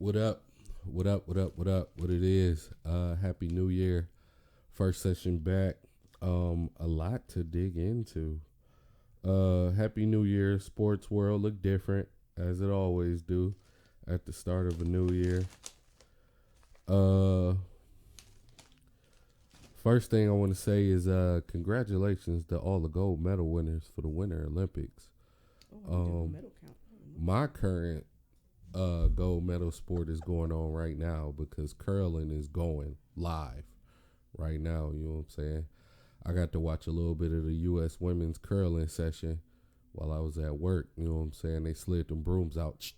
What up? What up? What up? What up? What it is? Happy New Year. First session back. A lot to dig into. Happy New Year. Sports world look different as it always do at the start of a new year. Uh, First thing I want to say is congratulations to all the gold medal winners for the Winter Olympics. Medal count. My current gold medal sport is going on right now because curling is going live right now. You know what I'm saying? I got to watch a little bit of the U.S. women's curling session while I was at work. You know what I'm saying? They slid them brooms out.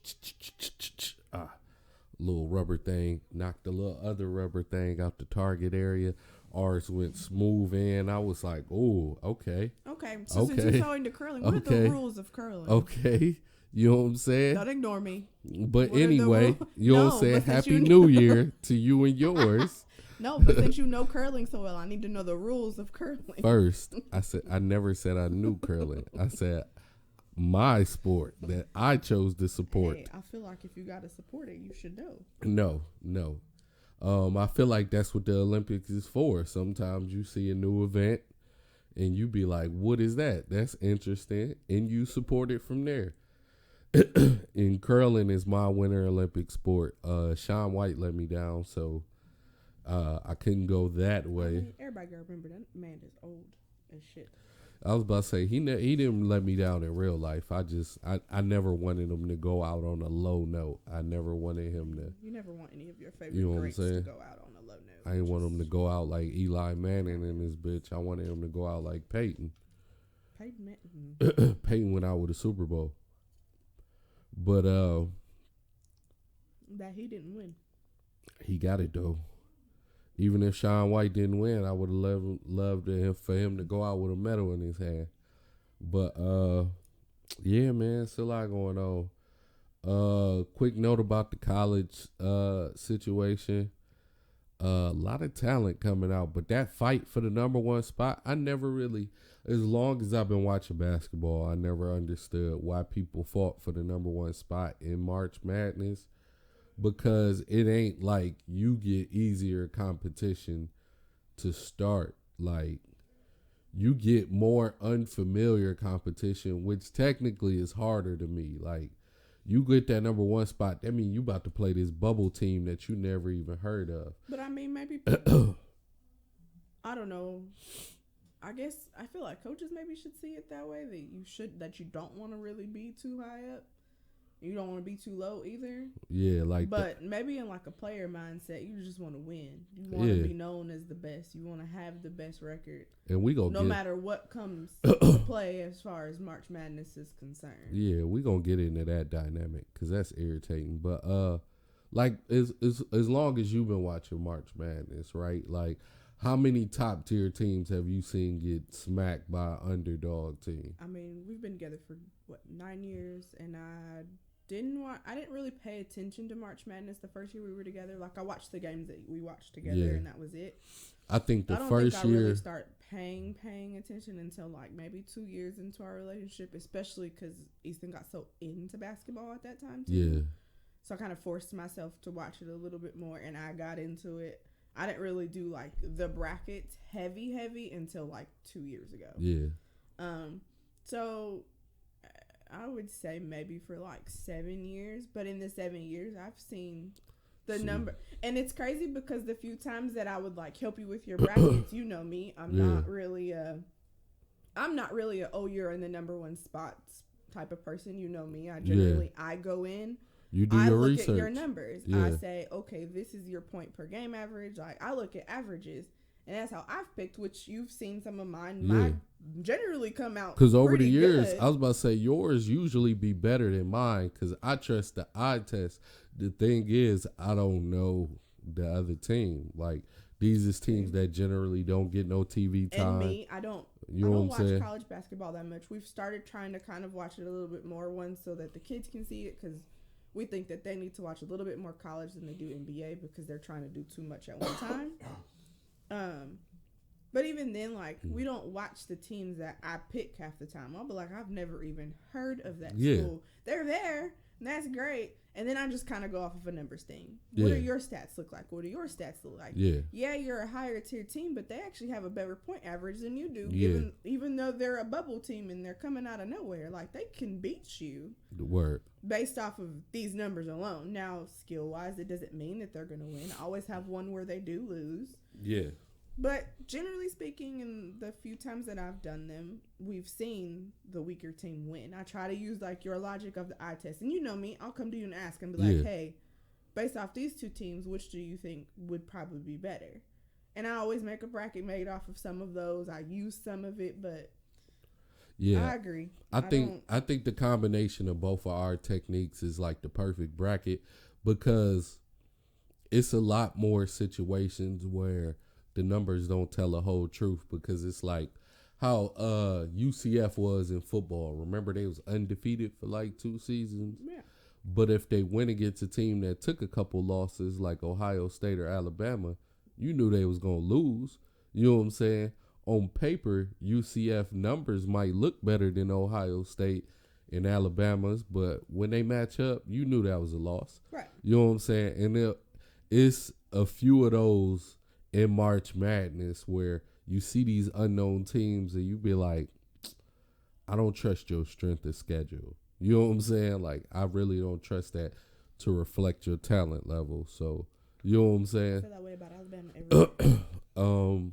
Little rubber thing. Knocked the little other rubber thing out the target area. Ours went smooth in. I was like, oh, okay. Okay, so since you're so into curling, what are the rules of curling? Okay. You know what I'm saying? Don't ignore me. But What anyway, you know what I'm No, saying? but since Happy you New know- Year to you and yours. No, but since you know curling so well, I need to know the rules of curling. First, I never said I knew curling. I said my sport that I chose to support. Hey, I feel like if you got to support it, you should know. No. I feel like that's what the Olympics is for. Sometimes you see a new event and you be like, what is that? That's interesting. And you support it from there. And curling is my Winter Olympic sport. Shaun White let me down, so I couldn't go that way. I mean, everybody gotta remember that man is old as shit. I was about to say he didn't let me down in real life. I never wanted him to go out on a low note. I never wanted him to. You never want any of your favorite You know what I'm greats to saying? go out on a low note. I didn't want him to go out like Eli Manning and his bitch. I wanted him to go out like Peyton. Peyton Manning. Peyton went out with a Super Bowl, but That he didn't win. he got it though. Even if Shaun White didn't win, I would have loved for him to go out with a medal in his hand. But yeah, man, it's a lot going on. Quick note about the college situation. A lot of talent coming out, but that fight for the number one spot, I never really, as long as I've been watching basketball, I never understood why people fought for the number one spot in March Madness. Because it ain't like you get easier competition to start. Like, you get more unfamiliar competition, which technically is harder to me. Like, you get that number one spot, that means you about to play this bubble team that you never even heard of. But I mean, maybe I don't know. I guess I feel like coaches maybe should see it that way, that you don't want to really be too high up. You don't want to be too low either. Yeah, but maybe in like a player mindset, you just want to win. You want to be known as the best. You want to have the best record. And we gonna no matter what comes to play as far as March Madness is concerned. Yeah, we gonna get into that dynamic because that's irritating. But like as long as you've been watching March Madness, right? Like, how many top tier teams have you seen get smacked by an underdog team? I mean, we've been together for 9 years, and I didn't really pay attention to March Madness the first year we were together. Like, I watched the games that we watched together, and that was it. I think I don't think I really start paying attention until like maybe 2 years into our relationship, especially because Ethan got so into basketball at that time too. Yeah. So I kind of forced myself to watch it a little bit more, and I got into it. I didn't really do like the brackets heavy until like 2 years ago. Yeah. So I would say maybe for like 7 years, but in the 7 years I've seen the number, and it's crazy because the few times that I would like help you with your brackets, you know me, I'm not really a oh, you're in the number one spots type of person. You know me. I generally I go in. You do your research. I look at your numbers. Yeah. I say, okay, this is your point per game average. Like, I look at averages, and that's how I've picked. Which you've seen some of mine. Mine generally come out because over the years, good. I was about to say yours usually be better than mine because I trust the eye test. The thing is, I don't know the other team. Like, these is teams that generally don't get no TV time. And me, I don't watch college basketball that much. We've started trying to kind of watch it a little bit more, so that the kids can see it, because we think that they need to watch a little bit more college than they do NBA because they're trying to do too much at one time. But even then, like, we don't watch the teams that I pick half the time. I'll be like, I've never even heard of that school. They're there, and that's great. And then I just kind of go off of a numbers thing. What Yeah. do your stats look like? What do your stats look like? Yeah. Yeah, you're a higher tier team, but they actually have a better point average than you do. Yeah. Even though they're a bubble team and they're coming out of nowhere, like they can beat you The word. based off of these numbers alone. Now, skill wise, it doesn't mean that they're going to win. I always have one where they do lose. Yeah. But generally speaking, in the few times that I've done them, we've seen the weaker team win. I try to use like your logic of the eye test. And you know me, I'll come to you and ask and be like, Yeah. hey, based off these two teams, which do you think would probably be better? And I always make a bracket made off of some of those. I use some of it, but Yeah. I agree. I think the combination of both of our techniques is like the perfect bracket because it's a lot more situations where the numbers don't tell the whole truth because it's like how UCF was in football. Remember they was undefeated for like 2 seasons. Yeah. But if they went against a team that took a couple losses like Ohio State or Alabama, you knew they was going to lose. You know what I'm saying? On paper, UCF numbers might look better than Ohio State and Alabama's, but when they match up, you knew that was a loss. Right. You know what I'm saying? And it's a few of those in March Madness where you see these unknown teams and you be like, I don't trust your strength of schedule. You know what I'm saying? Like, I really don't trust that to reflect your talent level. So, you know what I'm I saying? feel that way about Alabama every Um,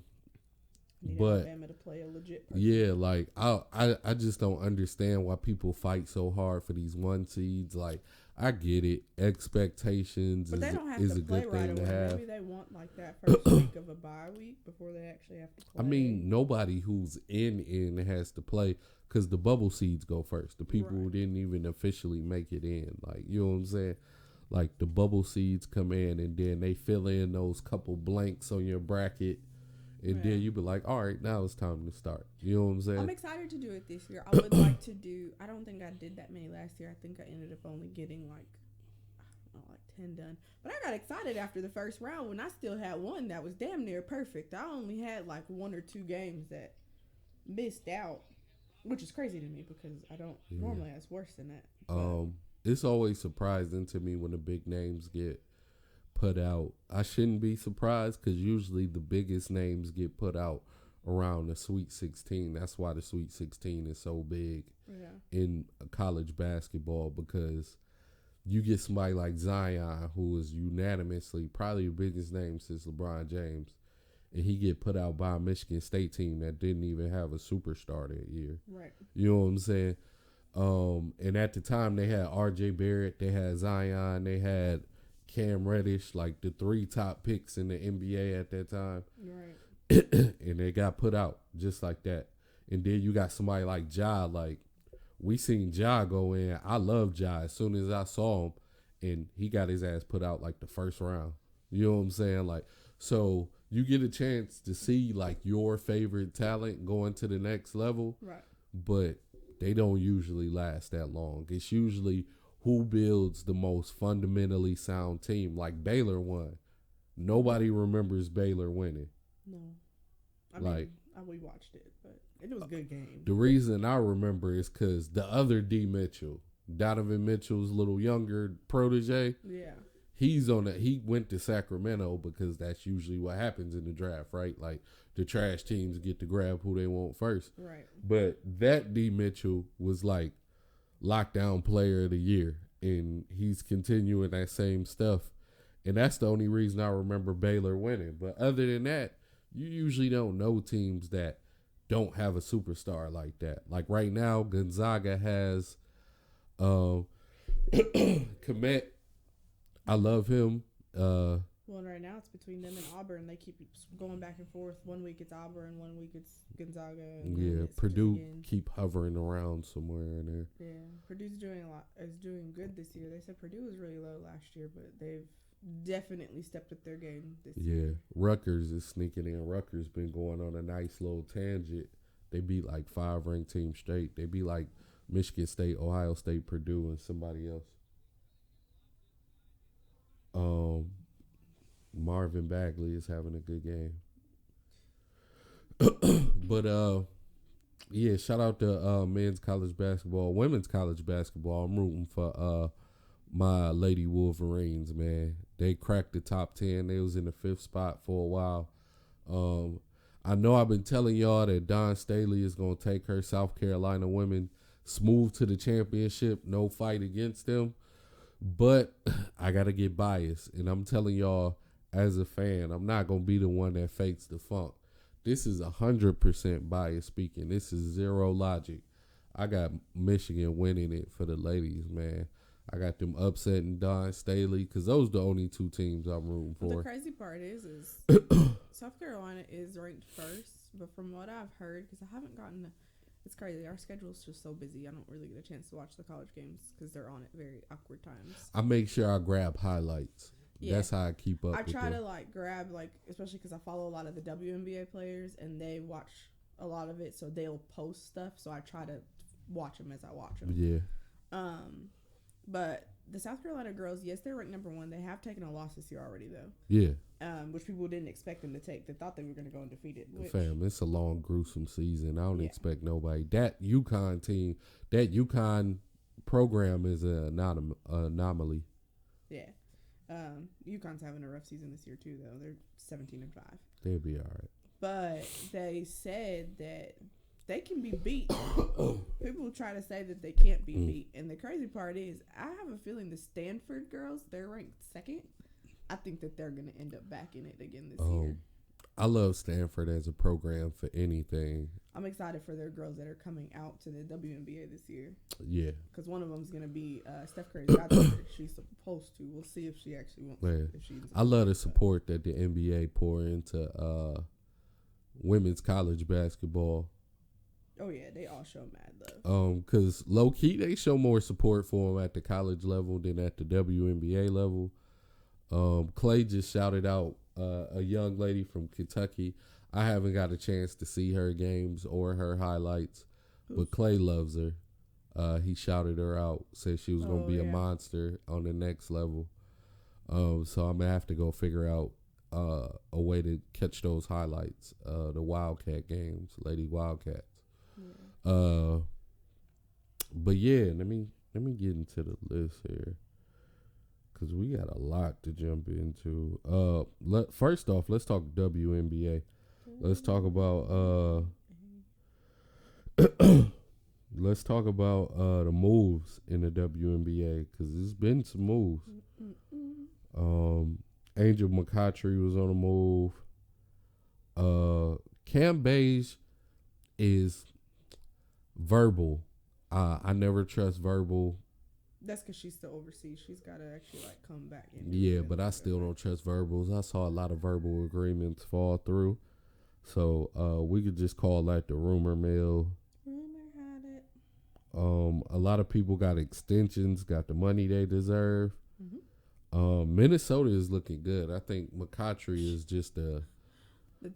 Need but Alabama to play a legit person. yeah, like I just don't understand why people fight so hard for these 1 seeds. Like, I get it, expectations But they don't have is to a play good right thing to away. have. Maybe they want like that first week of a bye week before they actually have to play. I mean, nobody who's in has to play because the bubble seeds go first. The people who Right. didn't even officially make it in, like, you know what I'm saying? Like, the bubble seeds come in and then they fill in those couple blanks on your bracket, and Yeah. then you be like, all right, now it's time to start. You know what I'm saying? I'm excited to do it this year. I would like to do. I don't think I did that many last year. I think I ended up only getting like, I don't know, like 10 done. But I got excited after the first round when I still had one that was damn near perfect. I only had like 1 or 2 games that missed out, which is crazy to me because I don't normally it's worse than that. But It's always surprising to me when the big names get put out. I shouldn't be surprised because usually the biggest names get put out around the Sweet 16. That's why the Sweet 16 is so big yeah, in college basketball, because you get somebody like Zion, who is unanimously probably the biggest name since LeBron James, and he get put out by a Michigan State team that didn't even have a superstar that year. right. You know what I'm saying? And at the time they had R.J. Barrett, they had Zion, they had Cam Reddish, like the 3 top picks in the NBA at that time. Right. And they got put out just like that. And then you got somebody like Ja, like we seen Ja go in. I love Ja as soon as I saw him, and he got his ass put out like the first round. You know what I'm saying? Like, so you get a chance to see like your favorite talent going to the next level, Right. but they don't usually last that long. It's usually who builds the most fundamentally sound team. Like Baylor won. Nobody remembers Baylor winning. No. I Like- mean, we watched it, but it was a good game. The reason I remember is because the other D. Mitchell, Donovan Mitchell's little younger protege, Yeah. he's on that. He went to Sacramento because that's usually what happens in the draft, right? Like the trash teams get to grab who they want first. Right. But that D. Mitchell was like lockdown player of the year, and he's continuing that same stuff. And that's the only reason I remember Baylor winning. But other than that, you usually don't know teams that don't have a superstar like that. Like right now, Gonzaga has Komet. I love him. Well, right now it's between them and Auburn. They keep going back and forth. 1 week it's Auburn, 1 week it's Gonzaga. And then Yeah, it switches Purdue again. keep hovering around somewhere in there. Yeah, Purdue's doing doing good this year. They said Purdue was really low last year, but they've definitely stepped up their game this Yeah, year. Rutgers is sneaking in. Rutgers been going on a nice little tangent. They beat like 5 ranked teams straight. They beat like Michigan State, Ohio State, Purdue, and somebody else. Marvin Bagley is having a good game. But yeah, shout out to men's college basketball, women's college basketball. I'm rooting for my Lady Wolverines, man. They cracked the top 10. They was in the 5th spot for a while. I know I've been telling y'all that Dawn Staley is going to take her South Carolina women smooth to the championship. No fight against them. But I got to get biased. And I'm telling y'all, as a fan, I'm not going to be the one that fakes the funk. This is 100% bias speaking. This is zero logic. I got Michigan winning it for the ladies, man. I got them upsetting Dawn Staley because those are the only 2 teams I'm rooting for. The crazy part is South Carolina is ranked first, but from what I've heard, because I haven't gotten, it's crazy. Our schedule's just so busy. I don't really get a chance to watch the college games because they're on at very awkward times. I make sure I grab highlights. Yeah. That's how I keep up. I try to grab especially because I follow a lot of the WNBA players and they watch a lot of it, so they'll post stuff. So I try to watch them as I watch them. Yeah. But the South Carolina girls, yes, they're ranked number 1. They have taken a loss this year already, though. Yeah. Which people didn't expect them to take. They thought they were going to go undefeated. Fam, it's a long, gruesome season. I don't expect nobody. That UConn team, that UConn program is an anomaly. Yeah. UConn's having a rough season this year, too, though. They're 17-5. They'll be all right. But they said that they can be beat. People try to say that they can't be beat. And the crazy part is, I have a feeling the Stanford girls, they're ranked 2nd. I think that they're going to end up back in it again this year. I love Stanford as a program for anything. I'm excited for their girls that are coming out to the WNBA this year. Yeah. Because one of them is going to be Steph Curry's godmother. She's supposed to. We'll see if she actually wants to. I love the support that the NBA pour into women's college basketball. Oh, yeah. They all show mad love. Because low-key, they show more support for them at the college level than at the WNBA level. Clay just shouted out a young lady from Kentucky. I haven't got a chance to see her games or her highlights, but Clay loves her. He shouted her out, said she was going to be a monster on the next level. So I'm going to have to go figure out a way to catch those highlights, the Wildcat games, Lady Wildcats. Yeah. But yeah, let me get into the list here, because we got a lot to jump into. First off, let's talk WNBA. Let's talk about the moves in the WNBA, because there's been some moves. Angel McCoughtry was on a move. Cam Beige is verbal. I never trust verbal. That's because she's still overseas. She's got to actually come back in. Yeah, but I still don't trust verbals. I saw a lot of verbal agreements fall through. So we could just call that the rumor mill. Rumor had it. A lot of people got extensions, got the money they deserve. Minnesota is looking good. I think McCoughtry is just the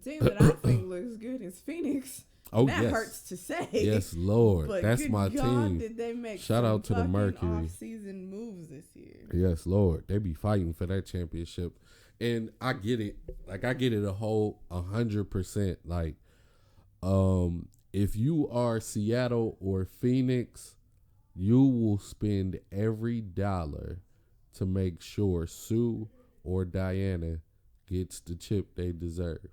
team that I think looks good is Phoenix. Oh, that yes. hurts to say. Yes, Lord. But that's my God, team. Did they make Shout out to the Mercury. Off-season moves this year. Yes, Lord. They be fighting for that championship. And I get it. I get it 100%. If you are Seattle or Phoenix, you will spend every dollar to make sure Sue or Diana gets the chip they deserve.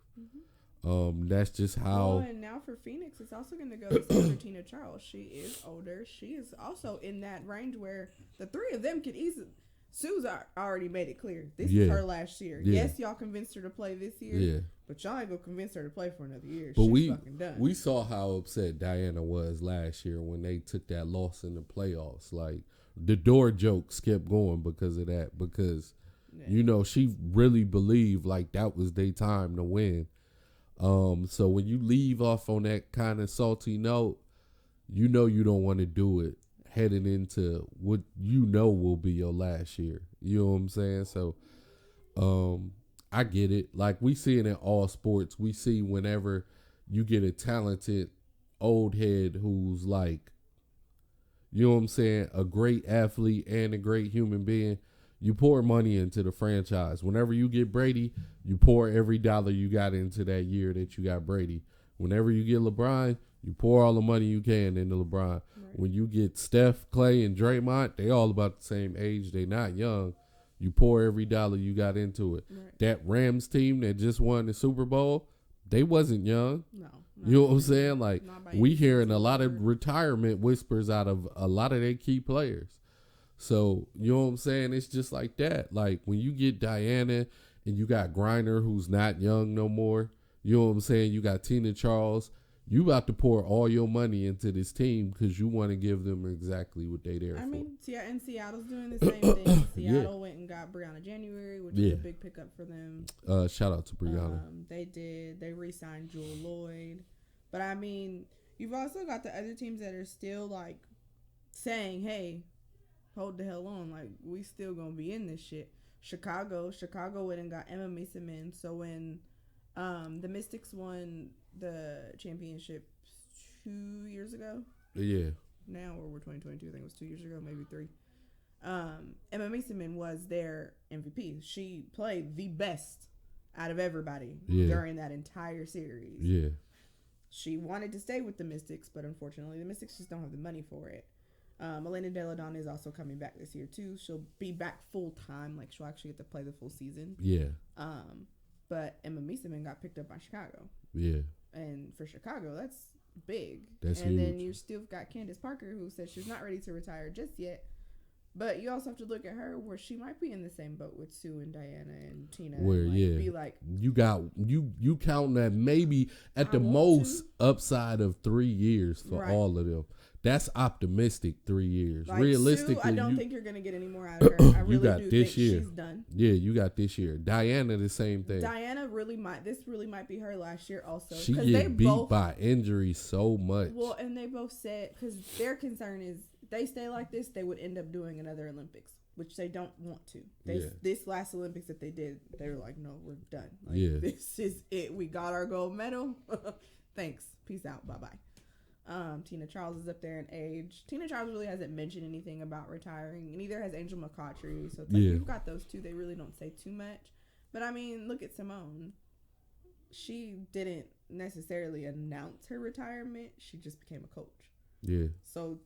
That's just how. Well, and now for Phoenix, it's also going to go to Tina Charles. She is older. She is also in that range where the 3 of them could easily. Sue's already made it clear. This is her last year. Yeah. Yes, y'all convinced her to play this year. Yeah. But y'all ain't going to convince her to play for another year. But She's fucking done. We saw how upset Diana was last year when they took that loss in the playoffs. The door jokes kept going because of that. Because, she really believed that was their time to win. So when you leave off on that kind of salty note, you don't want to do it heading into what will be your last year. You know what I'm saying? So I get it. We see it in all sports. We see whenever you get a talented old head who's you know what I'm saying, a great athlete and a great human being, you pour money into the franchise. Whenever you get Brady, you pour every dollar you got into that year that you got Brady. Whenever you get LeBron, you pour all the money you can into LeBron. Right. When you get Steph, Clay, and Draymond, they all about the same age. They not young. You pour every dollar you got into it. Right. That Rams team that just won the Super Bowl, they wasn't young. No. You know what I'm saying? Like, we hearing a lot of retirement whispers out of a lot of their key players. So, you know what I'm saying? It's just like that. Like, when you get Diana and you got Griner, who's not young no more, you know what I'm saying? You got Tina Charles. You about to pour all your money into this team because you want to give them exactly what they there for. I mean, and Seattle's doing the same thing. Seattle went and got Brianna January, which is a big pickup for them. Shout out to Brianna. They re-signed Jewel Lloyd. But, I mean, you've also got the other teams that are still, like, saying, hey, hold the hell on. Like, we still going to be in this shit. Chicago went and got Emma Mason. So when the Mystics won the championship 2 years ago. Yeah. Now we're 2022. I think it was 2 years ago, maybe 3. Emma Mason was their MVP. She played the best out of everybody during that entire series. Yeah. She wanted to stay with the Mystics, but unfortunately the Mystics just don't have the money for it. Elena Delle Donne is also coming back this year too. She'll be back full time. Like, she'll actually get to play the full season. Yeah. But Emma Mason got picked up by Chicago. Yeah. And for Chicago, that's big. That's and huge. then you still got Candace Parker, who said she's not ready to retire just yet. But you also have to look at her where she might be in the same boat with Sue and Diana and Tina. Where and be like, you got you counting that maybe at the most upside of 3 years for all of them. That's optimistic. 3 years. Like, realistically, Sue, I don't think you're gonna get any more out of her. I really you got do this think year. She's done. Yeah, you got this year. Diana, the same thing. Diana really might be her last year also. She get beat by injury so much. Well, and they both said, because their concern is they stay like this, they would end up doing another Olympics, which they don't want to. This last Olympics that they did, they were like, no, we're done. Like, this is it. We got our gold medal. Thanks. Peace out. Bye-bye. Tina Charles is up there in age. Tina Charles really hasn't mentioned anything about retiring, and neither has Angel McCautry. So it's like, you've got those two. They really don't say too much. But, I mean, look at Simone. She didn't necessarily announce her retirement. She just became a coach. Yeah. So,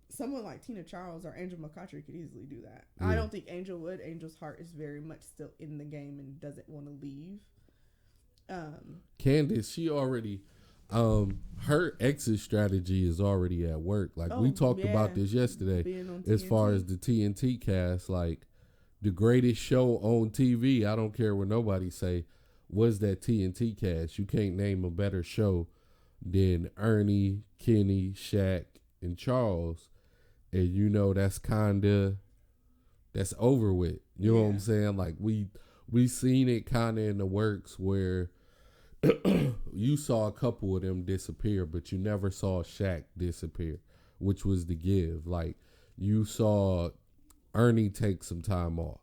someone like Tina Charles or Angel McCautry could easily do that. Yeah. I don't think Angel would. Angel's heart is very much still in the game and doesn't want to leave. Candace, she already... her exit strategy is already at work. Like, we talked about this yesterday. As far as the TNT cast, like, the greatest show on TV, I don't care what nobody say, was that TNT cast. You can't name a better show than Ernie, Kenny, Shaq, and Charles. And you know that's over with. You know what I'm saying? Like, we seen it kind of in the works where you saw a couple of them disappear, but you never saw Shaq disappear, which was the give. Like, you saw Ernie take some time off,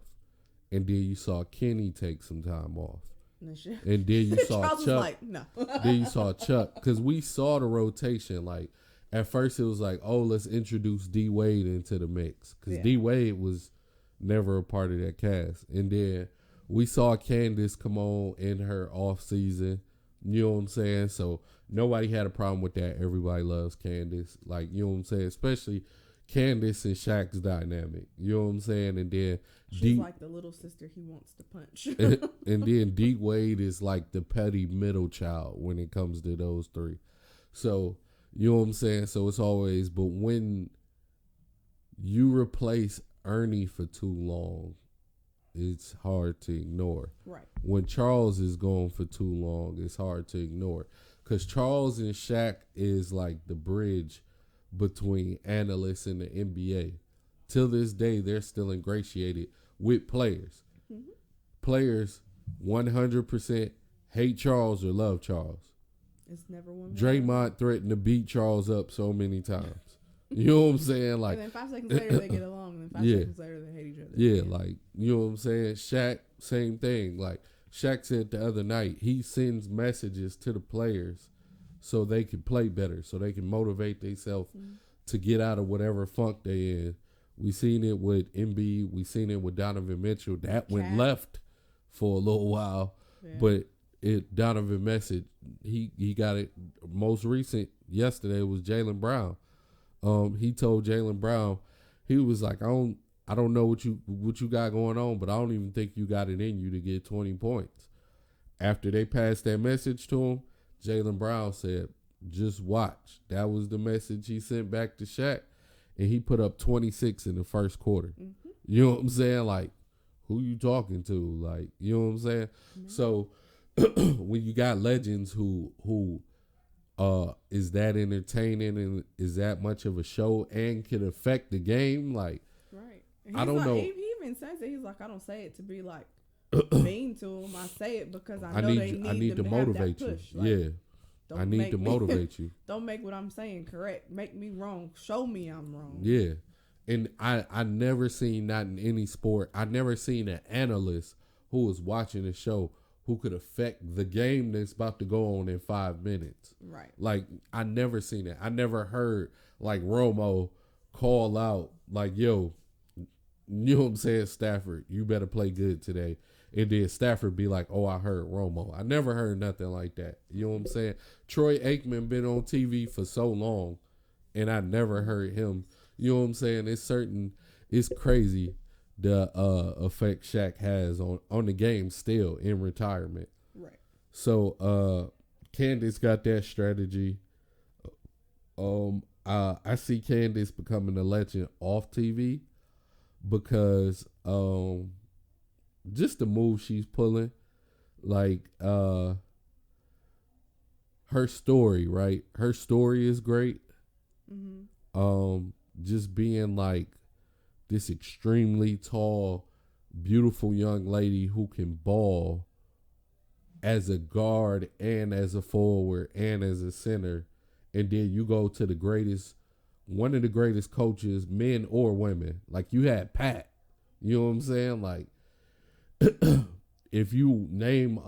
and then you saw Kenny take some time off, and then you saw Chuck. Like, no. Then you saw Chuck, because we saw the rotation. Like, at first it was like, oh, let's introduce D Wade into the mix, because D Wade was never a part of that cast, and then we saw Candace come on in her off season. You know what I'm saying? So nobody had a problem with that. Everybody loves Candace. Like, you know what I'm saying? Especially Candace and Shaq's dynamic. You know what I'm saying? And then she's like the little sister he wants to punch. and then D Wade is like the petty middle child when it comes to those three. So, you know what I'm saying? So it's always, but when you replace Ernie for too long, it's hard to ignore. Right. When Charles is gone for too long, it's hard to ignore. Because Charles and Shaq is like the bridge between analysts and the NBA. Till this day, they're still ingratiated with players. Mm-hmm. Players 100% hate Charles or love Charles. It's never one. Draymond threatened to beat Charles up so many times. You know what I'm saying? Like, and then 5 seconds later they get along, and then 5 seconds later they hate each other. Yeah, like, you know what I'm saying? Shaq, same thing. Like, Shaq said the other night, he sends messages to the players so they can play better, so they can motivate themselves to get out of whatever funk they in. We seen it with Embiid. We seen it with Donovan Mitchell. That went left for a little while, but Donovan Mitchell, he got it. Most recent yesterday was Jaylen Brown. he told Jaylen Brown, he was like, I don't know what you got going on, but I don't even think you got it in you to get 20 points. After they passed that message to him, Jaylen Brown said, just watch. That was the message he sent back to Shaq, and he put up 26 in the first quarter. Mm-hmm. You know what I'm saying? Like, who you talking to? Like, you know what I'm saying? Mm-hmm. So when you got legends who is that entertaining and is that much of a show and can affect the game, like, right. I don't know. He even says it. He's like, I don't say it to be like mean to him. I say it because I know they need to motivate you. Like, yeah. I need to motivate you. Don't make what I'm saying correct. Make me wrong. Show me I'm wrong. Yeah. And I never seen that in any sport. I never seen an analyst who was watching the show who could affect the game that's about to go on in 5 minutes. Right. Like, I never seen it. I never heard, like, Romo call out, like, yo, you know what I'm saying, Stafford, you better play good today. And then Stafford be like, oh, I heard Romo. I never heard nothing like that. You know what I'm saying? Troy Aikman been on TV for so long, and I never heard him. You know what I'm saying? It's crazy the effect Shaq has on the game still in retirement. Right. So Candace got that strategy. I see Candace becoming a legend off TV because just the move she's pulling, like her story, right? Her story is great. Mm-hmm. Just being like this extremely tall, beautiful young lady who can ball as a guard and as a forward and as a center, and then you go to one of the greatest coaches, men or women. Like, you had Pat. You know what I'm saying? Like, if you name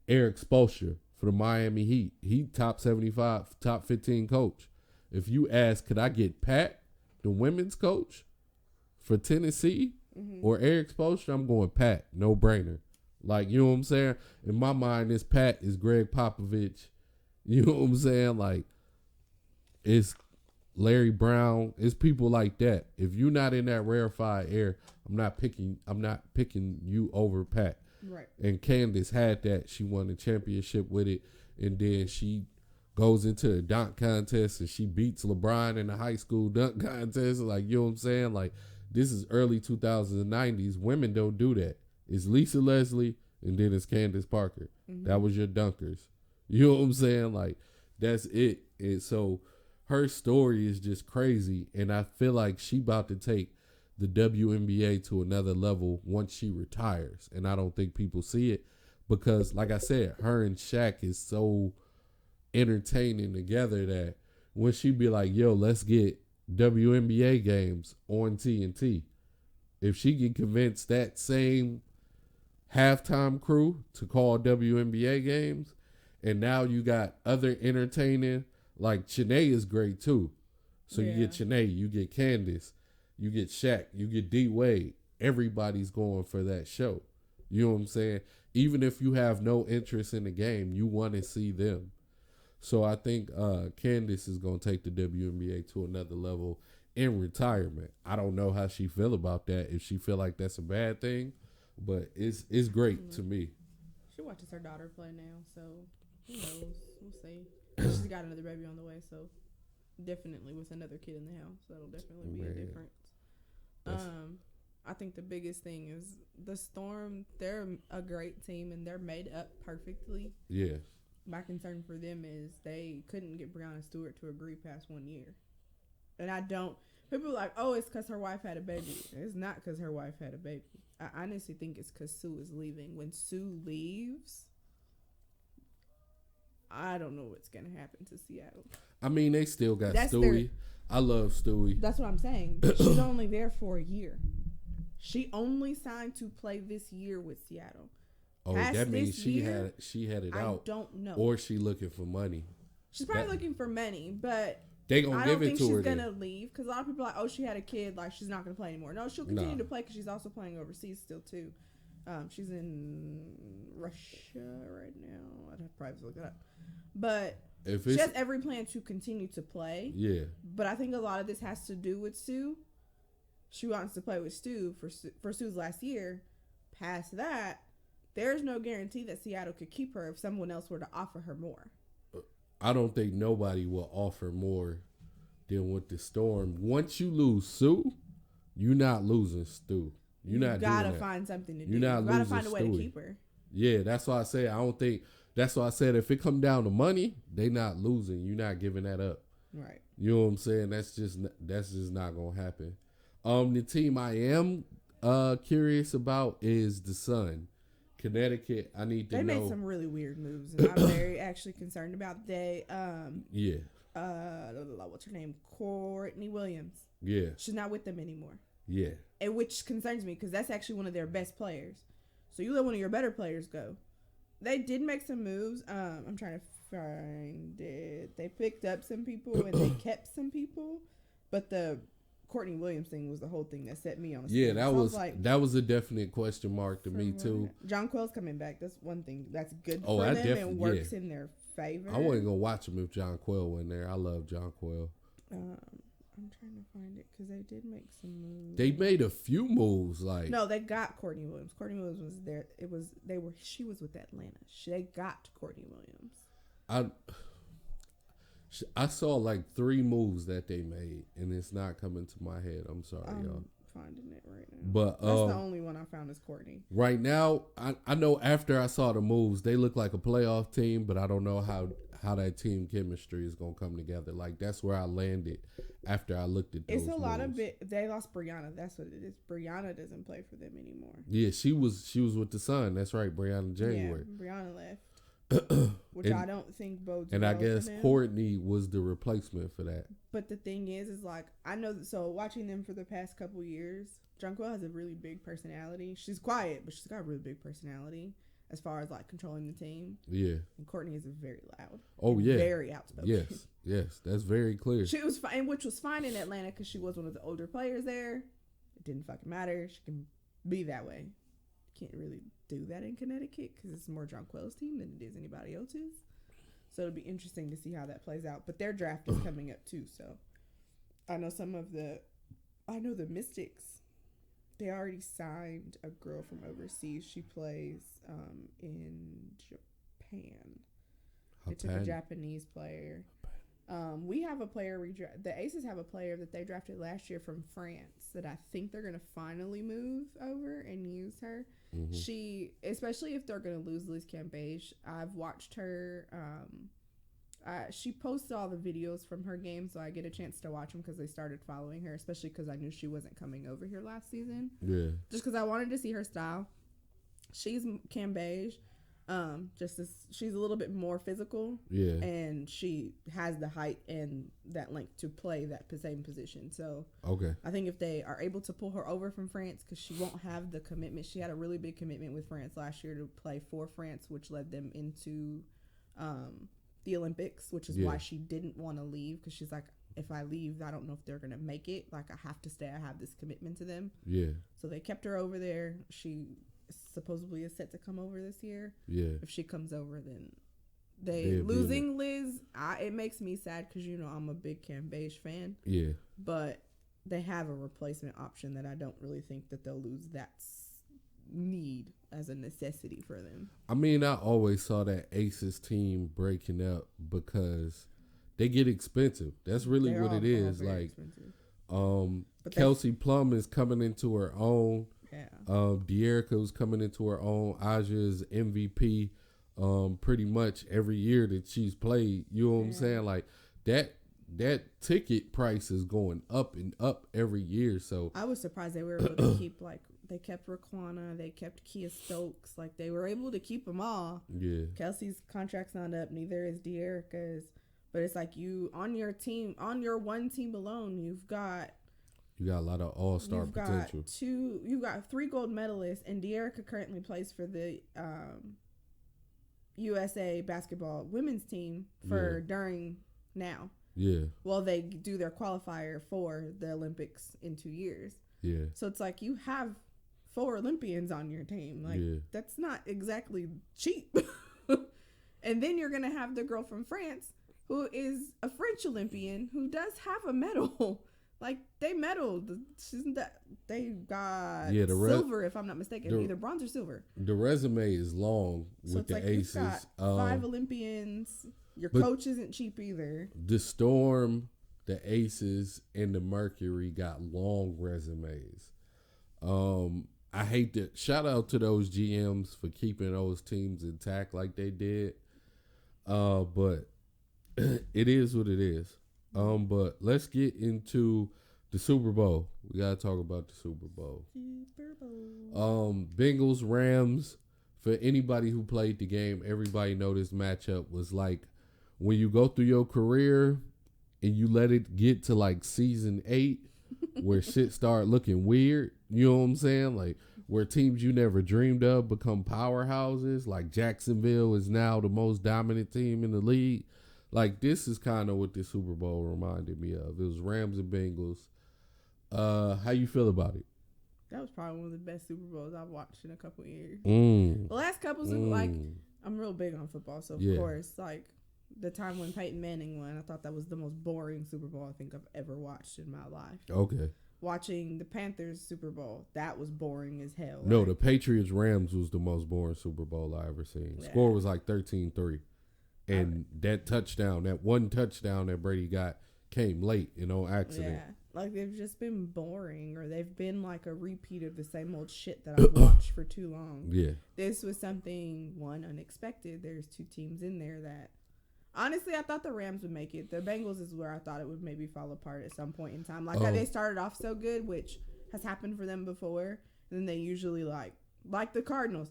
Eric Spoelstra for the Miami Heat, he top 75, top 15 coach. If you ask, could I get Pat, the women's coach, for Tennessee, or Eric Spoelstra, I'm going Pat, no brainer. Like, you know what I'm saying? In my mind, this Pat is Greg Popovich. You know what I'm saying? Like, it's Larry Brown. It's people like that. If you're not in that rarefied air, I'm not picking you over Pat. Right. And Candace had that. She won the championship with it, and then she goes into a dunk contest and she beats LeBron in the high school dunk contest. Like, you know what I'm saying? Like, this is early 2090s. Women don't do that. It's Lisa Leslie and then it's Candace Parker. Mm-hmm. That was your dunkers. You know what I'm saying? Like, that's it. And so her story is just crazy, and I feel like she about to take the WNBA to another level once she retires. And I don't think people see it because, like I said, her and Shaq is so entertaining together that when she be like, yo, let's get WNBA games on TNT, if she can convince that same halftime crew to call WNBA games, and now you got other entertaining, like Chanae is great too. So you get Chanae, you get Candace, you get Shaq, you get D Wade. Everybody's going for that show. You know what I'm saying? Even if you have no interest in the game, you want to see them. So I think Candace is going to take the WNBA to another level in retirement. I don't know how she feel about that, if she feel like that's a bad thing, but it's great to me. She watches her daughter play now, so who knows? We'll see. She's got another baby on the way, so definitely with another kid in the house, that'll definitely be a difference. I think the biggest thing is the Storm. They're a great team and they're made up perfectly. Yeah. My concern for them is they couldn't get Breonna Stewart to agree past 1 year. And I don't. People are like, oh, it's because her wife had a baby. It's not because her wife had a baby. I honestly think it's because Sue is leaving. When Sue leaves, I don't know what's going to happen to Seattle. I mean, they still got Stewie. I love Stewie. That's what I'm saying. She's only there for a year. She only signed to play this year with Seattle. Oh, that means she had it out. I don't know. Or she looking for money. She's probably looking for money, but they gonna give it to her. I don't think she's gonna leave because a lot of people are like, oh, she had a kid, like she's not gonna play anymore. No, she'll continue to play because she's also playing overseas still too. She's in Russia right now. I'd have to probably look it up, but if she it's has every plan to continue to play. yeah, But I think a lot of this has to do with Sue. She wants to play with Stu for Sue's last year. Past that, there's no guarantee that Seattle could keep her if someone else were to offer her more. I don't think nobody will offer more than with the Storm. Once you lose Sue, you're not losing Stu. You're not doing that. You gotta find something to do. You're not you gotta losing find a way to Stewie. keep her. Yeah, that's why I say I don't think. That's why I said if it come down to money, they not losing. You're not giving that up. Right. You know what I'm saying? That's just not gonna happen. The team I am curious about is the Sun, Connecticut. I need to They know. made some really weird moves, and I'm very actually concerned about. Yeah, What's her name? Courtney Williams. yeah, She's not with them anymore, yeah. and which concerns me because that's actually one of their best players. So you let one of your better players go. They did make some moves. I'm trying to find it. They picked up some people and they kept some people, but the Courtney Williams thing was the whole thing that set me on. Yeah, that was like, that was a definite question mark to me too. John Quell's coming back. That's one thing that's good Oh, for I them and works in their favor. I wasn't gonna watch him if John Quell went there. I love John Quell. I'm trying to find it because they did make some moves. They made a few moves, like No, they got Courtney Williams. Courtney Williams was there. She was with Atlanta. They got Courtney Williams. I saw like 3 moves that they made, and it's not coming to my head. I'm sorry, y'all. Finding it right now. But that's the only one I found is Courtney. Right now, I know after I saw the moves, they look like a playoff team, but I don't know how that team chemistry is gonna come together. Like that's where I landed after I looked at those It's a lot of moves. They lost Brianna. That's what it is. Brianna doesn't play for them anymore. Yeah, she was with the Sun. That's right, Brianna January. Yeah, Brianna left, which I don't think bodes. And well I guess for them. Courtney was the replacement for that. But the thing is like I know. So watching them for the past couple years, Jonquil has a really big personality. She's quiet, but she's got a really big personality as far as like controlling the team. Yeah. And Courtney is very loud. Oh yeah. Very outspoken. Yes, that's very clear. She was fine, which was fine in Atlanta because she was one of the older players there. It didn't fucking matter. She can be that way. Can't really do that in Connecticut because it's more Jonquil's team than it is anybody else's. So it'll be interesting to see how that plays out. But their draft is coming up too, so I know the Mystics. They already signed a girl from overseas. She plays in Japan. They took a Japanese player. We have a player. The Aces have a player that they drafted last year from France that I think they're gonna finally move over and use her. Mm-hmm. She, especially if they're gonna lose Liz Cambage, I've watched her. She posts all the videos from her game, so I get a chance to watch them because they started following her, especially because I knew she wasn't coming over here last season. Yeah. Just because I wanted to see her style. She's Cambage. She's a little bit more physical. Yeah. And she has the height and that length to play that same position. So okay. I think if they are able to pull her over from France, because she won't have the commitment. She had a really big commitment with France last year to play for France, which led them into the Olympics, which is why she didn't want to leave, because she's like, if I leave, I don't know if they're going to make it. Like, I have to stay. I have this commitment to them. Yeah. So they kept her over there. She supposedly is set to come over this year. Yeah. If she comes over, then losing Liz, it makes me sad because, you know, I'm a big Cambage fan. Yeah. But they have a replacement option that I don't really think that they'll lose that need as a necessity for them. I mean, I always saw that Aces team breaking up because they get expensive. That's really what it is. Like, Kelsey Plum is coming into her own. Yeah. De'Erica was coming into her own. Aja is MVP pretty much every year that she's played. You know what I'm saying? Like, that ticket price is going up and up every year. So I was surprised they were able to keep, like, they kept Raquana, they kept Kia Stokes. Like, they were able to keep them all. Yeah. Kelsey's contract's not up, neither is De'Erica's. But it's like you, on your team, on your one team alone, you got a lot of all-star potential. You've got 3 gold medalists, and De'Erica currently plays for the USA basketball women's team during now. Yeah. Well, they do their qualifier for the Olympics in 2 years. Yeah. So it's like you have 4 Olympians on your team. Like, that's not exactly cheap. And then you're going to have the girl from France who is a French Olympian who does have a medal. Like, they medaled. They got silver, if I'm not mistaken. Either bronze or silver. The resume is long with the aces. You've got 5 Olympians. Your coach isn't cheap either. The Storm, the Aces, and the Mercury got long resumes. I hate that. Shout out to those GMs for keeping those teams intact like they did. But it is what it is. But let's get into the Super Bowl. We gotta talk about the Super Bowl. Bengals, Rams. For anybody who played the game, everybody know this matchup was like when you go through your career and you let it get to like season 8 where shit start looking weird. You know what I'm saying? Like where teams you never dreamed of become powerhouses. Like Jacksonville is now the most dominant team in the league. Like, this is kind of what the Super Bowl reminded me of. It was Rams and Bengals. How you feel about it? That was probably one of the best Super Bowls I've watched in a couple of years. The last couple, like, I'm real big on football, so of course, like, the time when Peyton Manning won, I thought that was the most boring Super Bowl I think I've ever watched in my life. Okay. Watching the Panthers Super Bowl, that was boring as hell. No, the Patriots-Rams was the most boring Super Bowl I ever seen. Yeah. Score was like 13-3. And that one touchdown that Brady got came late, on accident. Yeah, like they've just been boring, or they've been like a repeat of the same old shit that I've watched for too long. Yeah. This was something, unexpected. There's 2 teams in there that, honestly, I thought the Rams would make it. The Bengals is where I thought it would maybe fall apart at some point in time. Like how they started off so good, which has happened for them before. And then they usually like the Cardinals.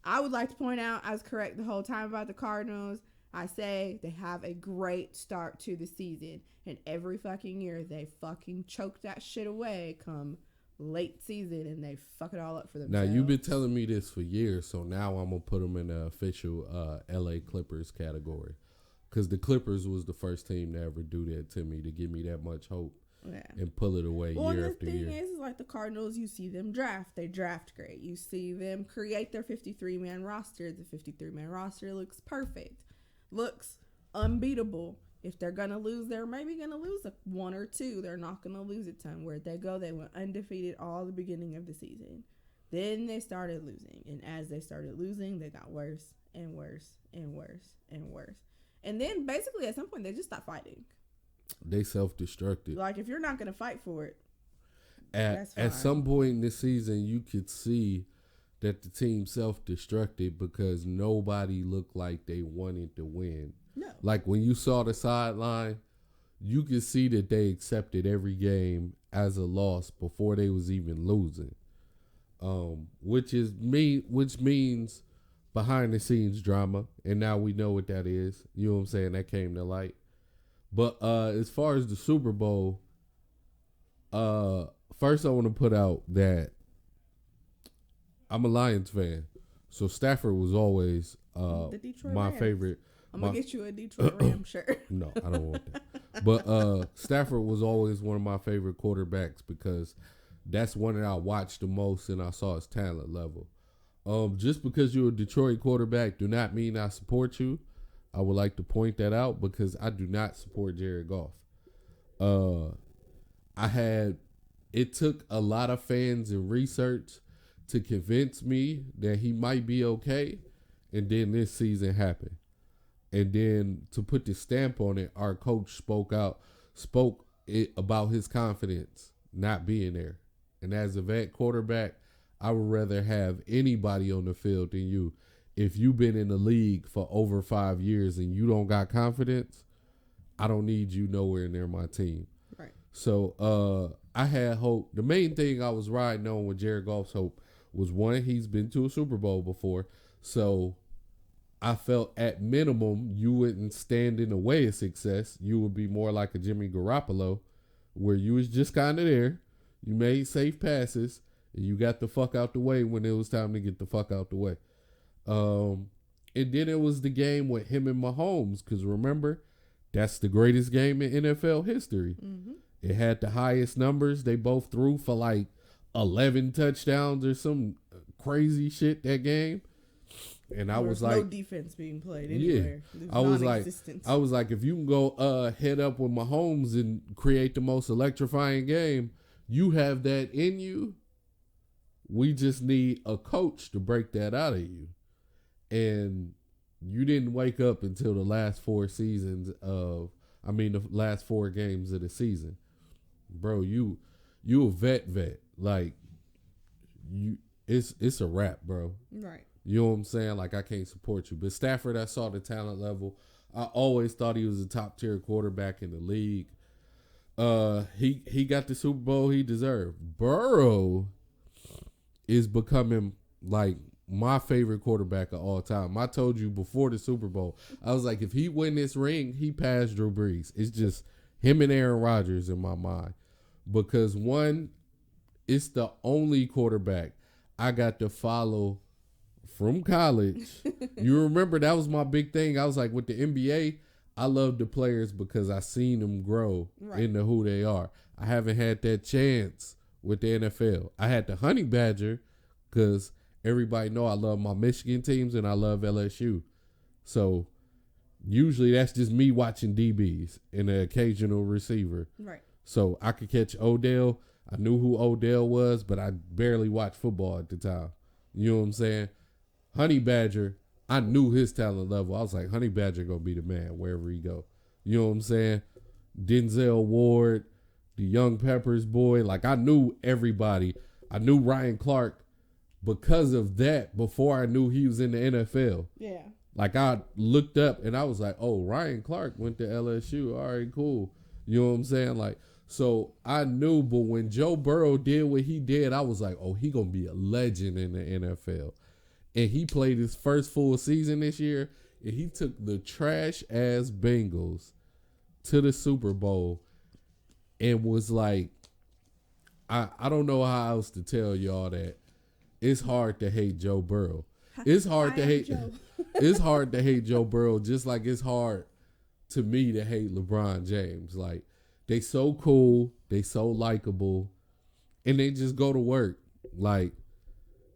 I would like to point out I was correct the whole time about the Cardinals. I say they have a great start to the season. And every fucking year they fucking choke that shit away come late season and they fuck it all up for themselves. Now, you've been telling me this for years, so now I'm going to put them in the official LA Clippers category. Because the Clippers was the first team to ever do that to me, to give me that much hope. Yeah. And pull it away year after year. The thing is like the Cardinals, you see them draft. They draft great. You see them create their 53-man roster. The 53-man roster looks perfect. Looks unbeatable. If they're going to lose, they're maybe going to lose 1 or 2. They're not going to lose a ton. Where'd they go? They went undefeated all the beginning of the season. Then they started losing. And as they started losing, they got worse and worse and worse and worse. And then basically at some point, they just stopped fighting. They self-destructed. Like, if you're not going to fight for it, at some point in this season, you could see that the team self-destructed because nobody looked like they wanted to win. No. Like, when you saw the sideline, you could see that they accepted every game as a loss before they was even losing. Which means behind-the-scenes drama, and now we know what that is. You know what I'm saying? That came to light. But as far as the Super Bowl, first I want to put out that I'm a Lions fan. So Stafford was always my favorite. I'm going to get you a Detroit Ram shirt. No, I don't want that. But Stafford was always one of my favorite quarterbacks because that's one that I watched the most and I saw his talent level. Just because you're a Detroit quarterback do not mean I support you. I would like to point that out because I do not support Jared Goff. It took a lot of fans and research to convince me that he might be okay. And then this season happened. And then to put the stamp on it, our coach spoke about his confidence not being there. And as a vet quarterback, I would rather have anybody on the field than you. If you've been in the league for over 5 years and you don't got confidence, I don't need you nowhere near my team. Right. So I had hope. The main thing I was riding on with Jared Goff's hope was, one, he's been to a Super Bowl before. So I felt at minimum you wouldn't stand in the way of success. You would be more like a Jimmy Garoppolo where you was just kind of there. You made safe passes and you got the fuck out the way when it was time to get the fuck out the way. And then it was the game with him and Mahomes, because remember, that's the greatest game in NFL history. Mm-hmm. It had the highest numbers. They both threw for like 11 touchdowns or some crazy shit that game. And I was no like, defense being played yeah, anywhere. There's I was non-existence. like, if you can go head up with Mahomes and create the most electrifying game, you have that in you. We just need a coach to break that out of you. And you didn't wake up until the last the last 4 games of the season. Bro, you a vet. Like, it's a wrap, bro. Right. You know what I'm saying? Like, I can't support you. But Stafford, I saw the talent level. I always thought he was a top tier quarterback in the league. He got the Super Bowl he deserved. Burrow is becoming like my favorite quarterback of all time. I told you before the Super Bowl, I was like, if he win this ring, he passed Drew Brees. It's just him and Aaron Rodgers in my mind. Because one, it's the only quarterback I got to follow from college. You remember that was my big thing. I was like, with the NBA, I love the players because I seen them grow into who they are. I haven't had that chance with the NFL. I had the Honey Badger because everybody know I love my Michigan teams and I love LSU. So usually that's just me watching DBs and an occasional receiver. Right. So I could catch Odell. I knew who Odell was, but I barely watched football at the time. You know what I'm saying? Honey Badger, I knew his talent level. I was like, Honey Badger gonna be the man wherever he go. You know what I'm saying? Denzel Ward, the Young Peppers boy. Like, I knew everybody. I knew Ryan Clark because of that before I knew he was in the NFL. Yeah. Like, I looked up and I was like, oh, Ryan Clark went to LSU. All right, cool. You know what I'm saying? Like, so I knew, but when Joe Burrow did what he did, I was like, oh, he gonna be a legend in the NFL. And he played his first full season this year, and he took the trash-ass Bengals to the Super Bowl and was like, I don't know how else to tell y'all that it's hard to hate Joe Burrow. It's hard to hate it's hard to hate Joe Burrow, just like it's hard to me to hate LeBron James. Like, they so cool, they so likable, and they just go to work. Like,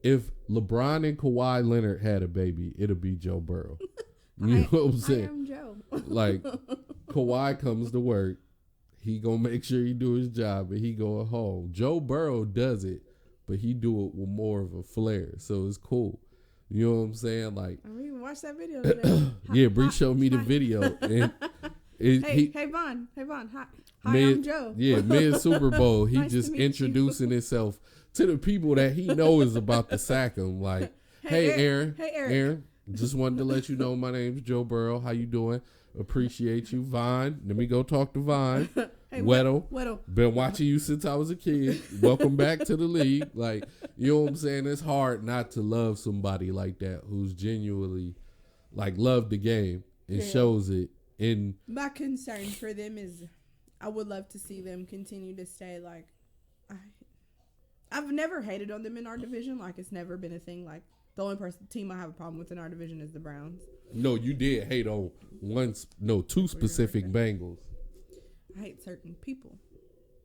if LeBron and Kawhi Leonard had a baby, it'll be Joe Burrow. You know what I'm saying? I am Joe. Like, Kawhi comes to work, he gonna make sure he do his job, and he going home. Joe Burrow does it, but he do it with more of a flair, so it's cool. You know what I'm saying? Like, I mean, watch that video today. yeah, Bree showed me the video, and hey Vaughn, hi, I'm Joe. Yeah, mid Super Bowl, he Nice just to meet introducing himself to the people that he knows is about to sack him. Like, hey Aaron. Hey Eric. Aaron, just wanted to let you know my name's Joe Burrow. How you doing? Appreciate you. Vine. Let me go talk to Vine. Hey, Weddle. Been watching you since I was a kid. Welcome back to the league. Like, you know what I'm saying? It's hard not to love somebody like that who's genuinely, like, love the game and shows it. In my concern for them is I would love to see them continue to stay like I've never hated on them in our division. Like, it's never been a thing. Like, the only team I have a problem with in our division is the Browns. No, you did hate on two specific Bengals. I hate certain people,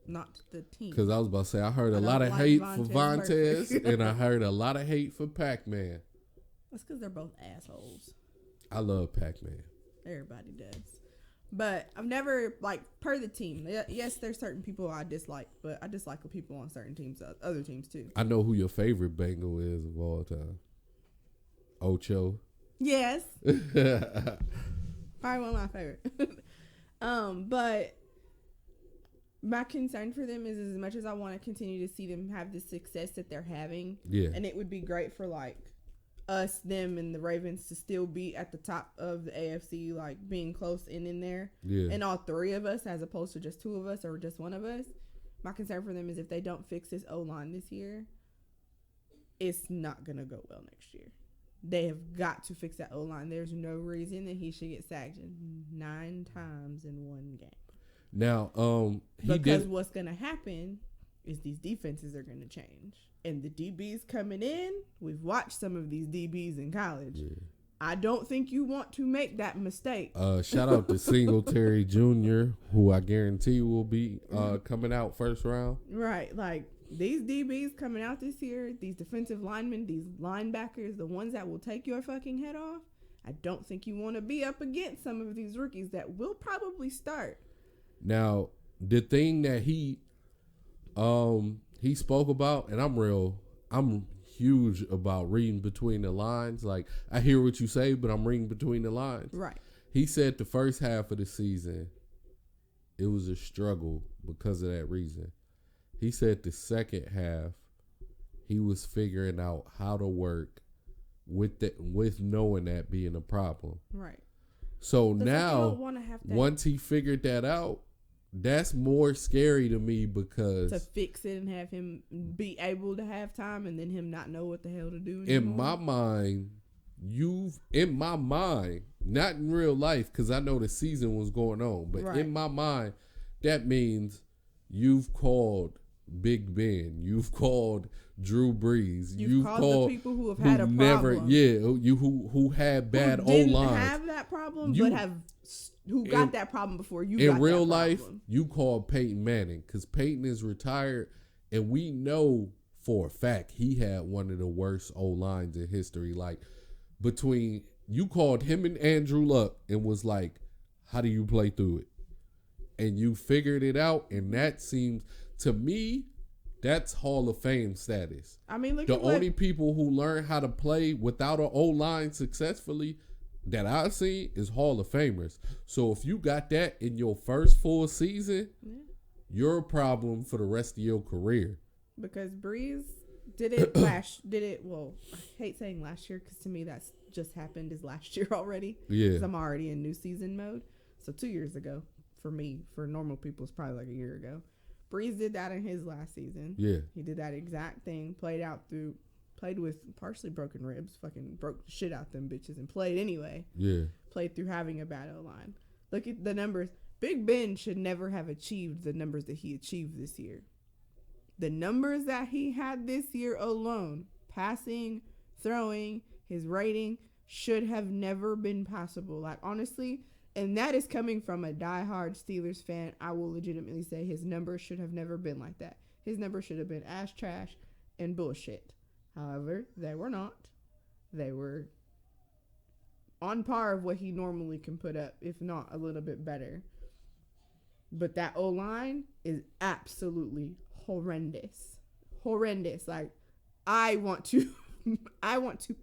not the team. Because I was about to say, I heard a lot of hate for Vontaze and I heard a lot of hate for Pac-Man. That's because they're both assholes. I love Pac-Man. Everybody does. But I've never, like, per the team. Yes, there's certain people I dislike, but I dislike the people on certain teams, other teams too. I know who your favorite Bengal is of all time. Ocho. Yes. Probably one of my favorite. But my concern for them is, as much as I want to continue to see them have the success that they're having, and it would be great for, like, us, them, and the Ravens to still be at the top of the AFC, like, being close and in there. Yeah. And all three of us, as opposed to just two of us or just one of us. My concern for them is if they don't fix this O-line this year, it's not going to go well next year. They have got to fix that O-line. There's no reason that he should get sacked 9 times in one game. Now, because what's going to happen is these defenses are going to change. And the DBs coming in, we've watched some of these DBs in college. Yeah. I don't think you want to make that mistake. Shout out to Singletary Jr., who I guarantee will be coming out first round. Right. Like, these DBs coming out this year, these defensive linemen, these linebackers, the ones that will take your fucking head off, I don't think you want to be up against some of these rookies that will probably start. Now, the thing that he spoke about, and I'm huge about reading between the lines. Like, I hear what you say, but I'm reading between the lines. Right. He said the first half of the season, it was a struggle because of that reason. He said the second half, he was figuring out how to work with knowing that being a problem. Right. So now, once he figured that out, that's more scary to me because to fix it and have him be able to have time and then him not know what the hell to do anymore. In my mind, not in real life, because I know the season was going on, but in my mind, that means you've called Big Ben, you've called Drew Brees, you've called the people who have had a problem. Who had bad O lines. Didn't have that problem, but who got that problem before you got that problem. In real life, you called Peyton Manning because Peyton is retired, and we know for a fact he had one of the worst O lines in history. Like, you called him and Andrew Luck and was like, how do you play through it? And you figured it out, and that seems, to me, that's Hall of Fame status. I mean, the only people who learn how to play without an O-line successfully that I've seen is Hall of Famers. So if you got that in your first full season, you're a problem for the rest of your career. Because Breeze did it well, I hate saying last year because to me that's just happened is last year already. Yeah. Because I'm already in new season mode. So 2 years ago, for me, for normal people, it's probably like a year ago. Breeze did that in his last season. Yeah. He did that exact thing, played with partially broken ribs, fucking broke the shit out them bitches and played anyway. Yeah. Played through having a bad O-line. Look at the numbers. Big Ben should never have achieved the numbers that he achieved this year. The numbers that he had this year alone, passing, throwing, his rating, should have never been possible. Like, honestly, and that is coming from a diehard Steelers fan. I will legitimately say his numbers should have never been like that. His numbers should have been ass trash and bullshit. However, they were not. They were on par of what he normally can put up, if not a little bit better. But that O-line is absolutely horrendous. Horrendous. Like, I want to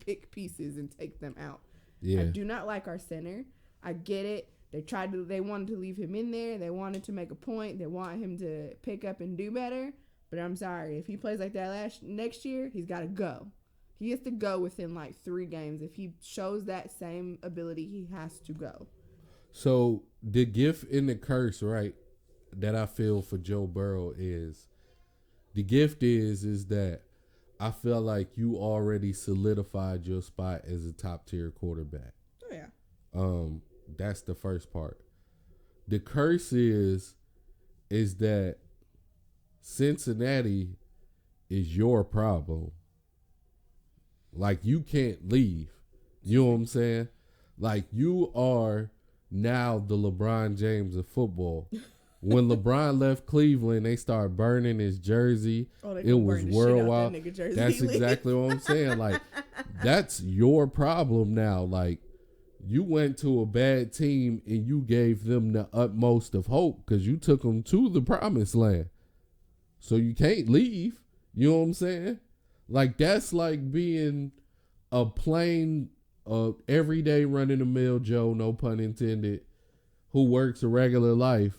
pick pieces and take them out. Yeah. I do not like our center. I get it. They wanted to leave him in there. They wanted to make a point. They want him to pick up and do better. But I'm sorry. If he plays like that next year, he's got to go. He has to go within like 3 games. If he shows that same ability, he has to go. So the gift and the curse, right, that I feel for Joe Burrow is, the gift is that I feel like you already solidified your spot as a top tier quarterback. Oh yeah. That's the first part. The curse is that Cincinnati is your problem. Like, you can't leave. You know what I'm saying? Like, you are now the LeBron James of football. When LeBron left Cleveland, they started burning his jersey. It was worldwide. That's exactly what I'm saying. Like, that's your problem now. Like, you went to a bad team and you gave them the utmost of hope because you took them to the promised land. So you can't leave. You know what I'm saying? Like, that's like being a plain, everyday run-of-the-mill Joe, no pun intended, who works a regular life.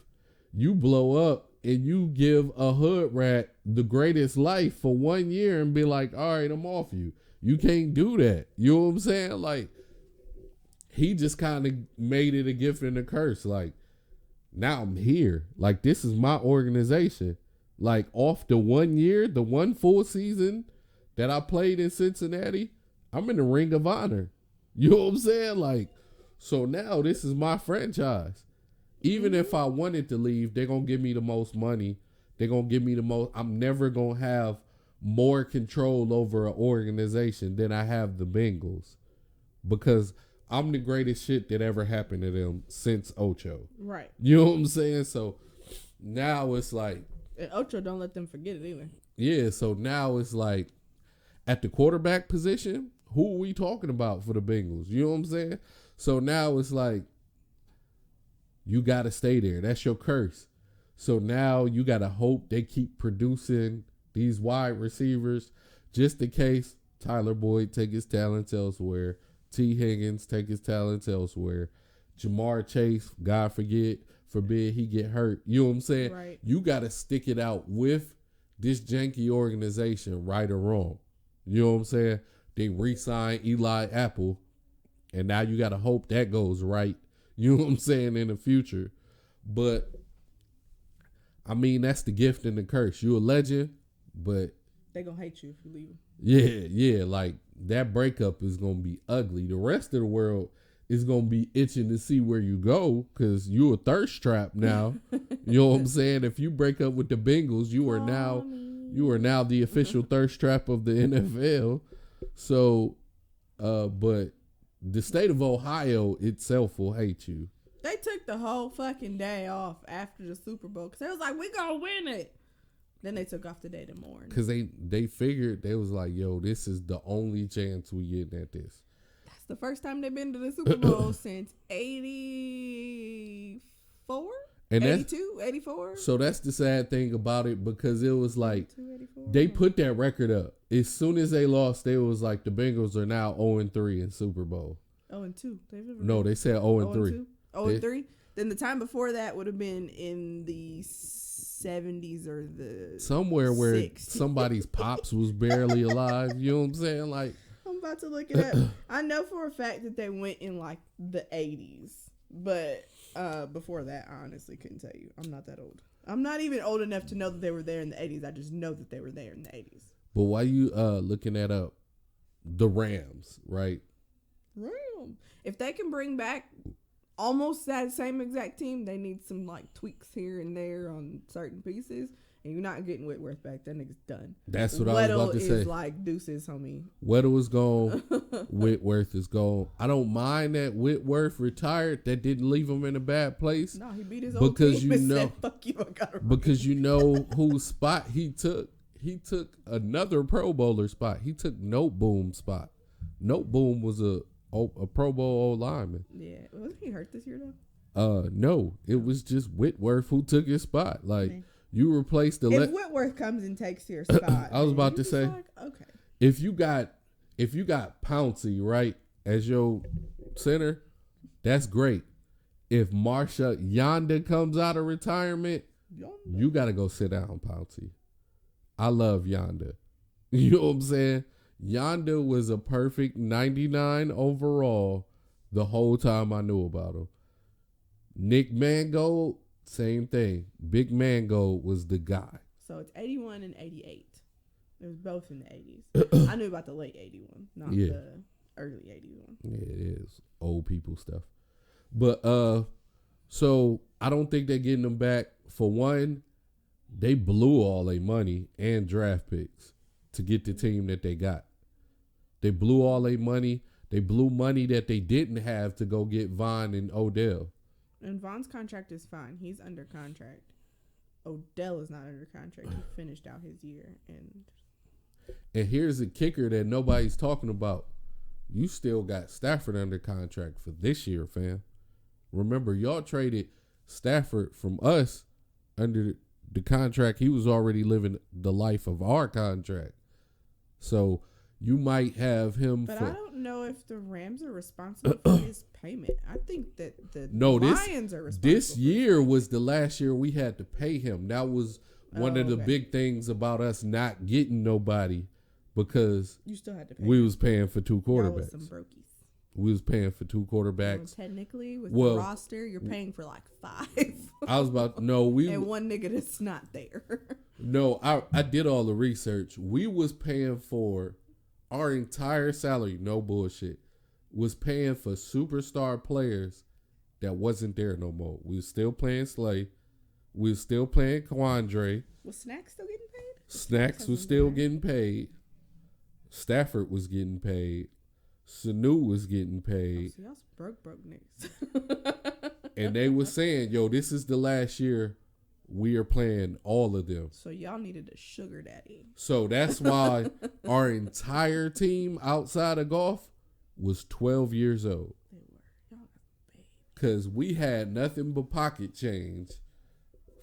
You blow up and you give a hood rat the greatest life for 1 year and be like, all right, I'm off you. You can't do that. You know what I'm saying? Like, he just kind of made it a gift and a curse. Like, now I'm here. Like, this is my organization. Like, off the 1 year, the one full season that I played in Cincinnati, I'm in the Ring of Honor. You know what I'm saying? Like, so now this is my franchise. Even if I wanted to leave, they're going to give me the most money. They're going to give me the most. I'm never going to have more control over an organization than I have the Bengals. Because I'm the greatest shit that ever happened to them since Ocho. Right. You know what I'm saying? So now it's like, And Ocho don't let them forget it either. Yeah, so now it's like at the quarterback position, who are we talking about for the Bengals? You know what I'm saying? So now it's like you got to stay there. That's your curse. So now you got to hope they keep producing these wide receivers just in case Tyler Boyd take his talents elsewhere, T. Higgins take his talents elsewhere, Jamar Chase, God forbid he get hurt. You know what I'm saying? Right. You got to stick it out with this janky organization, right or wrong. You know what I'm saying? They re-sign Eli Apple, and now you got to hope that goes right. You know what I'm saying, in the future. But, I mean, that's the gift and the curse. You a legend, but They gonna hate you if you leave them. yeah, like that breakup is gonna be ugly. The rest of the world is gonna be itching to see where you go because you a thirst trap now. You know what I'm saying? If you break up with the Bengals, you are now the official thirst trap of the NFL. So, but the state of Ohio itself will hate you. They took the whole fucking day off after the Super Bowl because they was like, we gonna win it. Then they took off the day to mourn. Because they figured, they was like, yo, this is the only chance we getting at this. That's the first time they've been to the Super Bowl since 84? And 82, 84? So that's the sad thing about it, because it was like 84. they put that record up. As soon as they lost, they was like, the Bengals are now 0-3 in Super Bowl. 0-2. No, they said 0-3. 0-3? Then the time before that would have been in the 70s or the somewhere where 60s. Somebody's pops was barely alive. You know what I'm saying? Like, I'm about to look it up. I know for a fact that they went in like the 80s, but before that, I honestly couldn't tell you. I'm not that old. I'm not even old enough to know that they were there in the 80s. I just know that they were there in the 80s. But why you looking at the Rams, right? If they can bring back almost that same exact team, they need some like tweaks here and there on certain pieces. And you're not getting Whitworth back. That nigga's done. That's what I was about to say. Is like deuces, homie. Weddle is gone. Whitworth is gone. I don't mind that Whitworth retired. That didn't leave him in a bad place. No, he beat his old team and said, fuck you, I gotta run. Because you know whose spot he took. He took another Pro Bowler spot. He took Note Boom's spot. Note Boom was a Pro Bowl old lineman. Yeah. Wasn't he hurt this year, though? No. It was just Whitworth who took his spot. Like, you replaced the... If Whitworth comes and takes your spot... I was about to say... Like, okay. If you got Pouncey, right, as your center, that's great. If Marsha Yonda comes out of retirement, you got to go sit down, Pouncey. I love Yonda. You know what I'm saying? Yonda was a perfect 99 overall the whole time I knew about him. Nick Mangold, same thing. Big Mangold was the guy. So it's 81 and 88. It was both in the 80s. I knew about the late 81, not the early 81. Yeah, it is. Old people stuff. But, so I don't think they're getting them back. For one, they blew all their money and draft picks to get the team that they got. They blew all their money. They blew money that they didn't have to go get Vaughn and Odell. And Vaughn's contract is fine. He's under contract. Odell is not under contract. He finished out his year. And here's a kicker that nobody's talking about. You still got Stafford under contract for this year, fam. Remember, y'all traded Stafford from us under the contract. He was already living the life of our contract. So you might have him. But I don't know if the Rams are responsible for his payment. I think that the Lions are responsible. This year was the last year we had to pay him. That was one of the big things about us not getting nobody, because you still had to pay we was paying for two quarterbacks. Some brokies. We was paying for two quarterbacks. Well, technically, with the roster, you're paying for like 5. I was about and one nigga that's not there. No, I did all the research. We was paying for our entire salary, no bullshit, was paying for superstar players that wasn't there no more. We was still playing Slay. We was still playing Quandre. Was Snacks still getting paid? Snacks was still getting paid. Stafford was getting paid. Sanu was getting paid. So y'all broke niggas. And they were saying, yo, this is the last year we are playing all of them. So y'all needed a sugar daddy. So that's why our entire team outside of golf was 12 years old. They were. Y'all got baby. Because we had nothing but pocket change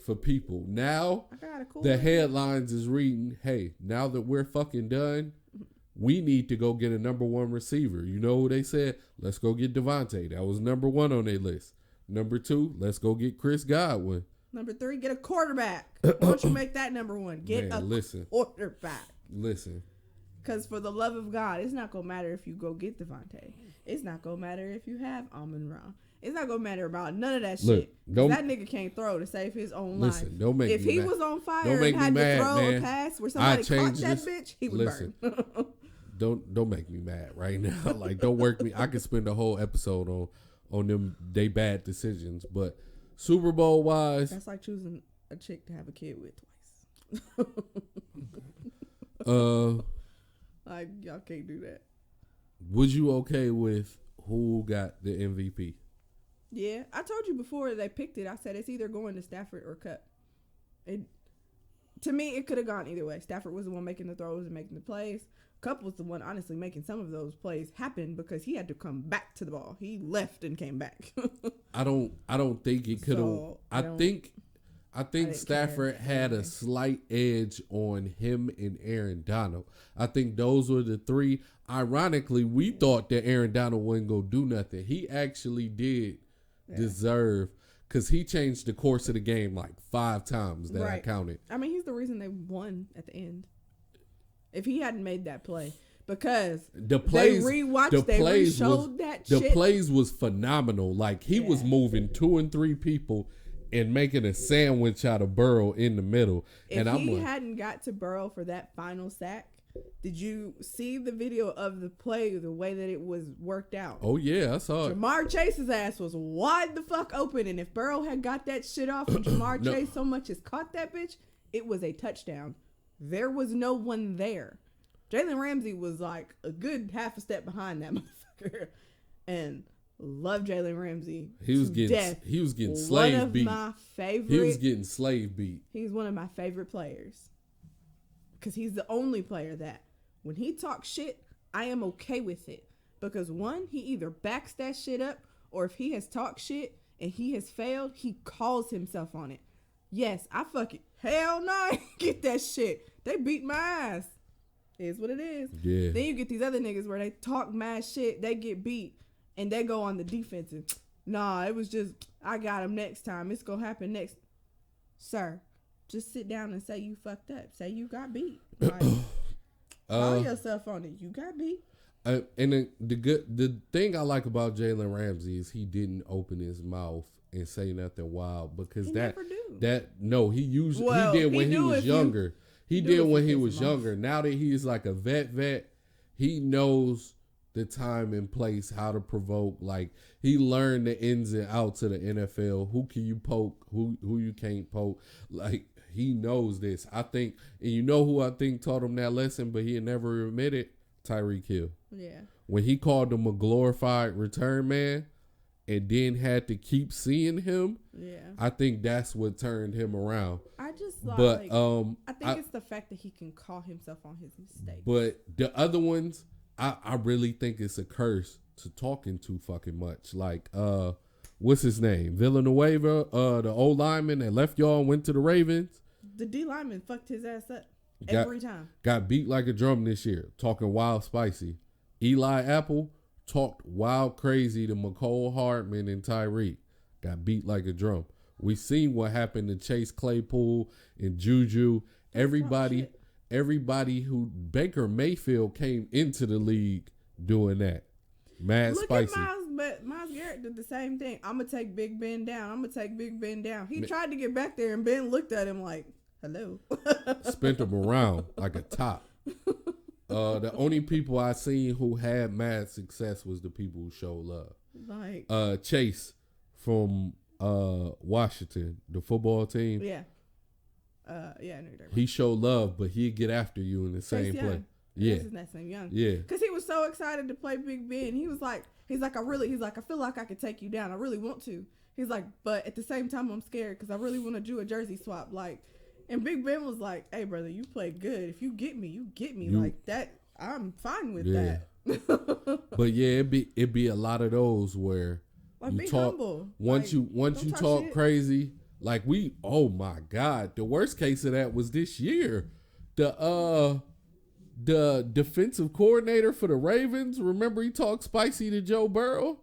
for people. Now, I got a cool the one. headlines is reading, hey, now that we're fucking done, we need to go get a number one receiver. You know who they said? Let's go get Devontae. That was number one on their list. Number two, let's go get Chris Godwin. Number 3, get a quarterback. Why don't you make that number 1? Get Man, a listen. quarterback. Listen. Because for the love of God, it's not going to matter if you go get Devontae. It's not going to matter if you have Amon-Ra. It's not going to matter about none of that Look, shit. That nigga can't throw to save his own listen, life. don't make if me he mad. was on fire Don't make and had me mad, to throw man. a pass where somebody caught that this. bitch, he would Listen. burn. Don't make me mad right now. Like, don't work me. I could spend a whole episode on them they bad decisions, but Super Bowl wise, That's like choosing a chick to have a kid with twice. Like, y'all can't do that. was you okay with who got the MVP? Yeah, I told you before they picked it. I said it's either going to Stafford or Cup. To me, it could have gone either way. Stafford was the one making the throws and making the plays. Cup was the one, honestly, making some of those plays happen because he had to come back to the ball. He left and came back. I don't think it could have. So, I think didn't Stafford care. had a slight edge on him and Aaron Donald. I think those were the three. Ironically, we thought that Aaron Donald wasn't gonna do nothing. He actually did deserve, because he changed the course of the game like 5 times that I counted. I mean, he's the reason they won at the end. If he hadn't made that play, because The plays, they rewatched, the they plays re-showed was, that the shit. plays was phenomenal. Like, he was moving 2 and 3 people and making a sandwich out of Burrow in the middle. If and I'm he like, hadn't got to Burrow for that final sack, did you see the video of the play, the way that it was worked out? oh yeah, I saw it. Jamar Chase's ass was wide the fuck open, and if Burrow had got that shit off and Jamar No. Chase so much as caught that bitch, it was a touchdown. There was no one there. Jalen Ramsey was like a good half a step behind that motherfucker, and love Jalen Ramsey. He was to getting death. slave one of beat. my favorite. He was getting slave beat. He's one of my favorite players. Because he's the only player that, when he talks shit, I am okay with it. Because one, he either backs that shit up, or if he has talked shit and he has failed, he calls himself on it. Yes, I fucking, hell no, I ain't get that shit. They beat my ass. It is what it is. Yeah. Then you get these other niggas where they talk mad shit, they get beat, and they go on the defensive. Nah, it was just, I got him next time. It's going to happen next. Sir, just sit down and say you fucked up. Say you got beat. Like, call yourself on it. You got beat. And the thing I like about Jalen Ramsey is he didn't open his mouth and say nothing wild, because He that never do. he usually Well, he did he when he do was if you- younger. He do did if when you he piss was him off. younger. Now that he's like a vet, he knows the time and place, how to provoke. Like, he learned the ins and outs of the NFL. Who can you poke? Who you can't poke? Like, he knows this. I think, and you know who I think taught him that lesson, but he had never admitted? Tyreek Hill. Yeah. When he called him a glorified return man and then had to keep seeing him, Yeah. I think that's what turned him around. I just like, But I think it's the fact that he can call himself on his mistakes. but the other ones, I really think it's a curse to talking too fucking much. Like, what's his name? Villanueva, the old lineman that left y'all and went to the Ravens. The D lineman fucked his ass up Got- every time. Got beat like a drum this year, talking wild spicy. Eli Apple talked wild crazy to McCole Hardman and Tyreek. Got beat like a drum. We seen what happened to Chase Claypool and Juju. Everybody who Baker Mayfield came into the league doing that. Mad Look spicy. at Miles, but Miles Garrett did the same thing. I'm gonna take Big Ben down. He tried to get back there, and Ben looked at him like, "Hello." Spent him around like a top. The only people I seen who had mad success was the people who showed love. Like, Chase from Washington, the football team. yeah. I know you're talking about. He showed love, but he'd get after you in the same Young. play. Yeah, That's his next name, Young. yeah. Because he was so excited to play Big Ben. He's like, I feel like I could take you down. I really want to. He's like, but at the same time, I'm scared because I really want to do a jersey swap. Like, and Big Ben was like, hey, brother, you play good. If you get me, you get me. Like that, I'm fine with that. But yeah, it be a lot of those where like, you be talk humble. once like, you talk shit. crazy. Like oh my God, the worst case of that was this year. The defensive coordinator for the Ravens, remember he talked spicy to Joe Burrow?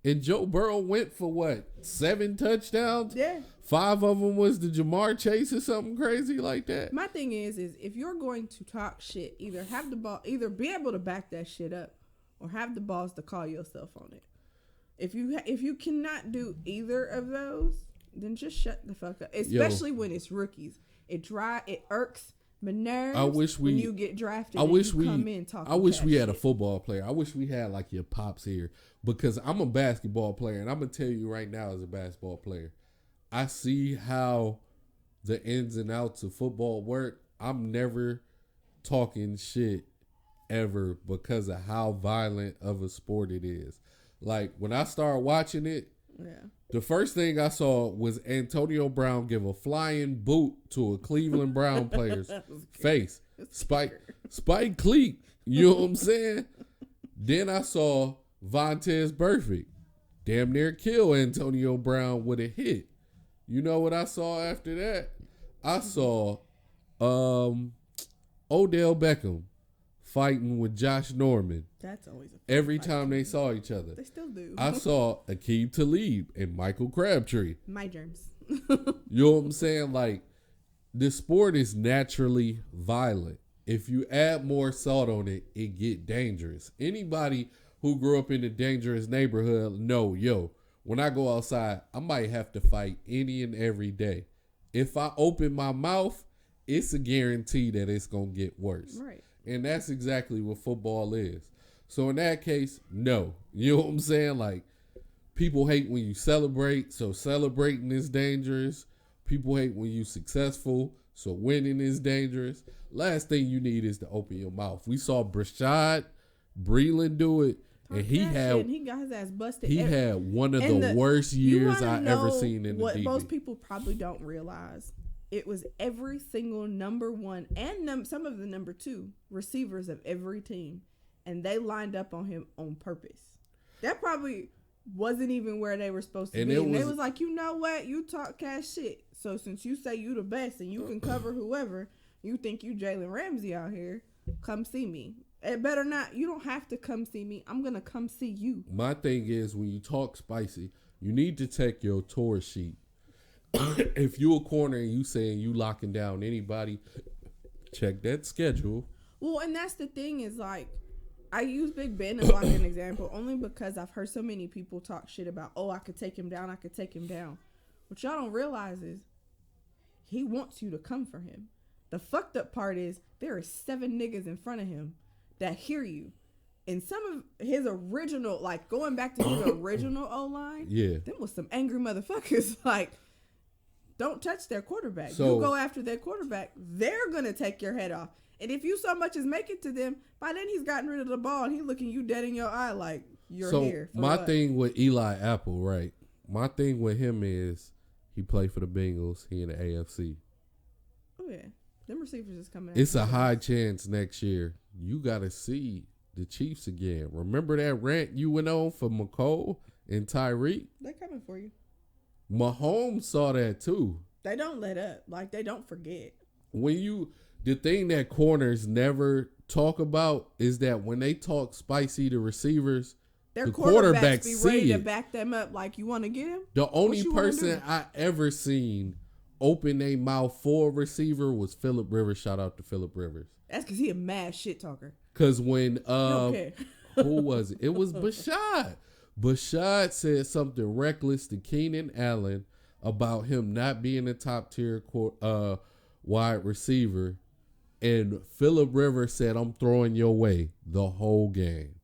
And Joe Burrow went for what? 7 touchdowns? Yeah. 5 of them was the Jamar Chase or something crazy like that. My thing is if you're going to talk shit, either have the ball, either be able to back that shit up, or have the balls to call yourself on it. If you cannot do either of those, then just shut the fuck up. Especially when it's rookies. It irks my nerves when you get drafted. I wish we had a football player. I wish we had like your pops here, because I'm a basketball player, and I'm gonna tell you right now, as a basketball player, I see how the ins and outs of football work. I'm never talking shit ever because of how violent of a sport it is. Like when I started watching it, the first thing I saw was Antonio Brown give a flying boot to a Cleveland Brown player's face. Spike Cleek. You know what I'm saying? Then I saw Vontaze Burfict damn near kill Antonio Brown with a hit. You know what I saw after that? I saw Odell Beckham fighting with Josh Norman. That's always every time they saw each other. They still do. I saw Aqib Talib and Michael Crabtree. My germs. You know what I'm saying? Like, the sport is naturally violent. If you add more salt on it, it get dangerous. Anybody who grew up in a dangerous neighborhood know, when I go outside, I might have to fight any and every day. If I open my mouth, it's a guarantee that it's going to get worse. Right. And that's exactly what football is. So in that case, no. You know what I'm saying? Like, people hate when you celebrate, so celebrating is dangerous. People hate when you successful, so winning is dangerous. Last thing you need is to open your mouth. We saw Brashad Breeland do it, and he got his ass busted. He had one of the worst years I ever seen in the what DB. Most people probably don't realize. It was every single number 1 and some of the number 2 receivers of every team. And they lined up on him on purpose. That probably wasn't even where they were supposed to be. And they was like, you know what? You talk cash shit. So since you say you the best and you can cover whoever, you think you Jalen Ramsey out here, come see me. It better not. You don't have to come see me. I'm going to come see you. My thing is, when you talk spicy, you need to take your tour sheet. If you a corner and you saying you locking down anybody, check that schedule. Well, and that's the thing is, like, I use Big Ben as like an example only because I've heard so many people talk shit about, I could take him down. What y'all don't realize is he wants you to come for him. The fucked up part is there are 7 niggas in front of him that hear you. And some of his original, like going back to his original O-line, them was some angry motherfuckers. Like, don't touch their quarterback. So, you go after their quarterback, they're going to take your head off. And if you so much as make it to them, by then he's gotten rid of the ball and he's looking you dead in your eye like you're here. So my thing with Eli Apple, right? My thing with him is he played for the Bengals. He in the AFC. Oh yeah, them receivers is coming. It's a high chance next year you got to see the Chiefs again. Remember that rant you went on for McCole and Tyreek? They're coming for you. Mahomes saw that too. They don't let up. Like, they don't forget. The thing that corners never talk about is that when they talk spicy to receivers, their the quarterbacks be ready to back them up. Like, you want to get him? The only person I ever seen open their mouth for a receiver was Phillip Rivers. Shout out to Phillip Rivers. That's because he a mad shit talker. Because when who was it? It was Bashad. Bashad said something reckless to Keenan Allen about him not being a top tier wide receiver. And Phillip Rivers said, I'm throwing your way the whole game.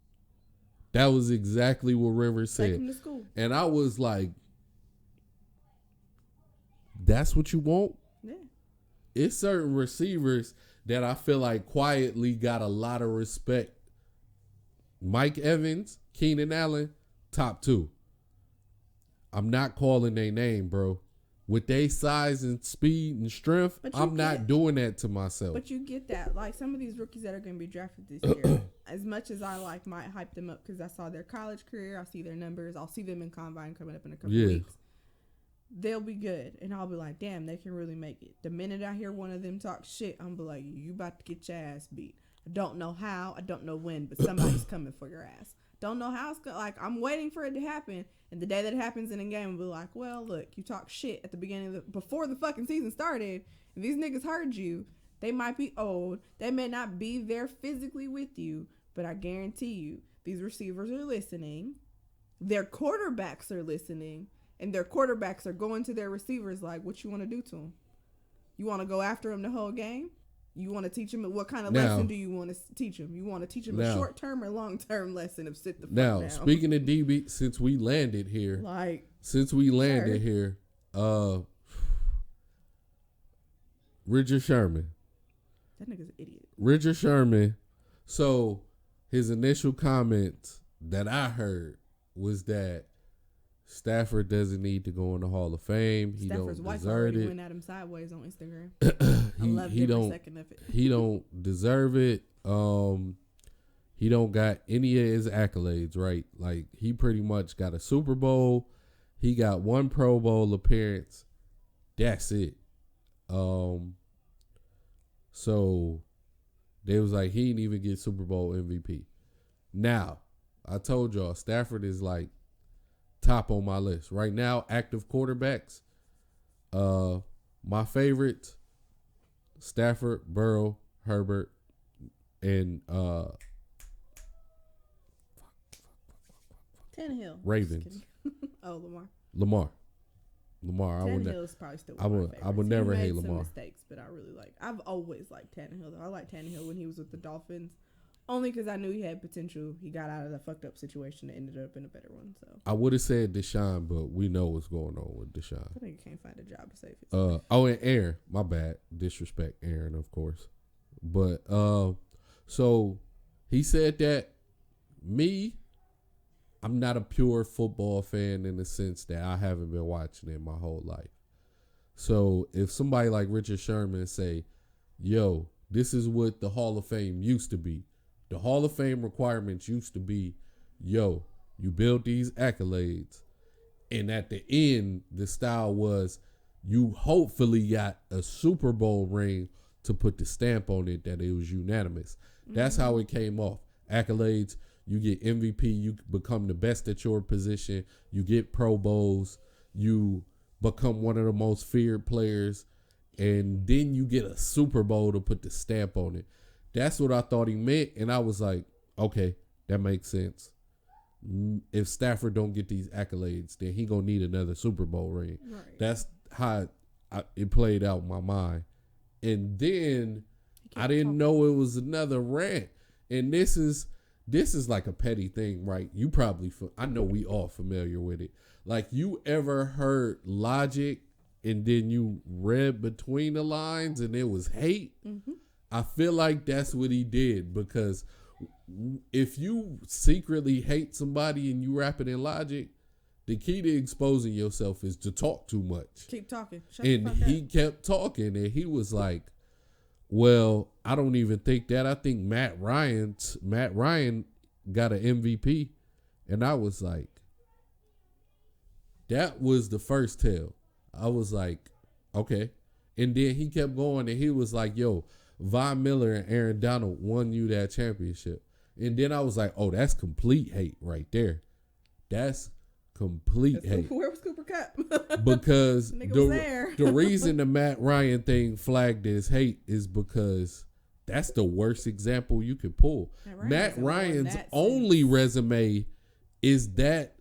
That was exactly what Rivers said. Take him to school. And I was like, that's what you want? Yeah. It's certain receivers that I feel like quietly got a lot of respect. Mike Evans, Keenan Allen, top 2. I'm not calling their name, bro. With their size and speed and strength, I'm not doing that to myself. But you get that. Like, some of these rookies that are going to be drafted this year, as much as I, like, might hype them up because I saw their college career, I see their numbers, I'll see them in Combine coming up in a couple weeks. They'll be good. And I'll be like, damn, they can really make it. The minute I hear one of them talk shit, I'm be like, you about to get your ass beat. I don't know how, I don't know when, but somebody's coming for your ass. Don't know how it's going to, like, I'm waiting for it to happen. And the day that it happens in a game, I'll be like, well, look, you talk shit at the beginning of before the fucking season started. If these niggas heard you, they might be old. They may not be there physically with you, but I guarantee you, these receivers are listening. Their quarterbacks are listening. And their quarterbacks are going to their receivers like, what you want to do to them? You want to go after them the whole game? You want to teach them what kind of lesson do you want to teach them? You want to teach them a short-term or long-term lesson of sit the fuck down? Now, speaking of DB, since we landed here, Richard Sherman. That nigga's an idiot. Richard Sherman. So his initial comment that I heard was that Stafford doesn't need to go in the Hall of Fame. He Stafford's don't wife deserve already it. went at him sideways on Instagram. I loved every second of it. He don't deserve it. He don't got any of his accolades, right? Like, he pretty much got a Super Bowl. He got one Pro Bowl appearance. That's it. So they was like, he didn't even get Super Bowl MVP. Now, I told y'all, Stafford is like top on my list right now. Active quarterbacks, my favorites: Stafford, Burrow, Herbert, and Tannehill. Ravens. Oh, Lamar. Tannehill is probably still one of my favorites. I would never hate Lamar. Lamar. Mistakes, but I really like. I've always liked Tannehill though. I liked Tannehill when he was with the Dolphins. Only because I knew he had potential. He got out of the fucked up situation and ended up in a better one. So I would have said Deshaun, but we know what's going on with Deshaun. I think he can't find a job to save his life. And Aaron. My bad. Disrespect Aaron, of course. But so he said that I'm not a pure football fan in the sense that I haven't been watching it my whole life. So if somebody like Richard Sherman say, yo, this is what the Hall of Fame used to be. The Hall of Fame requirements used to be, yo, you build these accolades. And at the end, the style was you hopefully got a Super Bowl ring to put the stamp on it that it was unanimous. Mm-hmm. That's how it came off. Accolades, you get MVP, you become the best at your position, you get Pro Bowls, you become one of the most feared players, and then you get a Super Bowl to put the stamp on it. That's what I thought he meant, and I was like, okay, that makes sense. If Stafford don't get these accolades, then he gonna need another Super Bowl ring. Right. That's how it played out in my mind. And then I didn't know it was another rant. And this is like a petty thing, right? You probably, I know we all familiar with it. Like, you ever heard Logic and then you read between the lines and it was hate? Mm-hmm. I feel like that's what he did, because if you secretly hate somebody and you rap it in Logic, the key to exposing yourself is to talk too much. Keep talking. And he kept talking, and he was like, well, I don't even think that. I think Matt Ryan got an MVP. And I was like, that was the first tell. I was like, okay. And then he kept going, and he was like, yo, Von Miller and Aaron Donald won you that championship. And then I was like, oh, that's complete hate right there. That's complete hate. Where was Cooper Kupp? Because the reason the Matt Ryan thing flagged as hate is because that's the worst example you could pull. Matt Ryan's only resume is that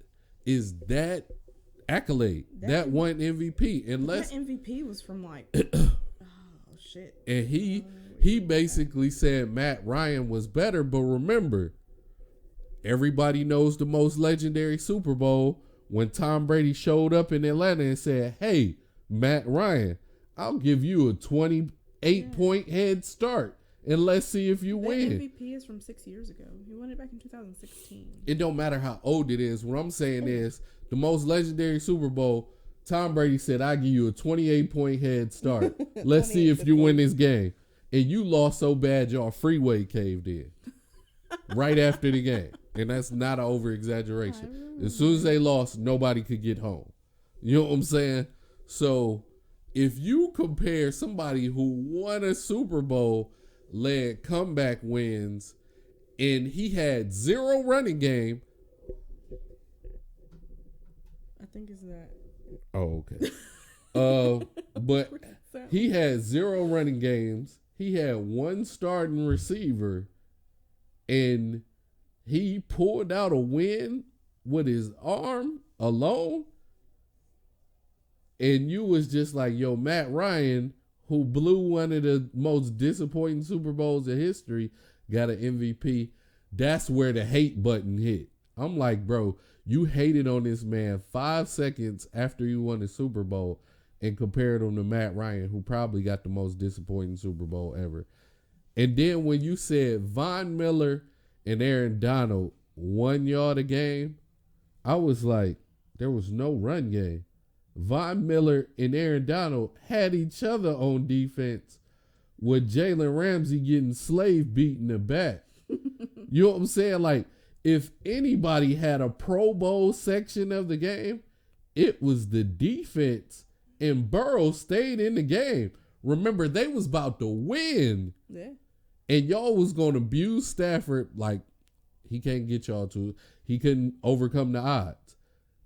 accolade, that one MVP. Unless that MVP was from like, oh shit. And he basically said Matt Ryan was better, but remember, everybody knows the most legendary Super Bowl when Tom Brady showed up in Atlanta and said, hey, Matt Ryan, I'll give you a 28-point head start, and let's see if you win. MVP is from 6 years ago. He won it back in 2016. It don't matter how old it is. What I'm saying is the most legendary Super Bowl, Tom Brady said, "I give you a 28-point head start. Let's see if you win this game." And you lost so bad, y'all freeway caved in right after the game. And that's not an over exaggeration. As soon as they lost, nobody could get home. You know what I'm saying? So if you compare somebody who won a Super Bowl, led comeback wins, and he had 0 running game. I think it's that. Oh, okay. But he had 0 running games. He had 1 starting receiver, and he pulled out a win with his arm alone. And you was just like, yo, Matt Ryan, who blew one of the most disappointing Super Bowls in history, got an MVP. That's where the hate button hit. I'm like, bro, you hated on this man 5 seconds after you won the Super Bowl and compared him to Matt Ryan, who probably got the most disappointing Super Bowl ever. And then when you said Von Miller and Aaron Donald won y'all the game, I was like, there was no run game. Von Miller and Aaron Donald had each other on defense with Jalen Ramsey getting slave beat in the back. You know what I'm saying? Like, if anybody had a Pro Bowl section of the game, it was the defense, and Burrow stayed in the game. Remember, they was about to win. Yeah. And y'all was going to abuse Stafford like he can't get y'all to. He couldn't overcome the odds.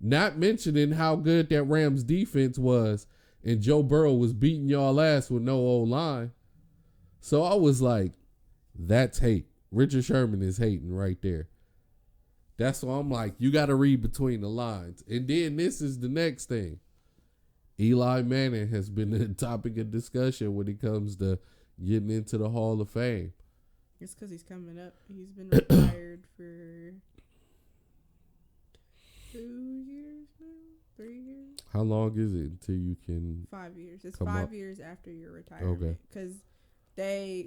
Not mentioning how good that Rams defense was, and Joe Burrow was beating y'all ass with no O-line. So I was like, that's hate. Richard Sherman is hating right there. That's why I'm like, you got to read between the lines. And then this is the next thing. Eli Manning has been a topic of discussion when it comes to getting into the Hall of Fame. It's because he's coming up. He's been retired for 2 years now? 3 years? How long is it until you can 5 years. It's come 5 up? years after your retirement. Okay. Because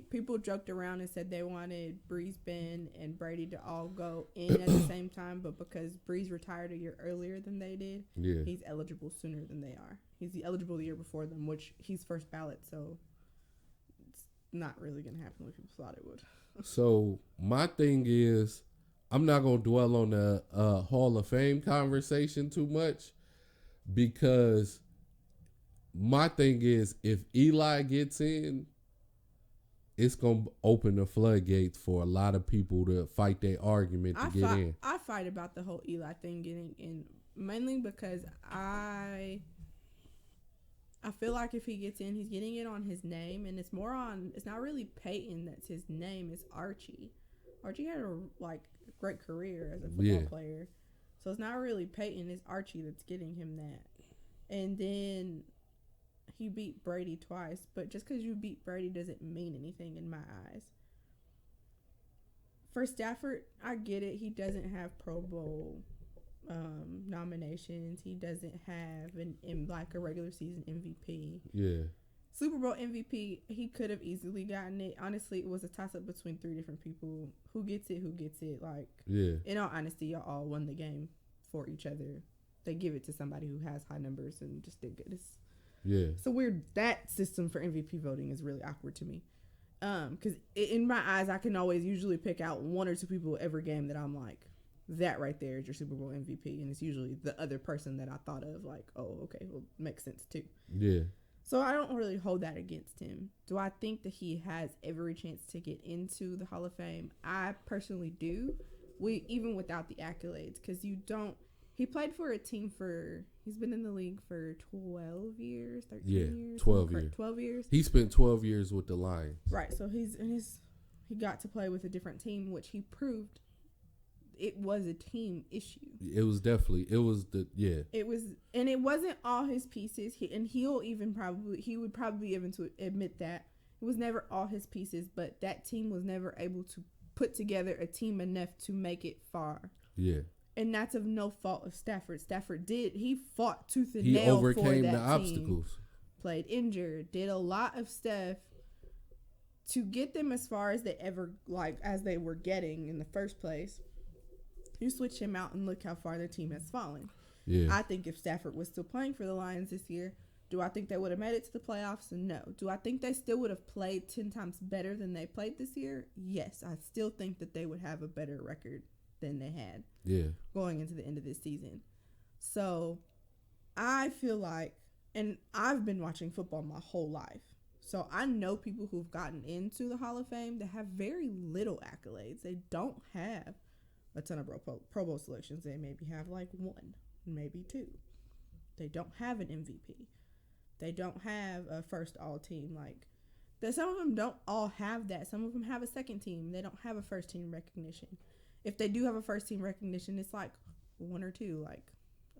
people joked around and said they wanted Breeze, Ben, and Brady to all go in at the same time, but because Breeze retired a year earlier than they did, Yeah. he's eligible sooner than they are. He's eligible the year before them, which he's first ballot, so it's not really going to happen like people thought it would. So my thing is, I'm not going to dwell on the Hall of Fame conversation too much, because my thing is, if Eli gets in, it's going to open the floodgates for a lot of people to fight their argument to get in. I fight about the whole Eli thing getting in, mainly because I feel like if he gets in, he's getting it on his name, and it's not really Peyton that's his name, it's Archie. Archie had a great career as a football player. So it's not really Peyton, it's Archie that's getting him that. And then he beat Brady twice, but just because you beat Brady doesn't mean anything in my eyes. For Stafford, I get it. He doesn't have Pro Bowl nominations. He doesn't have a regular season MVP. Yeah. Super Bowl MVP, he could have easily gotten it. Honestly, it was a toss-up between 3 different people. Who gets it? Yeah. In all honesty, y'all all won the game for each other. They give it to somebody who has high numbers and just did good. It's a weird, that system for MVP voting is really awkward to me. Because in my eyes, I can always usually pick out 1 or 2 people every game that I'm like, that right there is your Super Bowl MVP. And it's usually the other person that I thought of, like, oh, okay, well, makes sense too. Yeah. So I don't really hold that against him. Do I think that he has every chance to get into the Hall of Fame? I personally do. Even without the accolades, because he played for a team he's been in the league for 12 years, 13 years. 12 years. 12 years. He spent 12 years with the Lions. Right, so he got to play with a different team, which he proved it was a team issue. It was, and it wasn't all his pieces. He would probably even to admit that it was never all his pieces, but that team was never able to put together a team enough to make it far. Yeah. And that's of no fault of Stafford. He fought tooth and nail. He overcame the obstacles. Played injured, did a lot of stuff to get them as far as they were getting in the first place. You switch him out and look how far their team has fallen. Yeah. I think if Stafford was still playing for the Lions this year, do I think they would have made it to the playoffs? No. Do I think they still would have played 10 times better than they played this year? Yes. I still think that they would have a better record than they had going into the end of this season. So I feel like, and I've been watching football my whole life, so I know people who've gotten into the Hall of Fame that have very little accolades. They don't have a ton of Pro Bowl selections. They maybe have like one, maybe two. They don't have an MVP. They don't have a first all team. Like, some of them don't all have that. Some of them have a second team. They don't have a first team recognition. If they do have a first team recognition, it's like one or two. Like,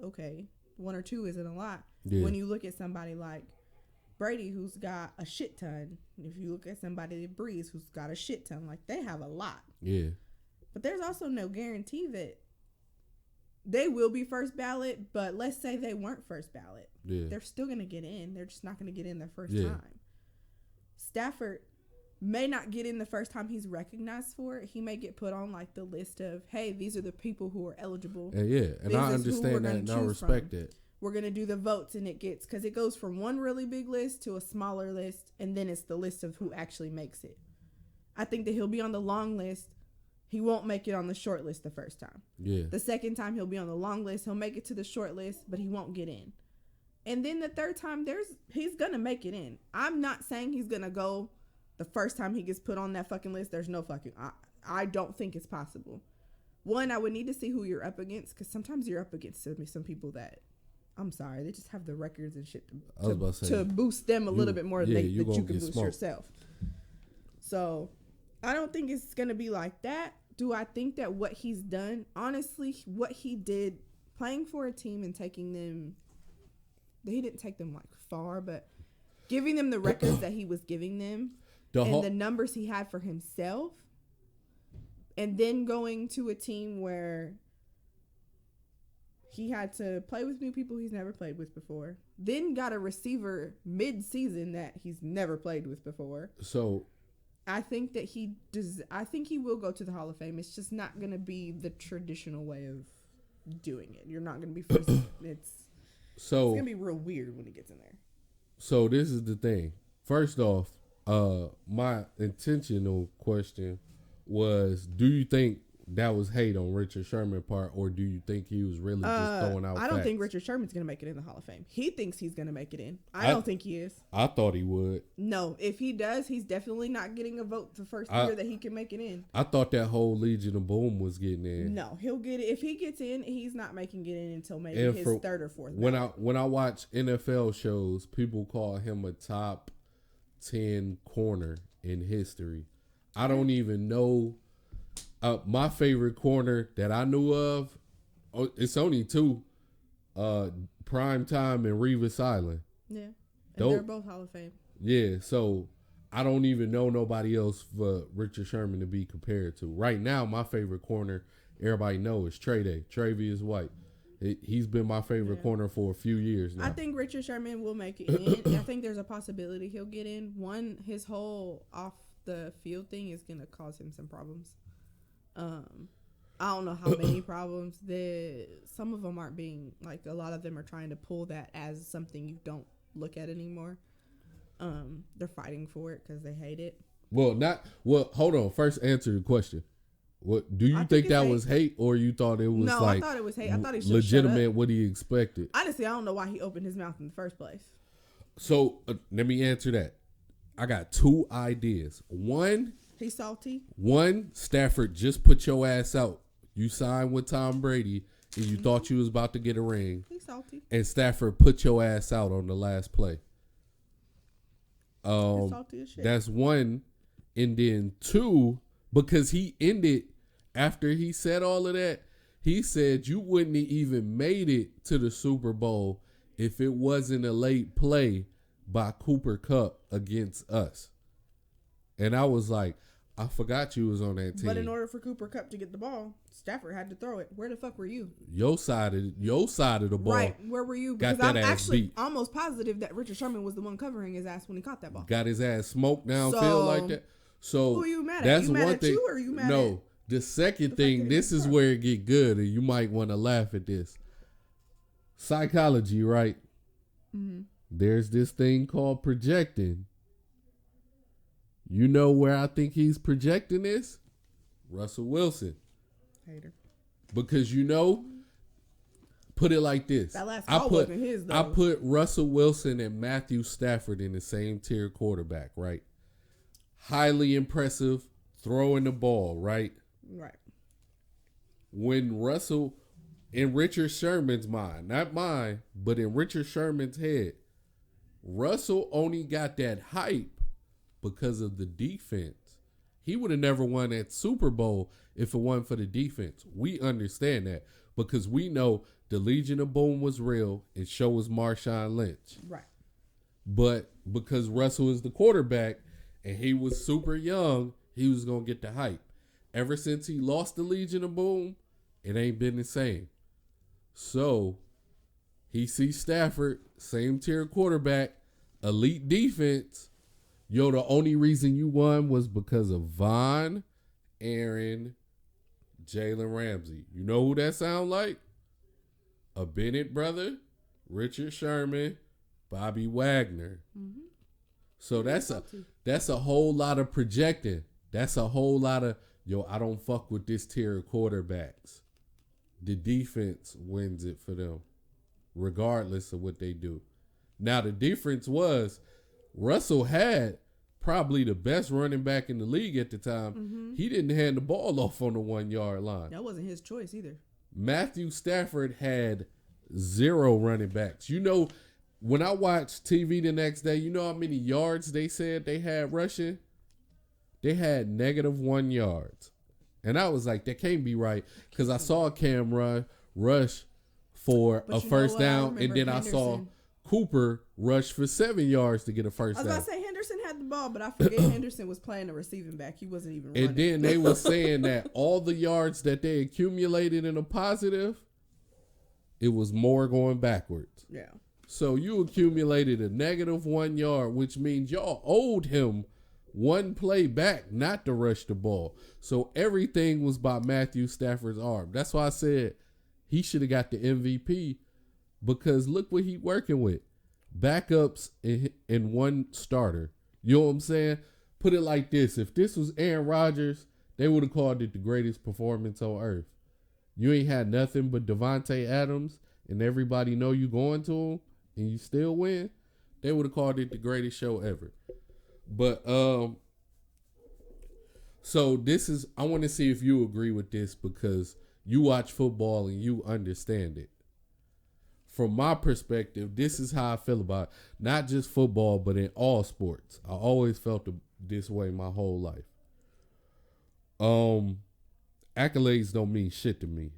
okay, one or two isn't a lot. Yeah. When you look at somebody like Brady, who's got a shit ton, if you look at somebody like Breeze, who's got a shit ton, like, they have a lot. Yeah. But there's also no guarantee that they will be first ballot, but let's say they weren't first ballot. Yeah. They're still going to get in. They're just not going to get in their first time. Stafford may not get in the first time he's recognized for it. He may get put on like the list of, hey, these are the people who are eligible. And I understand that and I respect that. We're going to do the votes, and because it goes from one really big list to a smaller list, and then it's the list of who actually makes it. I think that he'll be on the long list. He won't make it on the short list the first time. Yeah. The second time he'll be on the long list. He'll make it to the short list, but he won't get in. And then the third time, he's going to make it in. I'm not saying he's going to go the first time he gets put on that fucking list. There's no fucking... I don't think it's possible. One, I would need to see who you're up against, because sometimes you're up against some people that... I'm sorry, they just have the records and shit to boost them a little bit more than that you can boost yourself. So, I don't think it's going to be like that. Do I think that what he's done, honestly, what he did playing for a team and taking them, he didn't take them like far, but giving them the records that he was giving them and the numbers he had for himself, and then going to a team where he had to play with new people he's never played with before. Then got a receiver mid-season that he's never played with before. So I think that I think he will go to the Hall of Fame. It's just not going to be the traditional way of doing it. You're not going to be first. It's going to be real weird when he gets in there. So this is the thing. First off, my intentional question was, do you think that was hate on Richard Sherman's part, or do you think he was really just throwing out I don't facts? think Richard Sherman's going to make it in the Hall of Fame. He thinks he's going to make it in. I don't think he is. I thought he would. No, if he does, he's definitely not getting a vote the first year that he can make it in. I thought that whole Legion of Boom was getting in. No, he'll get it. If he gets in, he's not making it in until maybe his third or fourth. When I watch NFL shows, people call him a top 10 corner in history. I don't even know. My favorite corner that I knew of, it's only two, Prime Time and Revis Island. Yeah, and they're both Hall of Fame. Yeah, so I don't even know nobody else for Richard Sherman to be compared to. Right now, my favorite corner, everybody knows, is Travius White. He's been my favorite corner for a few years now. I think Richard Sherman will make it in. I think there's a possibility he'll get in. One, his whole off the field thing is going to cause him some problems. I don't know how many problems. Some of them aren't being, like, a lot of them are trying to pull that as something you don't look at anymore. They're fighting for it because they hate it. Well, hold on. First, answer your question. What do you think that was hate, or you thought it was I thought it was hate. I thought he should legitimate what he expected. Honestly, I don't know why he opened his mouth in the first place. So let me answer that. I got two ideas. One, he's salty. One, Stafford, just put your ass out. You signed with Tom Brady, and you thought you was about to get a ring. He's salty. And Stafford put your ass out on the last play. He's salty as shit. That's one. And then two, because he ended after he said all of that, he said you wouldn't have even made it to the Super Bowl if it wasn't a late play by Cooper Kupp against us. And I was like, I forgot you was on that team. But in order for Cooper Kupp to get the ball, Stafford had to throw it. Where the fuck were you? Your side of the ball. Right. Where were you? Because I'm actually almost positive that Richard Sherman was the one covering his ass when he caught that ball. Got his ass smoked downfield like that. So who are you mad at? That's you mad one at thing. You or you mad no, the second thing, this is where it get good, and you might want to laugh at this. psychology, right? Mm-hmm. There's this thing called projecting. You know where I think he's projecting this? Russell Wilson. Hater. Because put it like this. That last call wasn't his, though. I put Russell Wilson and Matthew Stafford in the same tier quarterback, right? Highly impressive, throwing the ball, right? Right. When Russell, in Richard Sherman's mind, not mine, but in Richard Sherman's head, Russell only got that hype because of the defense. He would have never won that Super Bowl if it wasn't for the defense. We understand that because we know the Legion of Boom was real and so was Marshawn Lynch. Right. But because Russell is the quarterback and he was super young, he was going to get the hype. Ever since he lost the Legion of Boom, it ain't been the same. So he sees Stafford, same tier quarterback, elite defense. Yo, the only reason you won was because of Von, Aaron, Jalen Ramsey. You know who that sound like? A Bennett brother, Richard Sherman, Bobby Wagner. Mm-hmm. So that's a whole lot of projecting. That's a whole lot of, I don't fuck with this tier of quarterbacks. The defense wins it for them, regardless of what they do. Now, the difference was Russell had probably the best running back in the league at the time. Mm-hmm. He didn't hand the ball off on the 1 yard line. That wasn't his choice either. Matthew Stafford had 0 running backs. When I watched TV the next day, you know how many yards they said they had rushing? They had -1 yards. And I was like, that can't be right. Because I saw Cam rush for a first down, and then I saw Cooper rush for 7 yards to get a first down. I was about to say Henderson had the ball, but I forget Henderson was playing the receiving back. He wasn't even running. And then they were saying that all the yards that they accumulated in a positive, it was more going backwards. Yeah. So you accumulated a -1 yard, which means y'all owed him one play back not to rush the ball. So everything was by Matthew Stafford's arm. That's why I said he should have got the MVP, because look what he working with. Backups and one starter. You know what I'm saying? Put it like this. If this was Aaron Rodgers, they would have called it the greatest performance on earth. You ain't had nothing but Devontae Adams and everybody know you going to him and you still win. They would have called it the greatest show ever. But so this is, I want to see if you agree with this because you watch football and you understand it. From my perspective, this is how I feel about it. Not just football, but in all sports. I always felt this way my whole life. Accolades don't mean shit to me.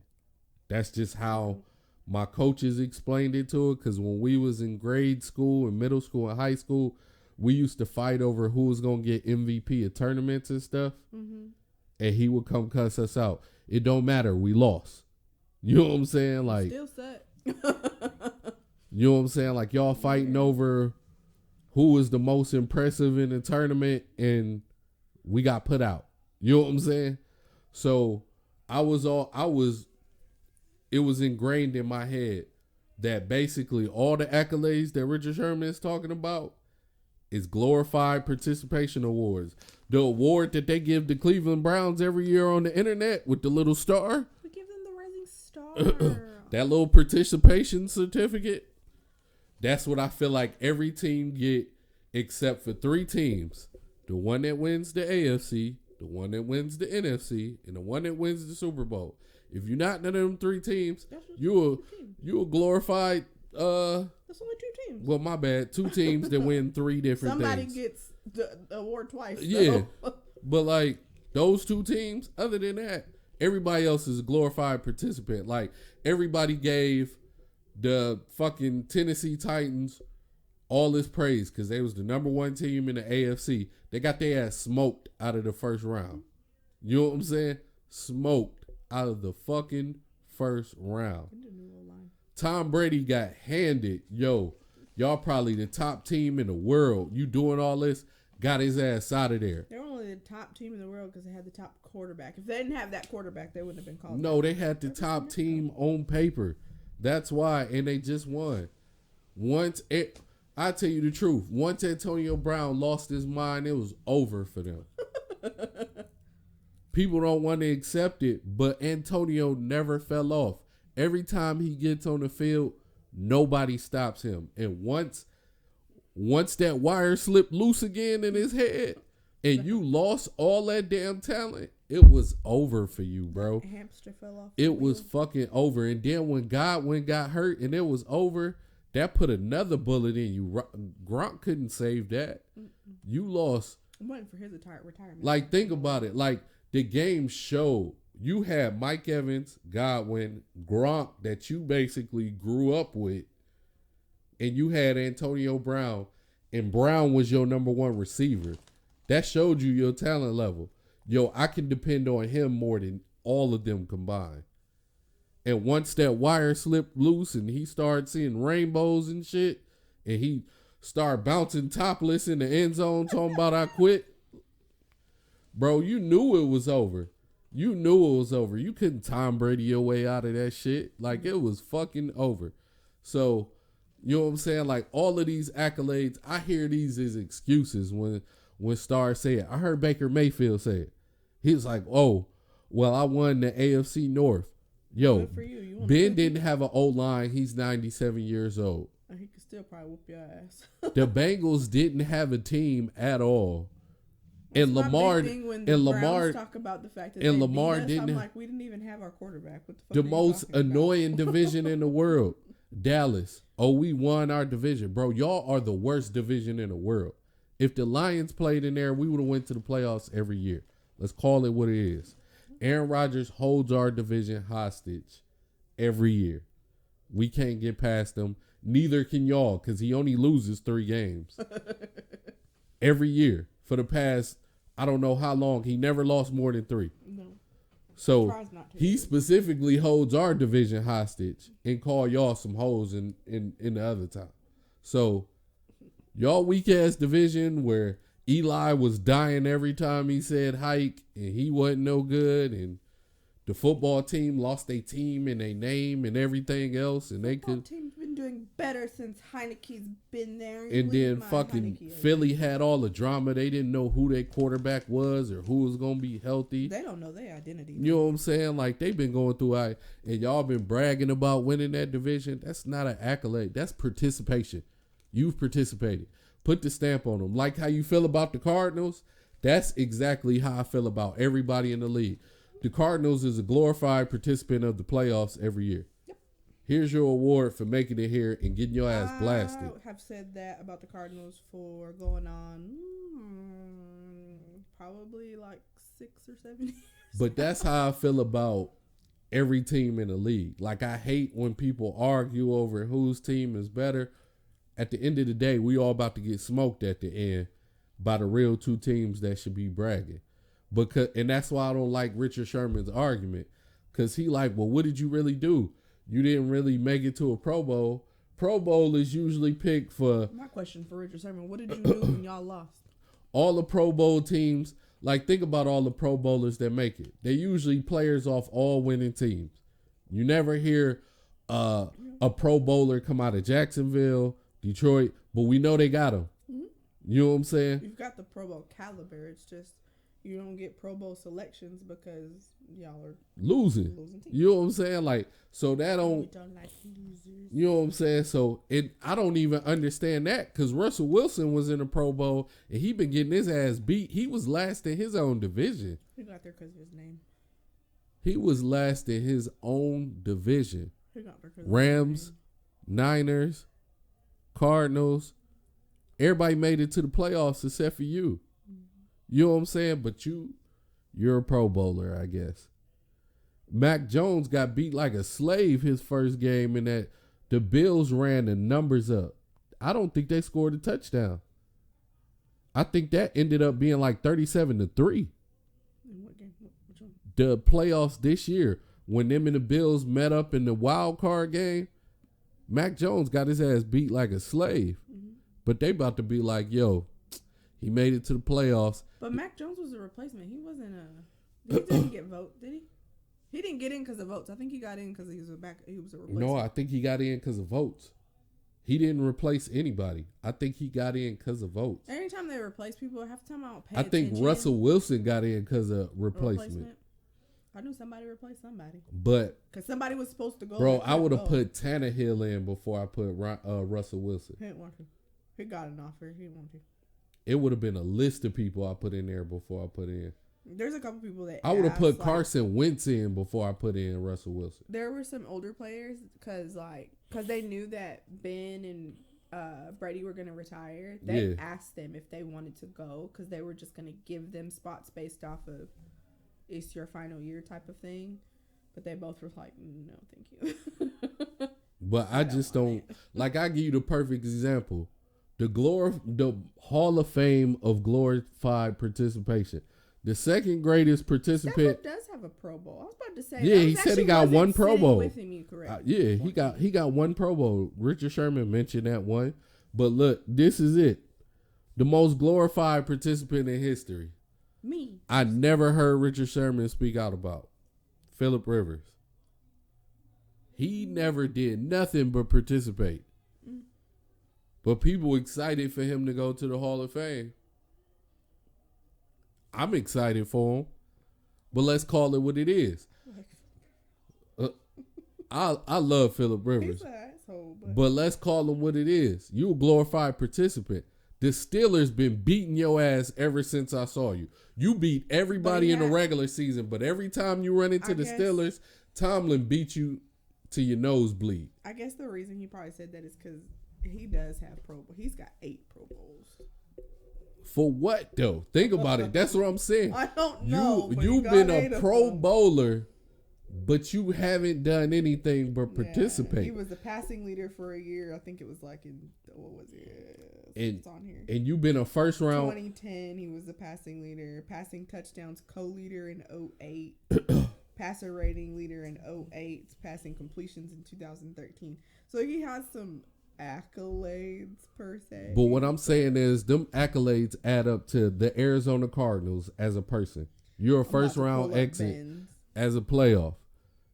That's just how my coaches explained it to it. Because when we was in grade school and middle school and high school, we used to fight over who was going to get MVP of tournaments and stuff. Mm-hmm. And he would come cuss us out. It don't matter. We lost. You know what I'm saying? Like, still set. You know what I'm saying? Like, y'all fighting over who was the most impressive in the tournament and we got put out. You know what I'm saying? So it was ingrained in my head that basically all the accolades that Richard Sherman is talking about is glorified participation awards. The award that they give the Cleveland Browns every year on the internet with the little star. We give them the rising star. That little participation certificate. That's what I feel like every team get except for 3 teams. The one that wins the AFC, the one that wins the NFC, and the one that wins the Super Bowl. If you're not none of them 3 teams, you a glorified that's only 2 teams. Well, my bad. 2 teams that win 3 different Somebody things. gets the award twice. Yeah. So. But like those 2 teams, other than that, everybody else is a glorified participant. Like everybody gave the fucking Tennessee Titans all this praise because they was the number 1 team in the AFC. They got their ass smoked out of the first round. You know what I'm saying? Smoked out of the fucking first round. Tom Brady got handed, y'all probably the top team in the world. You doing all this, got his ass out of there. They were only the top team in the world because they had the top quarterback. If they didn't have that quarterback, they wouldn't have been called. No, they had the top team on paper. That's why, and they just won. I tell you the truth. Once Antonio Brown lost his mind, it was over for them. People don't want to accept it, but Antonio never fell off. Every time he gets on the field, nobody stops him. And once that wire slipped loose again in his head, and you lost all that damn talent, it was over for you, bro. Hamster fell off. It was fucking over. And then when Godwin got hurt and it was over, that put another bullet in you. Gronk couldn't save that. You lost. I'm waiting for his retirement. Like, think about it. Like, the game showed you had Mike Evans, Godwin, Gronk that you basically grew up with, and you had Antonio Brown, and Brown was your number one receiver. That showed you your talent level. Yo, I can depend on him more than all of them combined. And once that wire slipped loose and he started seeing rainbows and shit, and he started bouncing topless in the end zone talking about I quit, bro, you knew it was over. You knew it was over. You couldn't Tom Brady your way out of that shit. Like, it was fucking over. So, you know what I'm saying? Like, all of these accolades, I hear these as excuses when stars say it. I heard Baker Mayfield say it. He was like, oh, well, I won the AFC North. Yo, Ben didn't have an O-line. He's 97 years old. And he could still probably whoop your ass. The Bengals didn't have a team at all. And Lamar talk about the fact that Lamar didn't. I'm like, we didn't even have our quarterback. What the fuck? The most annoying division in the world, Dallas. Oh, we won our division, bro. Y'all are the worst division in the world. If the Lions played in there, we would have went to the playoffs every year. Let's call it what it is. Aaron Rodgers holds our division hostage every year. We can't get past them. Neither can y'all, because he only loses 3 games every year for the past, I don't know how long. He never lost more than 3. No. So he specifically holds our division hostage and call y'all some hoes in the other time. So y'all weak ass division where Eli was dying every time he said hike and he wasn't no good, and the football team lost their team and their name and everything else, and they could. Team's been doing better since Heineke's been there. And then fucking Philly had all the drama. They didn't know who their quarterback was or who was gonna be healthy. They don't know their identity. You know what I'm saying? Like, they've been going through and y'all been bragging about winning that division. That's not an accolade. That's participation. You've participated. Put the stamp on them. Like how you feel about the Cardinals, that's exactly how I feel about everybody in the league. The Cardinals is a glorified participant of the playoffs every year. Yep. Here's your award for making it here and getting your ass blasted. I have said that about the Cardinals for going on probably like 6 or 7 years. But that's how I feel about every team in the league. Like, I hate when people argue over whose team is better. At the end of the day, we all about to get smoked at the end by the real 2 teams that should be bragging. And that's why I don't like Richard Sherman's argument. Because he like, well, what did you really do? You didn't really make it to a Pro Bowl. Pro Bowl is usually picked for... My question for Richard Sherman, what did you do when y'all lost? All the Pro Bowl teams, like, think about all the Pro Bowlers that make it. They're usually players off all winning teams. You never hear a Pro Bowler come out of Jacksonville, Detroit, but we know they got them. Mm-hmm. You know what I'm saying? You've got the Pro Bowl caliber. It's just you don't get Pro Bowl selections because y'all are losing teams. You know what I'm saying? Like, so that don't. We don't like losers. You know what I'm saying? So I don't even understand that, because Russell Wilson was in the Pro Bowl and he been getting his ass beat. He was last in his own division. He got there because of his name. He was last in his own division. He got there because Rams, Niners, Cardinals, everybody made it to the playoffs except for you. Mm-hmm. You know what I'm saying? But you're a Pro Bowler, I guess. Mac Jones got beat like a slave his first game, in that the Bills ran the numbers up. I don't think they scored a touchdown. I think that ended up being like 37-3. In what game? Which one? The playoffs this year, when them and the Bills met up in the wild card game, Mac Jones got his ass beat like a slave. Mm-hmm. But they about to be like, yo, he made it to the playoffs. But Mac Jones was a replacement. He wasn't he didn't get vote, did he? He didn't get in because of votes. I think he got in because he was a replacement. No, I think he got in because of votes. He didn't replace anybody. I think he got in because of votes. Anytime they replace people, half the time I don't pay I think attention. Russell Wilson got in because of replacement. I knew somebody replaced somebody. But because somebody was supposed to go. Bro, I would have put Tannehill in before I put Russell Wilson. He didn't want to. He got an offer. He didn't want to. It would have been a list of people I put in there before I put in. There's a couple people that I would have put Carson Wentz in before I put in Russell Wilson. There were some older players because they knew that Ben and Brady were going to retire. They asked them if they wanted to go because they were just going to give them spots based off of it's your final year type of thing. But they both were like, no, thank you. But I just don't like. I give you the perfect example: the Hall of Fame of glorified participation. The second greatest participant. Stafford does have a Pro Bowl. I was about to say. Yeah, he said he got one Pro Bowl. With him, correct. He got one Pro Bowl. Richard Sherman mentioned that one. But look, this is it. The most glorified participant in history. Me. I never heard Richard Sherman speak out about Phillip Rivers. He never did nothing but participate. But people excited for him to go to the Hall of Fame. I'm excited for him. But let's call it what it is. I love Phillip Rivers. He's an asshole. But let's call him what it is. You a glorified participant. The Steelers been beating your ass ever since I saw you. You beat everybody in the regular season, but every time you run into the Steelers, Tomlin beat you to your nosebleed. I guess the reason he probably said that is because he does have Pro Bowl. He's got 8 Pro Bowls. For what though? Think about it. That's what I'm saying. I don't know. You've been a Pro Bowler, but you haven't done anything but participate. He was a passing leader for a year. I think it was like in what was it? It's on here. And you've been a first round. 2010, he was a passing leader, passing touchdowns co-leader in 08, passer rating leader in 08, passing completions in 2013. So he has some accolades per se. But what I'm saying is them accolades add up to the Arizona Cardinals as a person. You're a first round exit as a playoff.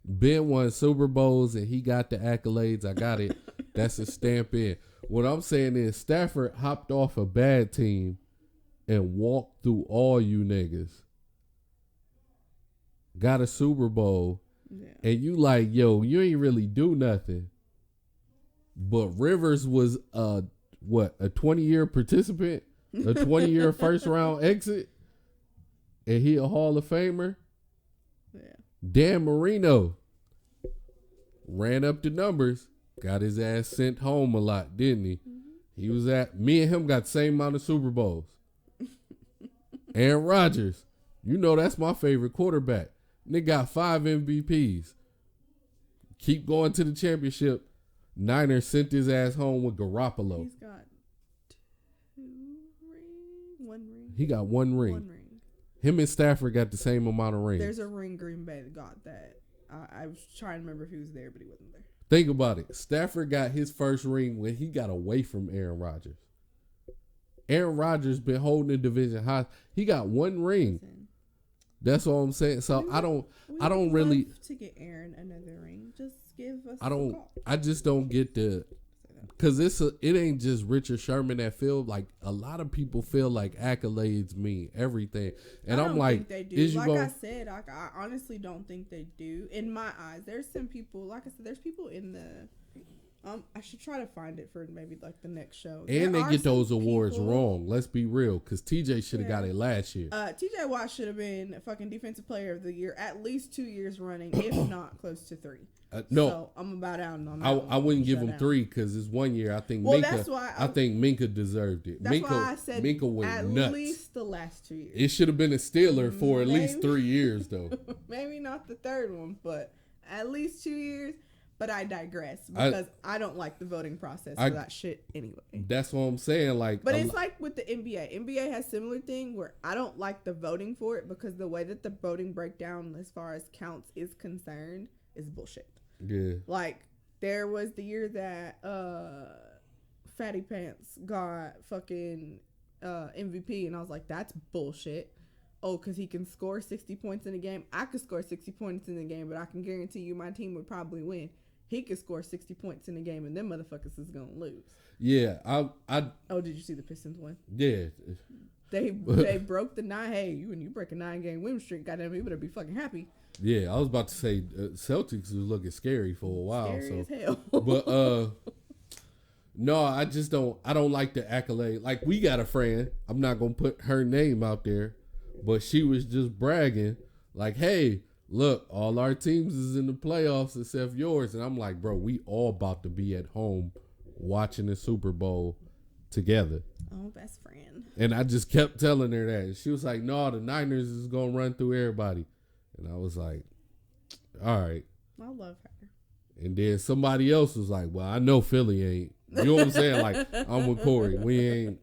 Ben won Super Bowls and he got the accolades. I got it. That's a stamp in. What I'm saying is Stafford hopped off a bad team and walked through all you niggas. Got a Super Bowl. Yeah. And you like, yo, you ain't really do nothing. But Rivers was a 20-year participant, a 20-year first round exit, and he a Hall of Famer. Yeah. Dan Marino ran up the numbers, got his ass sent home a lot, didn't he? Mm-hmm. He was me and him got the same amount of Super Bowls. Aaron Rodgers, you know that's my favorite quarterback. Nigga got 5 MVPs. Keep going to the championship. Niners sent his ass home with Garoppolo. He's got 2 rings, 1 ring. He got 1 ring. 1 ring. Him and Stafford got the same amount of rings. There's a ring Green Bay got that. I was trying to remember if he was there, but he wasn't there. Think about it. Stafford got his first ring when he got away from Aaron Rodgers. Aaron Rodgers been holding the division high. He got 1 ring. Listen, that's all I'm saying. So I don't really to get Aaron another ring. Just give us. I just don't get because it ain't just Richard Sherman that feel like a lot of people feel like accolades mean everything, and I'm like, they do. I said, I honestly don't think they do. In my eyes, there's some people. Like I said, there's people in the. I should try to find it for maybe like the next show. And they get those awards wrong. Let's be real, because TJ should have got it last year. TJ Watt should have been fucking Defensive Player of the Year at least 2 years running, if not close to 3. No, so I'm about out on that. I wouldn't give him 3 because it's 1 year. I think Minkah deserved it. That's why I said Minkah went nuts. At least the last 2 years. It should have been a Steeler for at least 3 years though. Maybe not the third one, but at least 2 years. But I digress because I don't like the voting process for that shit anyway. That's what I'm saying. But it's like with the NBA. NBA has similar thing where I don't like the voting for it because the way that the voting breakdown as far as counts is concerned is bullshit. Yeah. Like there was the year that Fatty Pants got fucking MVP and I was like, that's bullshit. oh, because he can score 60 points in a game. I could score 60 points in a game, but I can guarantee you my team would probably win. He could score 60 points in a game, and them motherfuckers is going to lose. Yeah, Oh, did you see the Pistons win? Yeah. They broke the 9. Hey, when you break a 9-game win streak, goddamn, you better be fucking happy. Yeah, I was about to say Celtics was looking scary for a while. Scary as hell. But no, I just don't. I don't like the accolade. Like, we got a friend. I'm not gonna put her name out there, but she was just bragging, like, "Hey, look, all our teams is in the playoffs except yours." And I'm like, bro, we all about to be at home watching the Super Bowl together. Oh, best friend. And I just kept telling her that. And she was like, "No, the Niners is gonna run through everybody." And I was like, "All right." I love her. And then somebody else was like, "Well, I know Philly ain't." You know what I'm saying? Like, I'm with Corey.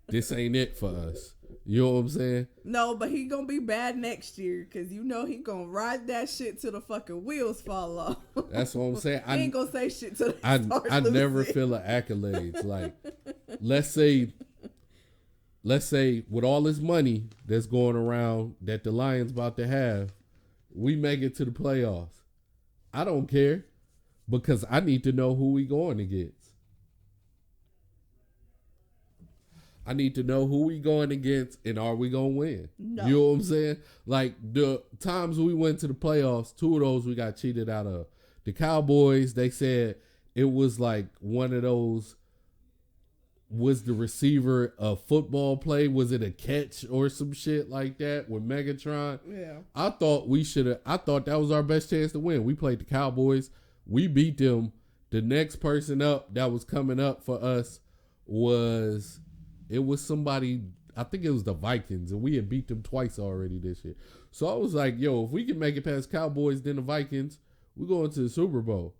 This ain't it for us. You know what I'm saying? No, but he gonna be bad next year because you know he gonna ride that shit till the fucking wheels fall off. That's what I'm saying. He ain't gonna say shit till I never feel the accolades. Like, let's say with all this money that's going around that the Lions about to have, we make it to the playoffs. I don't care because I need to know who we going against. I need to know who we going against and are we going to win? No. You know what I'm saying? Like, the times we went to the playoffs, 2 of those we got cheated out of. The Cowboys, they said it was like one of those, was the receiver a football play? Was it a catch or some shit like that with Megatron? Yeah. I thought that was our best chance to win. We played the Cowboys. We beat them. The next person up that was coming up for us was somebody, I think it was the Vikings, and we had beat them twice already this year. So I was like, yo, if we can make it past Cowboys, then the Vikings, we're going to the Super Bowl.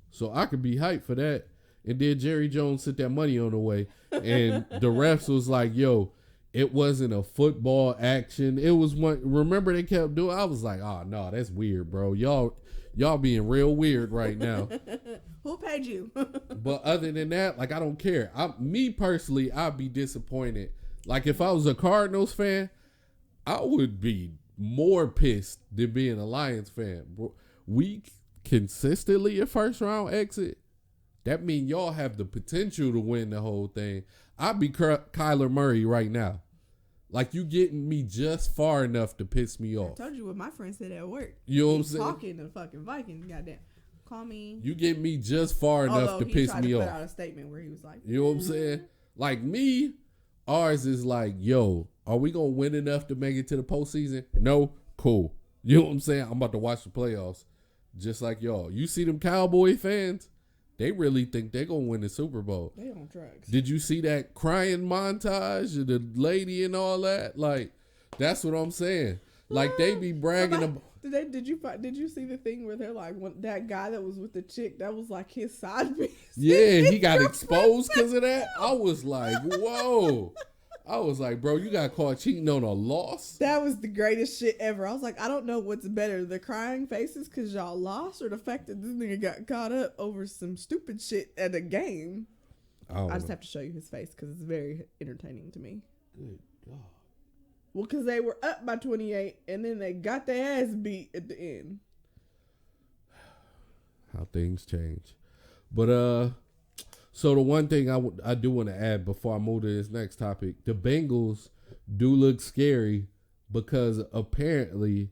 So I could be hyped for that. And then Jerry Jones sent that money on the way. And the refs was like, yo, it wasn't a football action. It was one. Remember they kept doing, I was like, oh, no, that's weird, bro. Y'all being real weird right now. Who paid you? But other than that, like, I don't care. Me personally, I'd be disappointed. Like, if I was a Cardinals fan, I would be more pissed than being a Lions fan. Bro, we consistently a first round exit. That means y'all have the potential to win the whole thing. I'd be Kyler Murray right now. Like, you getting me just far enough to piss me off. I told you what my friend said at work. You know what I'm saying? Talking to fucking Vikings, goddamn. Call me. You get me just far enough to piss me off. He put out a statement where he was like, you know what I'm saying? Like, me, ours is like, yo, are we going to win enough to make it to the postseason? No? Cool. You know what I'm saying? I'm about to watch the playoffs just like y'all. You see them Cowboy fans? They really think they're going to win the Super Bowl. They on drugs. Did you see that crying montage of the lady and all that? Like, that's what I'm saying. Like, they be bragging about. Did you see the thing where they're like, that guy that was with the chick, that was like his side piece? Yeah, he got exposed because of that. I was like, whoa. I was like, bro, you got caught cheating on a loss? That was the greatest shit ever. I was like, I don't know what's better, the crying faces because y'all lost or the fact that this nigga got caught up over some stupid shit at a game. I just have to show you his face because it's very entertaining to me. Good God. Well, because they were up by 28 and then they got their ass beat at the end. How things change. But, so the one thing I do want to add before I move to this next topic, the Bengals do look scary because apparently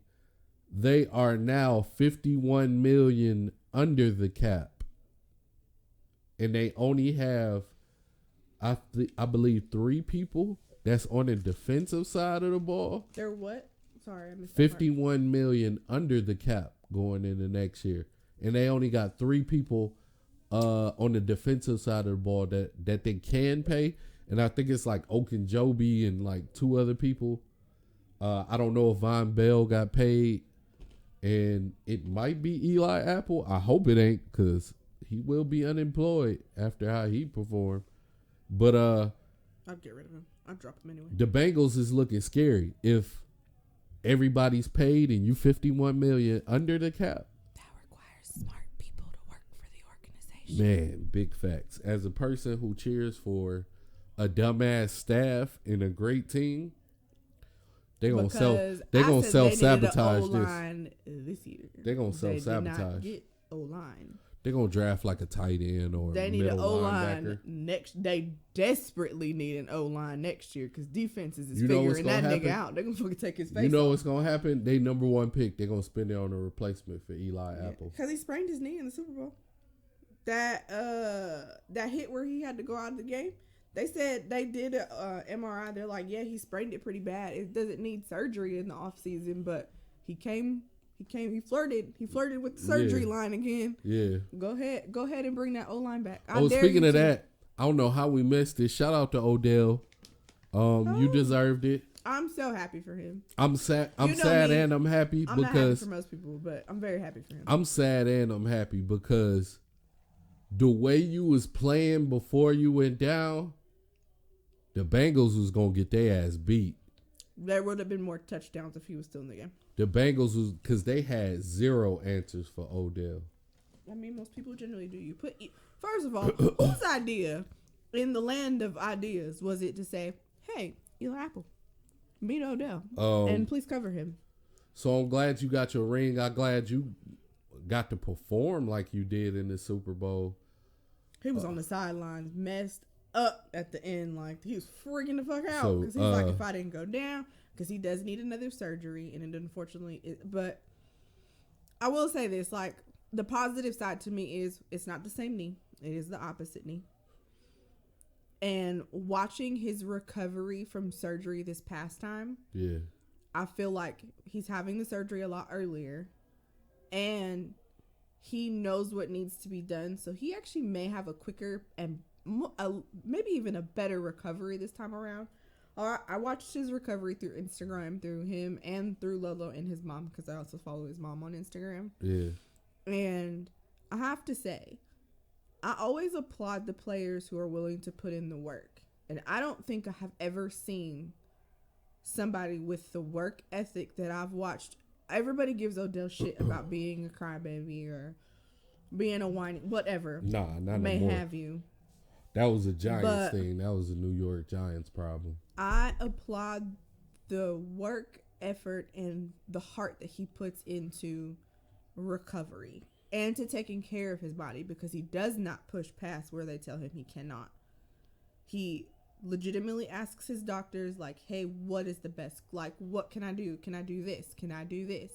they are now 51 million under the cap. And they only have, I believe, 3 people that's on the defensive side of the ball. They're what? Sorry, I missed 51 million under the cap going into next year. And they only got 3 people on the defensive side of the ball that they can pay. And I think it's like Okunjobi and like 2 other people. I don't know if Von Bell got paid. And it might be Eli Apple. I hope it ain't because he will be unemployed after how he performed. But I'll get rid of him. I'll drop him anyway. The Bengals is looking scary. If everybody's paid and you 51 million under the cap. That requires smart people to work for the organization. Man, big facts. As a person who cheers for a dumbass staff and a great team, They gonna Because they I gonna said self they needed an sabotage this. O-line this year. They gonna They self did not sabotage. get O-line. They gonna draft like a tight end or They a need an middle O-line linebacker. next. They desperately need an O-line next year because defenses is You know what's figuring that gonna nigga happen? out. They're gonna fucking take his face. You know off. what's gonna happen? They number one pick. They gonna spend it on a replacement for Eli Apple. Because he sprained his knee in the Super Bowl. That hit where he had to go out of the game. They said they did a MRI. They're like, yeah, he sprained it pretty bad. It doesn't need surgery in the off season, but he flirted with the surgery line again. Yeah. Go ahead and bring that O-line back. Speaking of that, I don't know how we missed it. Shout out to Odell. You deserved it. I'm so happy for him. I'm sad. I'm You know sad me. and I'm happy I'm not happy because for most people, but I'm very happy for him. I'm sad and I'm happy because the way you was playing before you went down, the Bengals was gonna get their ass beat. There would have been more touchdowns if he was still in the game. The Bengals was because they had zero answers for Odell. I mean, most people generally do. First of all, whose idea in the land of ideas was it to say, "Hey, Eli Apple, beat Odell, and please cover him"? So I'm glad you got your ring. I'm glad you got to perform like you did in the Super Bowl. He was on the sidelines, messed up at the end, like he was freaking the fuck out So, because he's like, if I didn't go down, because he does need another surgery, and it unfortunately, but I will say this, like the positive side to me is it's not the same knee, it is the opposite knee. And watching his recovery from surgery this past time, Yeah. I feel like he's having the surgery a lot earlier, and he knows what needs to be done. So he actually may have a quicker and maybe even a better recovery this time around. I watched his recovery through Instagram, through him and through Lolo and his mom, because I also follow his mom on Instagram. Yeah. And I have to say, I always applaud the players who are willing to put in the work. And I don't think I have ever seen somebody with the work ethic that I've watched. Everybody gives Odell shit about being a crybaby or being a whiny, whatever. Nah, not may no more. have you. That was a Giants thing. That was a New York Giants problem. I applaud the work effort and the heart that he puts into recovery and to taking care of his body, because he does not push past where they tell him he cannot. He legitimately asks his doctors, like, hey, what is the best? Like, what can I do? Can I do this? Can I do this?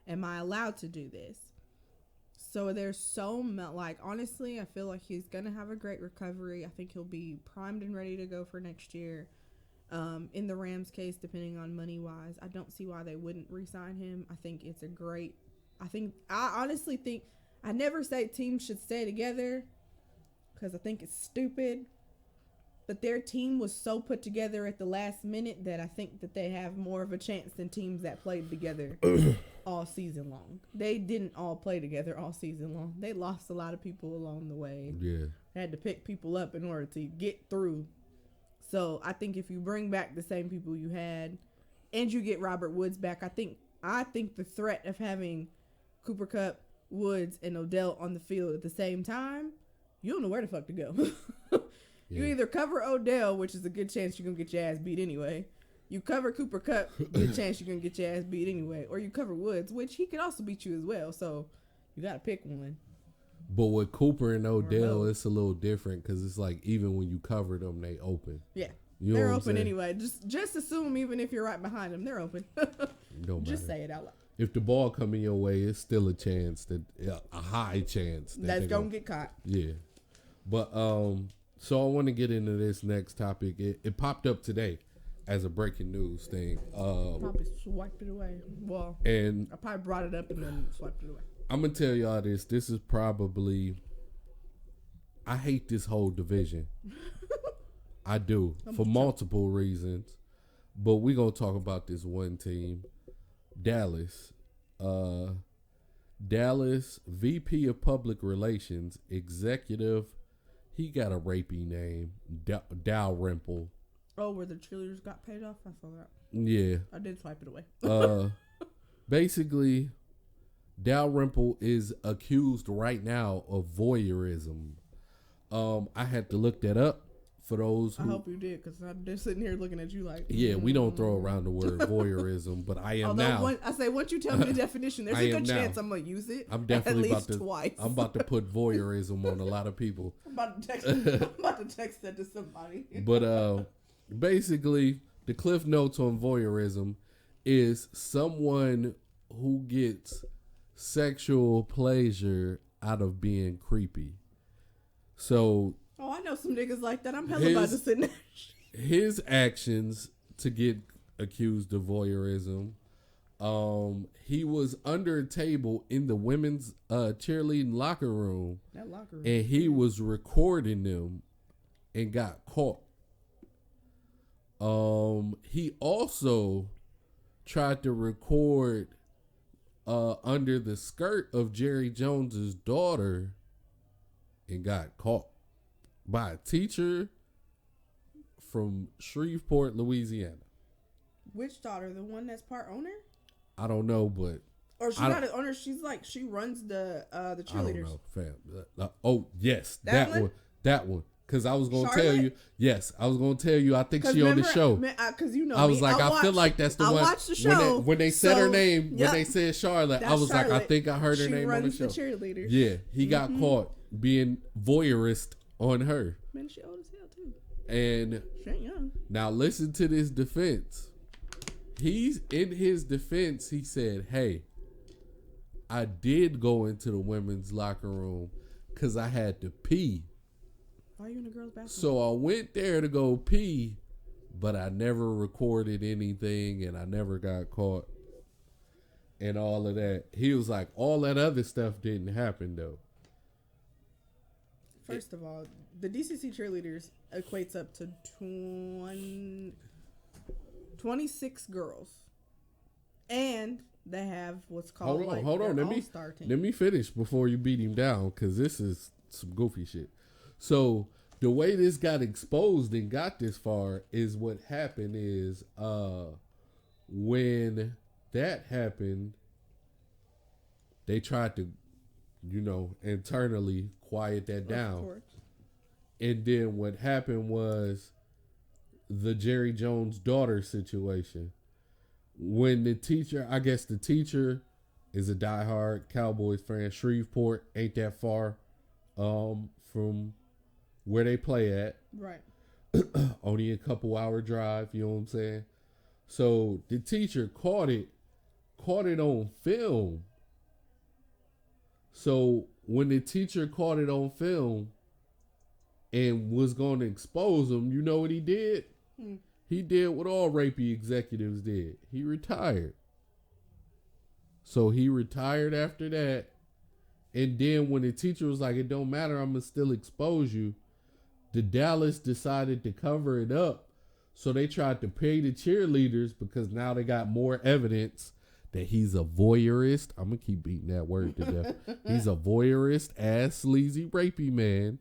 Am I allowed to do this? So there's so much, like, honestly, I feel like he's going to have a great recovery. I think he'll be primed and ready to go for next year. In the Rams case, depending on money-wise, I don't see why they wouldn't re-sign him. I honestly think, I never say teams should stay together because I think it's stupid. But their team was so put together at the last minute that I think that they have more of a chance than teams that played together all season long. They didn't all play together all season long. They lost a lot of people along the way. Yeah. They had to pick people up in order to get through. So I think if you bring back the same people you had and you get Robert Woods back, I think the threat of having Cooper Kupp, Woods, and Odell on the field at the same time, you don't know where the fuck to go. You either cover Odell, which is a good chance you're going to get your ass beat anyway. You cover Cooper Kupp, good chance you're going to get your ass beat anyway. Or you cover Woods, which he could also beat you as well. So you got to pick one. But with Cooper and Odell, it's a little different because it's like even when you cover them, they open. Yeah. You know they're what I'm open saying? anyway. Just assume even if you're right behind them, they're open. Don't Just matter. say it out loud. If the ball coming your way, it's still a chance a high chance That's going to get caught. Yeah. But so I want to get into this next topic. It popped up today as a breaking news thing. Probably swiped it away. Well, and I probably brought it up and then swiped it away. I'm going to tell y'all this. This is probably, I hate this whole division. I do, for multiple reasons. But we're going to talk about this one team, Dallas. Dallas VP of Public Relations, executive, he got a rapey name, Dalrymple. Oh, where the cheerleaders got paid off? I saw that. Yeah. I did swipe it away. Basically, Dalrymple is accused right now of voyeurism. I had to look that up. for those I who, hope you did, because I'm just sitting here looking at you like. yeah, we don't throw around the word voyeurism, but I am now. I say once you tell me the definition, there's I a am good now. chance I'm gonna use it. I'm definitely at least about to. twice. I'm about to put voyeurism on a lot of people. I'm about to text that to somebody. But basically, the cliff notes on voyeurism is someone who gets sexual pleasure out of being creepy. So Oh, I know some niggas like that. I'm hella about to sit there. his actions to get accused of voyeurism. He was under a table in the women's cheerleading locker room, That locker room. and he was recording them and got caught. He also tried to record under the skirt of Jerry Jones's daughter and got caught by a teacher from Shreveport, Louisiana. Which daughter? The one that's part owner? I don't know, but Or she's not an owner. She's like, she runs the cheerleaders. I don't know, fam. Oh yes, That one? that one. Because I was gonna tell Charlotte? you, yes, I was gonna tell you. I think she on the show. Because you know, I was me, like, I feel like that's the one. I watched the show. When they said her so, name, yep, when they said Charlotte, I that's was like, I Charlotte. think I heard her She name on the runs show. the cheerleaders. Yeah, he got caught being voyeurist on her. Man, she old as hell too. And She ain't young. now listen to this defense. He's in his defense. He said, "Hey, I did go into the women's locker room because I had to pee. Why are you in the girls' bathroom? So I went there to go pee, but I never recorded anything and I never got caught and all of that." He was like, all that other stuff didn't happen though. First of all, the DCC cheerleaders equates up to 26 girls, and they have what's called Hold on. their Let all-star team. me finish before you beat him down, because this is some goofy shit. So the way this got exposed and got this far is what happened is when that happened, they tried to, internally quiet that down. Of course. And then what happened was the Jerry Jones daughter situation. When the teacher, I guess the teacher is a diehard Cowboys fan. Shreveport ain't that far from where they play at. Right. Only a couple hour drive, you know what I'm saying? So the teacher caught it on film. So when the teacher caught it on film and was going to expose him, you know what he did? He did what all rapey executives did. He retired. So he retired after that. And then when the teacher was like, it don't matter, I'm going to still expose you, the Dallas decided to cover it up. So they tried to pay the cheerleaders because now they got more evidence that he's a voyeurist. I'm going to keep beating that word to death. He's a voyeurist, ass, sleazy, rapey man.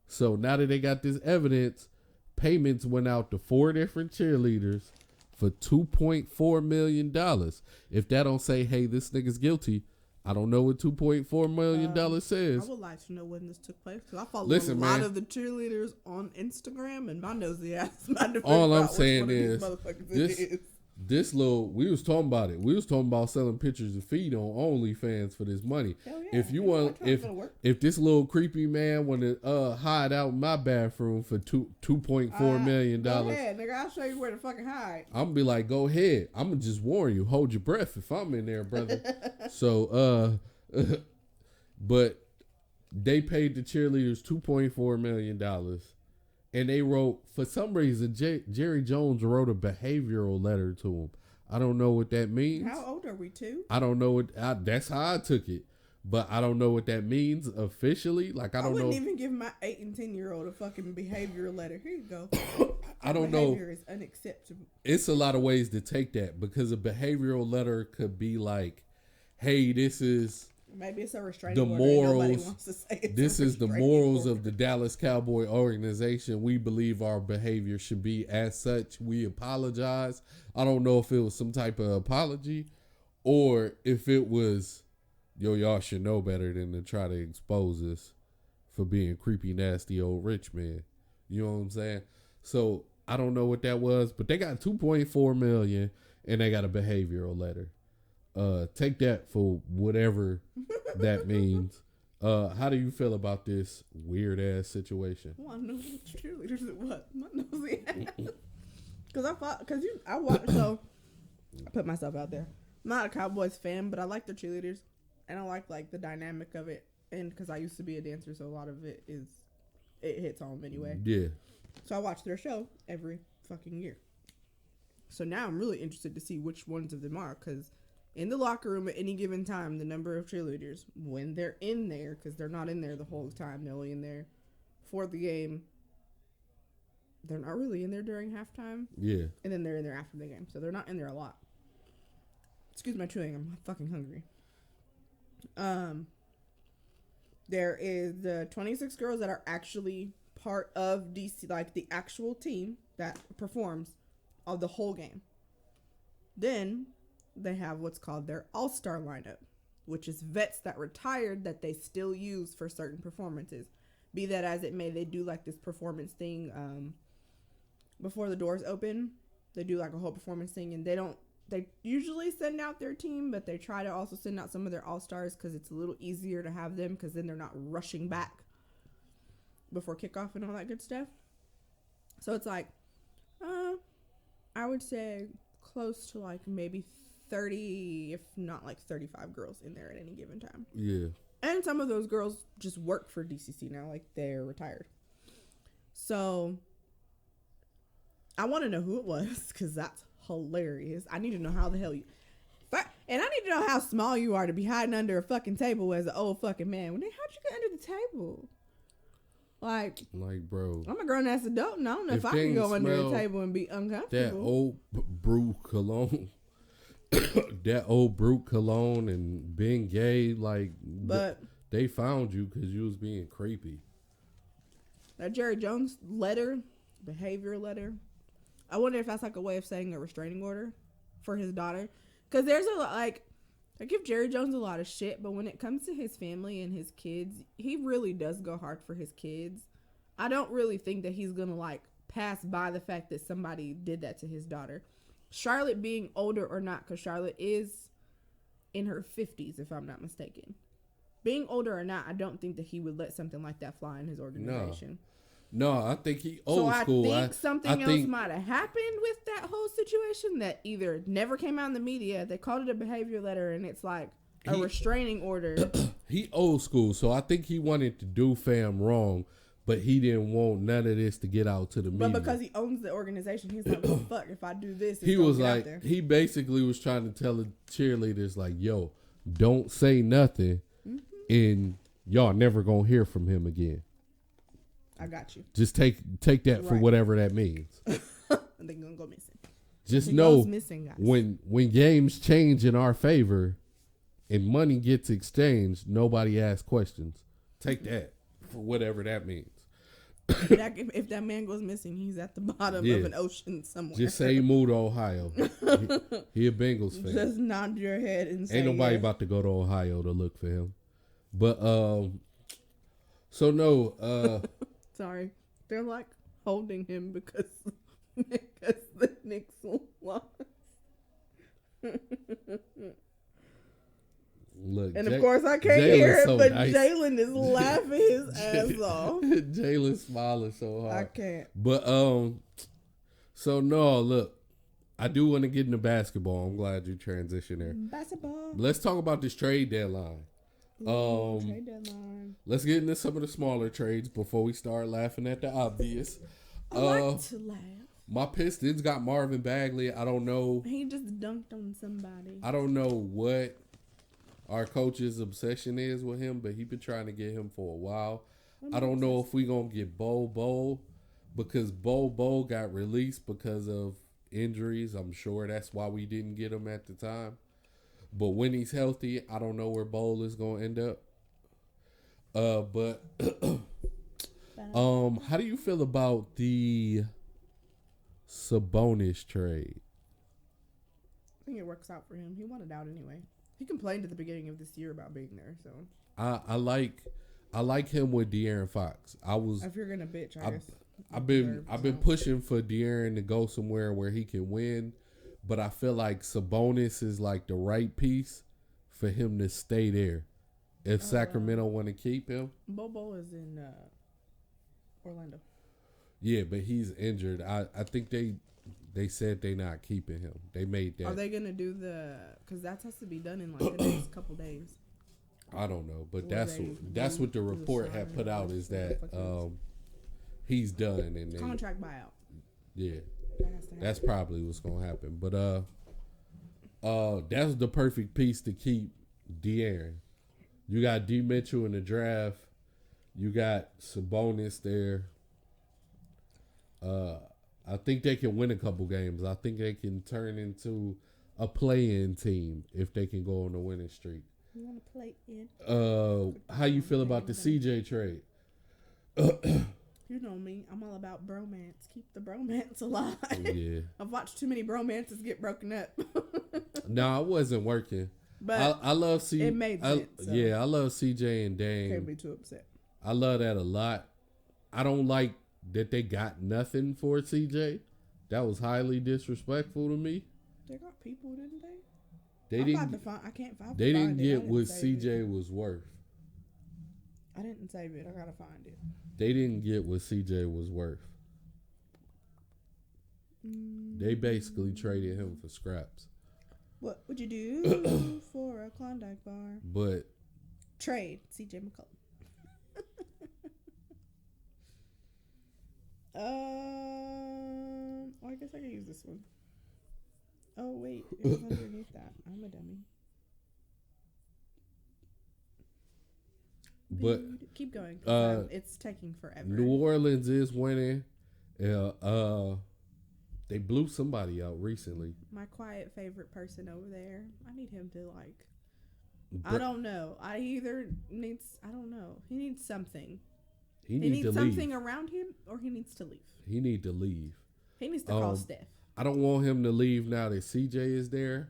So now that they got this evidence, payments went out to 4 different cheerleaders for $2.4 million. If that don't say, hey, this nigga's guilty, I don't know what $2.4 million says. I would like to know when this took place, because I follow a lot man, of the cheerleaders on Instagram, and my nosy ass about to all figure I'm out which saying one of these is motherfuckers this. it is. This little, we was talking about it. We was talking about selling pictures of feet on OnlyFans for this money. Hell yeah. If you want, if this little creepy man want to hide out in my bathroom for $2.4 million, go ahead, nigga. I'll show you where to fucking hide. I'm gonna be like, go ahead. I'm gonna just warn you, hold your breath if I'm in there, brother. So, but they paid the cheerleaders $2.4 million. And they wrote, for some reason, Jerry Jones wrote a behavioral letter to him. I don't know what that means. How old are we, too? I don't know that's how I took it. But I don't know what that means officially. Like, I wouldn't even give my 8 and 10-year-old a fucking behavioral letter. Here you go. I don't know. Behavior is unacceptable. It's a lot of ways to take that, because a behavioral letter could be like, hey, this is maybe it's a restraining the order. morals. Nobody wants to say it's this a is the restraining morals order. of the Dallas Cowboy organization. We believe our behavior should be as such. We apologize. I don't know if it was some type of apology or if it was, y'all should know better than to try to expose us for being creepy, nasty old rich man. You know what I'm saying? So I don't know what that was, but they got 2.4 million and they got a behavioral letter. Take that for whatever that means. How do you feel about this weird ass situation? I want to know what cheerleaders it was. My nosy ass. Because I watched, so I put myself out there. I'm not a Cowboys fan, but I like their cheerleaders. And I like the dynamic of it. And because I used to be a dancer, so a lot of it hits home anyway. Yeah. So I watch their show every fucking year. So now I'm really interested to see which ones of them are, because in the locker room at any given time, the number of cheerleaders, when they're in there, because they're not in there the whole time, they're only in there for the game. They're not really in there during halftime. Yeah. And then they're in there after the game. So they're not in there a lot. Excuse my chewing, I'm fucking hungry. There is the 26 girls that are actually part of DC, like the actual team that performs of the whole game. Then they have what's called their all-star lineup, which is vets that retired that they still use for certain performances. Be that as it may, they do like this performance thing before the doors open. They do like a whole performance thing, and they usually send out their team, but they try to also send out some of their all-stars because it's a little easier to have them, because then they're not rushing back before kickoff and all that good stuff. So it's like, I would say close to like maybe 30, if not like 35 girls in there at any given time. Yeah. And some of those girls just work for DCC now, like they're retired. So I want to know who it was, because that's hilarious. I need to know how the hell and I need to know how small you are to be hiding under a fucking table as an old fucking man. How'd you get under the table? Like, bro, I'm a grown ass adult, and I don't know if I can go under a table and be uncomfortable. That old brew cologne, that old brew cologne, and being gay, like, but they found you because you was being creepy. That Jerry Jones letter, behavior letter. I wonder if that's like a way of saying a restraining order for his daughter, because there's a lot like. I give Jerry Jones a lot of shit, but when it comes to his family and his kids, he really does go hard for his kids. I don't really think that he's going to, like, pass by the fact that somebody did that to his daughter. Charlotte being older or not, because Charlotte is in her 50s, if I'm not mistaken. Being older or not, I don't think that he would let something like that fly in his organization. No, I think he old school. So I think something else might have happened with that whole situation that either never came out in the media. They called it a behavior letter, and it's like a restraining order. He old school, so I think he wanted to do fam wrong, but he didn't want none of this to get out to the media. But because he owns the organization, he's like, well, fuck, if I do this, he was like, he basically was trying to tell the cheerleaders, like, yo, don't say nothing, and y'all never gonna hear from him again. I got you. Just take that for whatever that means. They're gonna go missing. Just know when games change in our favor and money gets exchanged, nobody asks questions. Take that for whatever that means. If that man goes missing, he's at the bottom of an ocean somewhere. Just say move to Ohio. He a Bengals fan. Just nod your head and say ain't nobody about to go to Ohio to look for him. But so no. Sorry, they're like holding him because the Knicks lost. Look, and of course I can't hear it, but nice. Jalen is laughing his ass off. Jalen's smiling so hard. I can't. But so no, look, I do want to get into basketball. I'm glad you transitioned there. Basketball. Let's talk about this trade deadline. Trade deadline. Let's get into some of the smaller trades before we start laughing at the obvious. I like to laugh. My Pistons got Marvin Bagley. I don't know. He just dunked on somebody. I don't know what our coach's obsession is with him, but he been trying to get him for a while. I don't know if we gonna get Bol because Bol got released because of injuries. I'm sure that's why we didn't get him at the time. But when he's healthy, I don't know where Bol is going to end up. But how do you feel about the Sabonis trade? I think it works out for him. He wanted out anyway. He complained at the beginning of this year about being there, so I like him with De'Aaron Fox. If you're gonna bitch, I guess. I've been pushing for De'Aaron to go somewhere where he can win, but I feel like Sabonis is like the right piece for him to stay there. If Sacramento want to keep him, Bobo is in Orlando. Yeah, but he's injured. I think they said they not keeping him. They made that. Are they gonna do because that has to be done in like the next couple days? I don't know, but that's what the report had put out is that he's done and contract buyout. Yeah, that's probably what's gonna happen. But that's the perfect piece to keep De'Aaron. You got D Mitchell in the draft. You got Sabonis there. I think they can win a couple games. I think they can turn into a play-in team if they can go on a winning streak. You want to play in? How you feel about the CJ trade? You know me. I'm all about bromance. Keep the bromance alive. Yeah. I've watched too many bromances get broken up. No, it wasn't working. But I love CJ. It made sense. So I love CJ and Dame. Can't be too upset. I love that a lot. I don't like that they got nothing for CJ. That was highly disrespectful to me. They got people, didn't they? They didn't. I can't find. They didn't get what CJ was worth. I didn't save it. I gotta find it. They didn't get what CJ was worth. They basically traded him for scraps. What would you do for a Klondike bar? But trade CJ McCollum. I guess I could use this one. Oh wait, it was underneath that. I'm a dummy. But keep going. It's taking forever. New Orleans is winning. They blew somebody out recently. My quiet favorite person over there. I need him to I don't know. I don't know. He needs something. He needs something around him, or he needs to leave. He needs to leave. He needs to call Steph. I don't want him to leave now that CJ is there,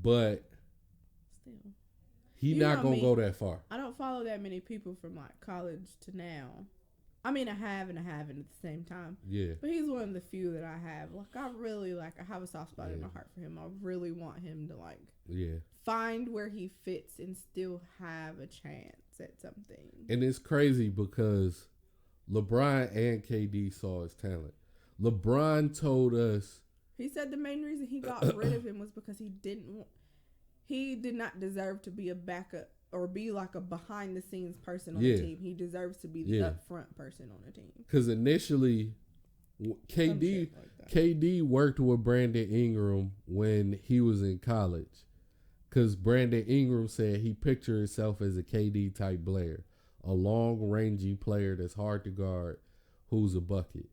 but still, he's not gonna go that far. I don't follow that many people from like college to now. I mean, I haven't at the same time. Yeah. But he's one of the few that I have. Like, I really I have a soft spot in my heart for him. I really want him to find where he fits and still have a chance at something. And it's crazy because LeBron and KD saw his talent. LeBron told us. He said the main reason he got rid of him was because he did not deserve to be a backup or be like a behind the scenes person on the team. He deserves to be the upfront person on the team. Because initially, KD worked with Brandon Ingram when he was in college. Because Brandon Ingram said he pictured himself as a KD type player, a long, rangy player that's hard to guard, who's a bucket.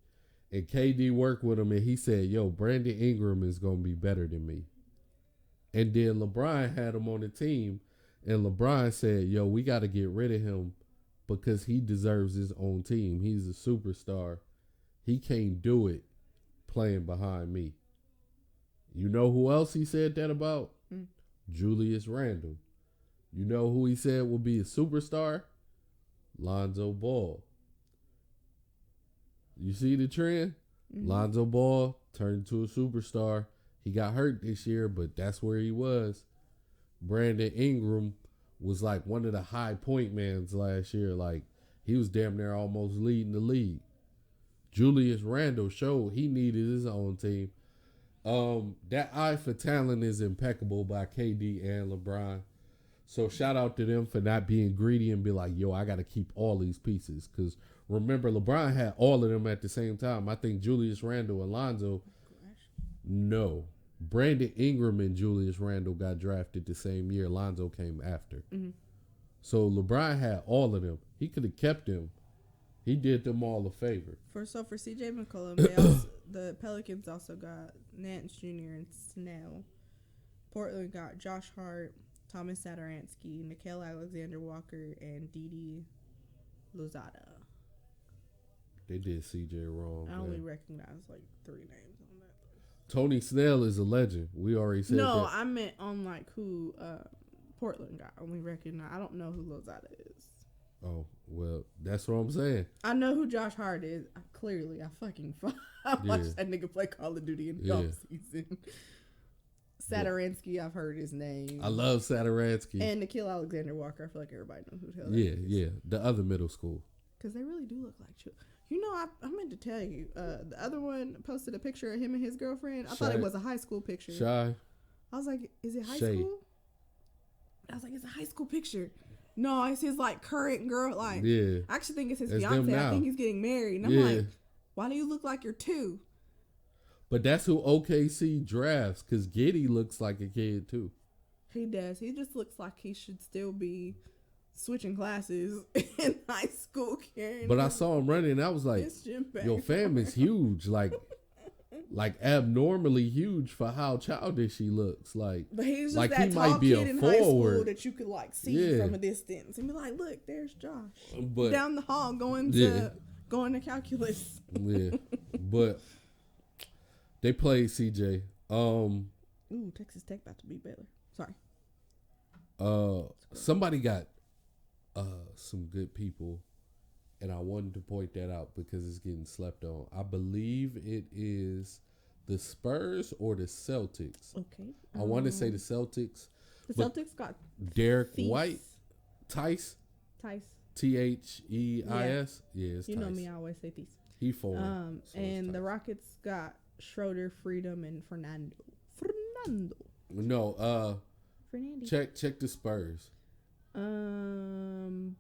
And KD worked with him, and he said, "Yo, Brandon Ingram is gonna be better than me." And then LeBron had him on the team, and LeBron said, "Yo, we got to get rid of him because he deserves his own team. He's a superstar. He can't do it playing behind me." You know who else he said that about? Julius Randle. You know who he said will be a superstar? Lonzo Ball. You see the trend? Mm-hmm. Lonzo Ball turned into a superstar. He got hurt this year, but that's where he was. Brandon Ingram was like one of the high point mans last year. Like, he was damn near almost leading the league. Julius Randle showed he needed his own team. That eye for talent is impeccable by KD and LeBron. So shout out to them for not being greedy and be like, yo, I got to keep all these pieces. Because remember, LeBron had all of them at the same time. I think Julius Randle and Lonzo. No. Brandon Ingram and Julius Randle got drafted the same year. Lonzo came after. Mm-hmm. So LeBron had all of them. He could have kept them. He did them all a favor. For CJ McCollum, the Pelicans also got Nance Jr. and Snell. Portland got Josh Hart, Thomas Satoransky, Nickeil Alexander-Walker, and Didi Louzada. They did CJ wrong. I only recognize like 3 names on that list. Tony Snell is a legend. We already said that. No, I meant on like who Portland got. Only recognize. I don't know who Louzada is. Oh, well, that's what I'm saying. I know who Josh Hart is. clearly. I watched that nigga play Call of Duty in the off season. Saturansky, I've heard his name. I love Saturansky. And Nikhil Alexander Walker. I feel like everybody knows who the hell Yeah, that is. yeah. The other middle school. Because they really do look like children. You know, I meant to tell you, the other one posted a picture of him and his girlfriend. I thought it was a high school picture. Shy. I was like, is it high Shay. school? I was like, it's a high school picture. No, it's his like current girl. Like, Yeah. I actually think it's his It's them fiance. I now. think he's getting married. And I'm like, why do you look like you're two? But that's who OKC drafts, because Giddey looks like a kid too. He does. He just looks like he should still be switching classes in high school. But I saw him running, and I was like, your fam is huge. Like abnormally huge for how childish he looks. Like, but he's just like that he tall might be kid a in high school forward that you could like see from a distance and be like, look, there's Josh but down the hall going to calculus. Yeah, but they played CJ. Ooh, Texas Tech about to beat Baylor. Sorry. Somebody got some good people, and I wanted to point that out because it's getting slept on. I believe it is the Spurs or the Celtics. Okay. I want to say the Celtics. The Celtics got Derek Thies. White, Tice, Tice. Theis. Yeah, it's You Tice. know me, I always say these. He foreign. So and it's the Tice. Rockets got Schroeder, Freedom, and Fernando. No, Fernando. check the Spurs. The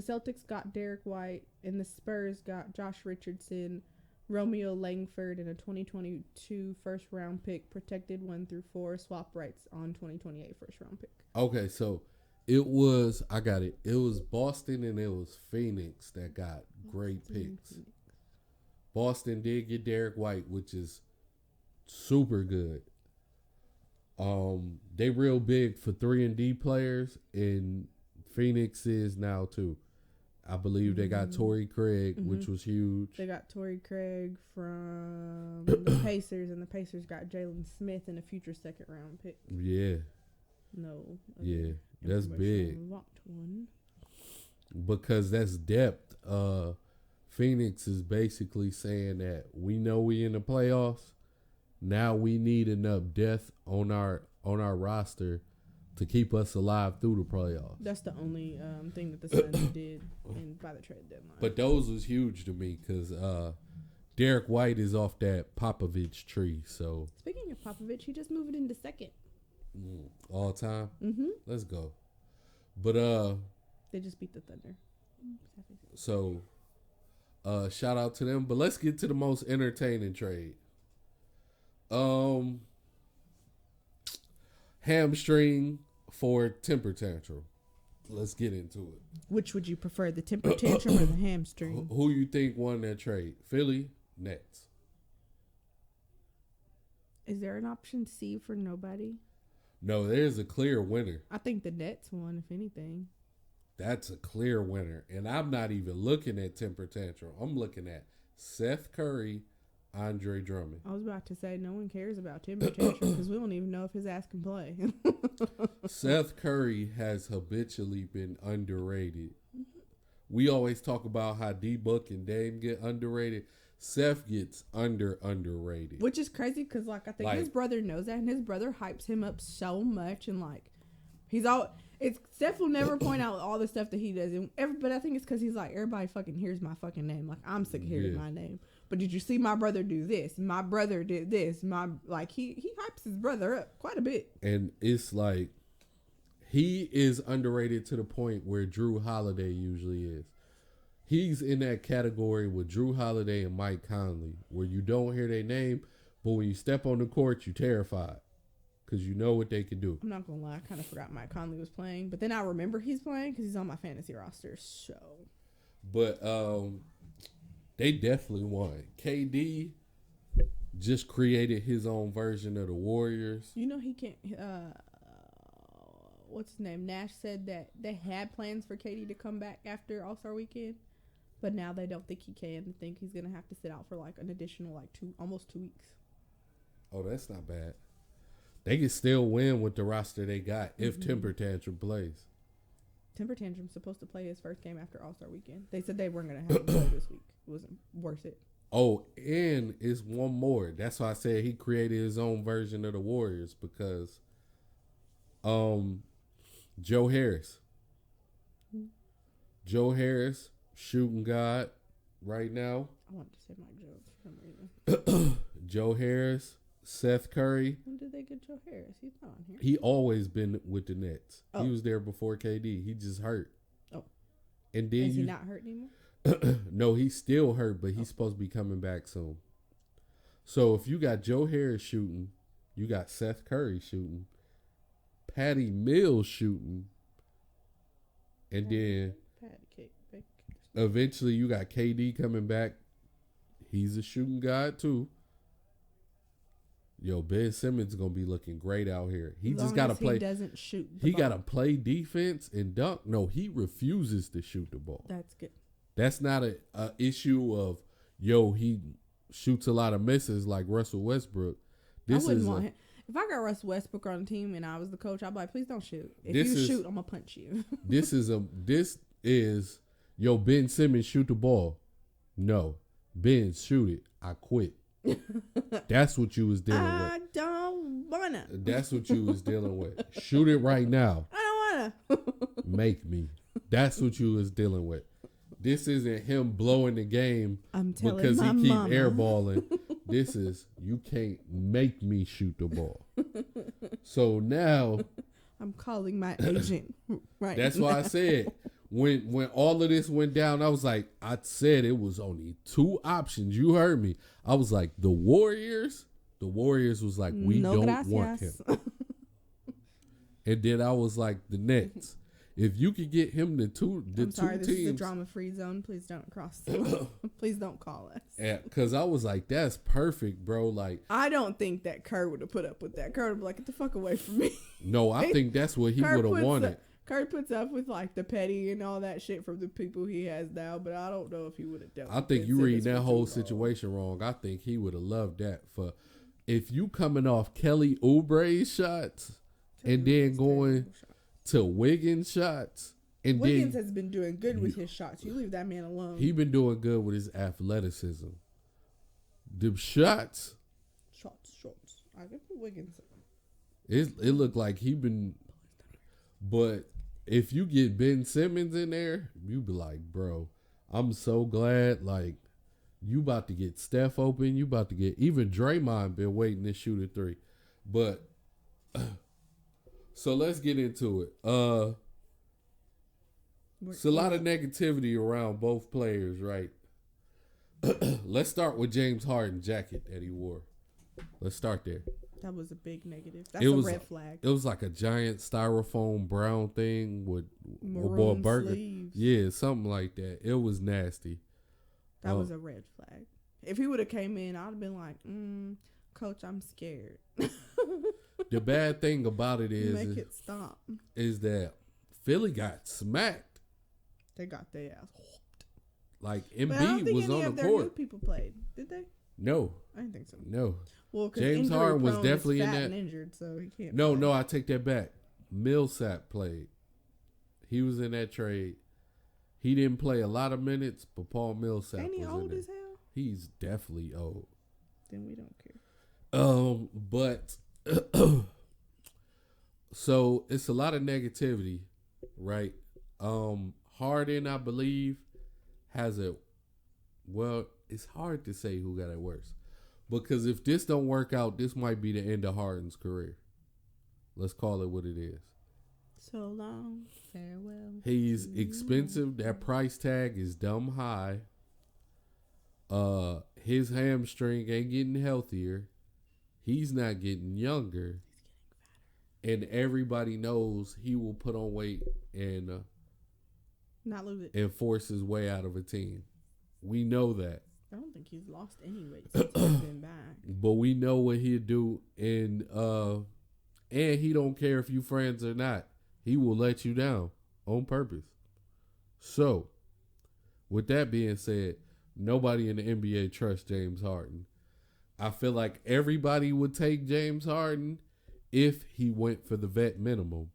Celtics got Derek White, and the Spurs got Josh Richardson, Romeo Langford, and a 2022 first-round pick, protected 1 through 4, swap rights on 2028 first-round pick. Okay, so it was, I got it. It was Boston and it was Phoenix that got great picks. Boston did get Derek White, which is super good. They real big for 3-and-D players, and Phoenix is now too. I believe they got Torrey Craig, which was huge. They got Torrey Craig from the Pacers, and the Pacers got Jalen Smith and a future second-round pick. Yeah. No. Yeah, that's big. on that one. Because that's depth. Phoenix is basically saying that we know we in the playoffs. Now we need enough depth on our roster to keep us alive through the playoffs. That's the only thing that the Suns did by the trade deadline. But those was huge to me because Derek White is off that Popovich tree. So speaking of Popovich, he just moved into second. All time. Mm-hmm. Let's go. But they just beat the Thunder. So shout out to them. But let's get to the most entertaining trade. Hamstring for temper tantrum. Let's get into it. Which would you prefer, the temper tantrum or the hamstring? Who you think won that trade? Philly, Nets. Is there an option C for nobody? No, there's a clear winner. I think the Nets won, if anything. That's a clear winner. And I'm not even looking at temper tantrum. I'm looking at Seth Curry, Andre Drummond. I was about to say, no one cares about temper tantrum because we don't even know if his ass can play. Seth Curry has habitually been underrated. We always talk about how D-Book and Dame get underrated. Seth gets underrated. Which is crazy because, like, I think his brother knows that, and his brother hypes him up so much, and, like, Steph will never point out all the stuff that he does, but I think it's because he's like, everybody fucking hears my fucking name. Like, I'm sick of hearing my name. But did you see my brother do this? My brother did this. He hypes his brother up quite a bit. And it's like, he is underrated to the point where Drew Holiday usually is. He's in that category with Drew Holiday and Mike Conley, where you don't hear their name, but when you step on the court, you're terrified because you know what they can do. I'm not going to lie. I kind of forgot Mike Conley was playing, but then I remember he's playing because he's on my fantasy roster. So, but they definitely won. KD just created his own version of the Warriors. You know he can't. What's his name? Nash said that they had plans for KD to come back after All-Star Weekend, but now they don't think he can. They think he's gonna have to sit out for like an additional almost 2 weeks. Oh, that's not bad. They can still win with the roster they got if Temper Tantrum plays. Temper Tantrum's supposed to play his first game after All-Star Weekend. They said they weren't going to have him play this week. It wasn't worth it. Oh, and it's one more. That's why I said he created his own version of the Warriors because Joe Harris. Joe Harris, shooting guard right now. I wanted to say Mike Jones for some reason. Joe Harris, Seth Curry. When did they get Joe Harris? He's not on here. He always been with the Nets. Oh. He was there before KD. He just hurt. Oh. And then Is he not hurt anymore? No, he's still hurt, but he's supposed to be coming back soon. So if you got Joe Harris shooting, you got Seth Curry shooting, Patty Mills shooting, and then eventually you got KD coming back. He's a shooting guy too. Yo, Ben Simmons gonna be looking great out here. He just gotta play. He doesn't shoot. He gotta play defense and dunk. No, he refuses to shoot the ball. That's good. That's not a issue of he shoots a lot of misses like Russell Westbrook. I wouldn't want him. If I got Russell Westbrook on the team and I was the coach, I'd be like, please don't shoot. If you shoot, I'm gonna punch you. This is Ben Simmons shoot the ball. No, Ben shoot it. I quit. That's what you was dealing with. I don't wanna. That's what you was dealing with. Shoot it right now. I don't wanna. Make me. That's what you was dealing with. This isn't him blowing the game because he keep airballing. This is you can't make me shoot the ball. So now I'm calling my agent right. That's now. why I said when all of this went down, I was like, I said it was only two options. You heard me. I was like, the Warriors. The Warriors was like, we don't want him. And then I was like, the Nets. If you could get him the two this teams, is a drama-free zone. Please don't cross. Please don't call us. Yeah, because I was like, that's perfect, bro. Like, I don't think that Kerr would have put up with that. Kerr would be like, get the fuck away from me. No, I think that's what he would have wanted. Kerr puts up with like the petty and all that shit from the people he has now, but I don't know if he would have dealt. I think you read that whole situation wrong. I think he would have loved that. For if you coming off Kelly Oubre's shots and then going to Wiggins shots, and Wiggins has been doing good with his shots. You leave that man alone. He been doing good with his athleticism. The shots. I give Wiggins. It looked like he been, but if you get Ben Simmons in there, you be like, bro, I'm so glad. Like, you about to get Steph open. You about to get even Draymond been waiting to shoot a three, but. So let's get into it. It's a lot of negativity around both players, right? Let's start with James Harden jacket that he wore. Let's start there. That was a big negative. That's a red flag. It was like a giant styrofoam brown thing with maroon sleeves. Yeah, something like that. It was nasty. That was a red flag. If he would have came in, I'd have been like, Coach, I'm scared. The bad thing about it is make it stop. Is that Philly got smacked. They got their ass whooped. Like Embiid was on the court. Their new people played, did they? No, I didn't think so. No. Well, James Harden was definitely in that. And injured, so he can't. No, I take that back. Millsap played. He was in that trade. He didn't play a lot of minutes, but Paul Millsap. Ain't he was old in there. as hell? He's definitely old. Then we don't care. But so it's a lot of negativity, right? Harden, I believe, has it's hard to say who got it worse. Because if this don't work out, this might be the end of Harden's career. Let's call it what it is. So long, farewell. He's expensive. That price tag is dumb high. His hamstring ain't getting healthier. He's not getting younger. He's getting fatter. And everybody knows he will put on weight and not lose it. And force his way out of a team. We know that. I don't think he's lost any weight since he's been back. But we know what he'll do, and he don't care if you friends or not. He will let you down on purpose. So, with that being said, nobody in the NBA trusts James Harden. I feel like everybody would take James Harden if he went for the vet minimum.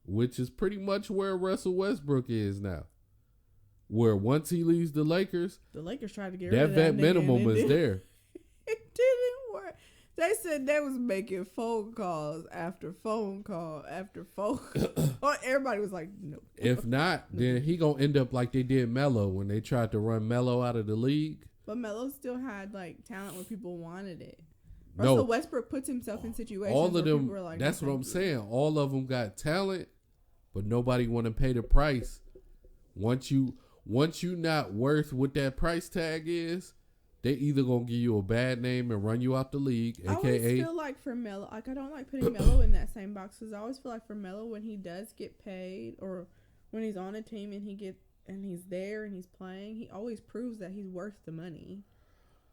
which is pretty much where Russell Westbrook is now. Where once he leaves the Lakers tried to get that rid of vet nigga minimum and is there. It didn't work. They said they was making phone calls after phone call after phone call. Everybody was like, no. If not, then he gonna end up like they did Melo when they tried to run Melo out of the league. But Melo still had like talent when people wanted it. No. Russell Westbrook puts himself in situations All of where them, people are like, that's no, what I'm thank you. saying. All of them got talent, but nobody want to pay the price. Once you not worth what that price tag is, they either gonna give you a bad name and run you out the league, I always aka feel like for Melo, like I don't like putting Melo in that same box because I always feel like for Melo when he does get paid or when he's on a team and he's there and he's playing, he always proves that he's worth the money.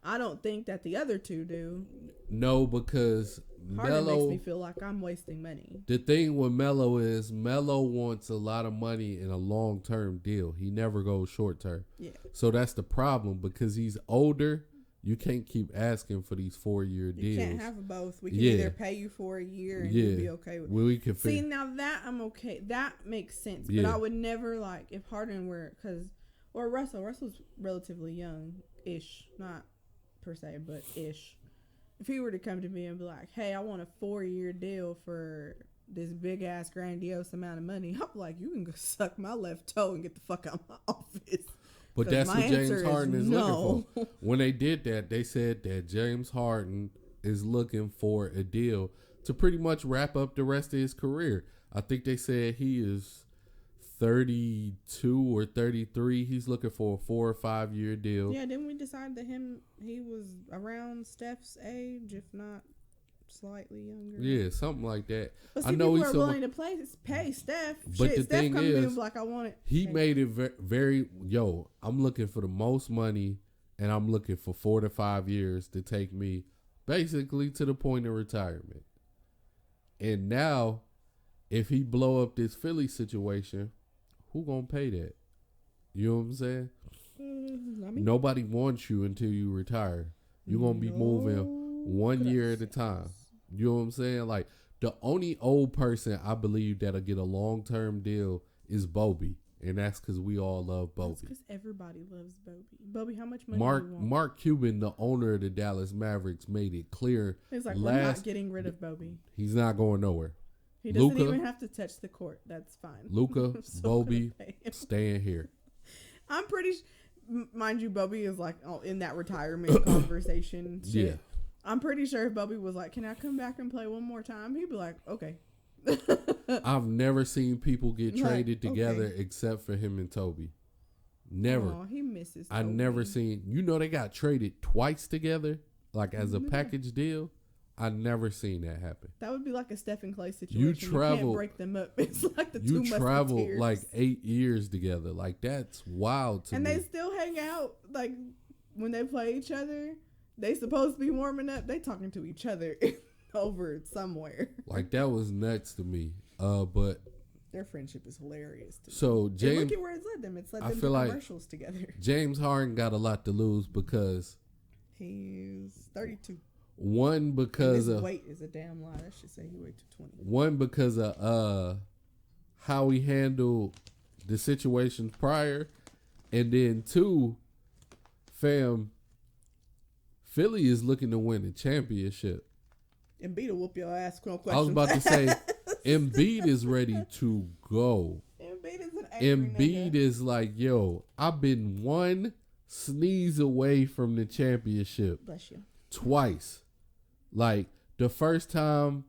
I don't think that the other two do. no, because Harden makes Melo. me feel like I'm wasting money. The thing with Melo is Melo wants a lot of money in a long term deal. He never goes short term. Yeah. So that's the problem because he's older. You can't keep asking for these 4-year deals. You can't have both. We can Yeah. either pay you for a year and Yeah. you'll be okay with it. Well, we can See, now that I'm okay. That makes sense. But Yeah. I would never, like, if Harden were, or Russell's relatively young-ish. Not per se, but ish. If he were to come to me and be like, hey, I want a 4-year deal for this big-ass grandiose amount of money, I'm like, you can go suck my left toe and get the fuck out of my office. But 'Cause that's my what James answer is Harden is no. looking for. When they did that, they said that James Harden is looking for a deal to pretty much wrap up the rest of his career. I think they said he is 32 or 33. He's looking for a 4 or 5 year deal. Yeah, didn't we decide that he was around Steph's age, if not slightly younger? Yeah, something like that. But see, I know people he's are willing to pay Steph. But Shit, the Steph thing come to me and is, be like, I want it. He Hey. made it very, yo, I'm looking for the most money and I'm looking for 4 to 5 years to take me basically to the point of retirement. And now, if he blow up this Philly situation, who gonna pay that? You know what I'm saying? I mean, Nobody wants you until you retire. You're gonna be moving 1 year at a time. You know what I'm saying? Like, the only old person I believe that'll get a long-term deal is Bobby. And that's because we all love That's Bobby. because everybody loves Bobby. Bobby, how much money do you want? Mark Cuban, the owner of the Dallas Mavericks, made it clear He's like, we're not getting rid of Bobby. he's not going nowhere. He doesn't Luka- even have to touch the court. That's fine. Luka, I'm still Bobby, gonna pay him. staying here. I'm pretty mind you, Bobby is like in that retirement conversation shit. Yeah. I'm pretty sure if Bobby was like, can I come back and play one more time? He'd be like, okay. I've never seen people get Like, traded together okay. except for him and Toby. Never. Aw, he misses I Toby. never seen. You know they got traded twice together, like as a package deal. I never seen that happen. That would be like a Steph and Clay situation. You travel- can't break them up. It's like the You two traveled Musketeers. like 8 years together. Like that's wild to and me. they still hang out. Like when they play each other, they supposed to be warming up. They talking to each other over somewhere. Like that was nuts to me. But Their friendship is hilarious. To me. so And James, look at where it's led them. It's led I them feel to like- commercials together. James Harden got a lot to lose because He's 32. one because His of weight is a damn lie. That should say he weighed 220. one because of how he handled the situations prior, and then two, fam, Philly is looking to win the championship. Embiid will whoop your ass. No I was question. about to say, Embiid is ready to go. Embiid is an angry Embiid nigga. is like, yo, I've been one sneeze away from the championship Bless you. twice. Like the first time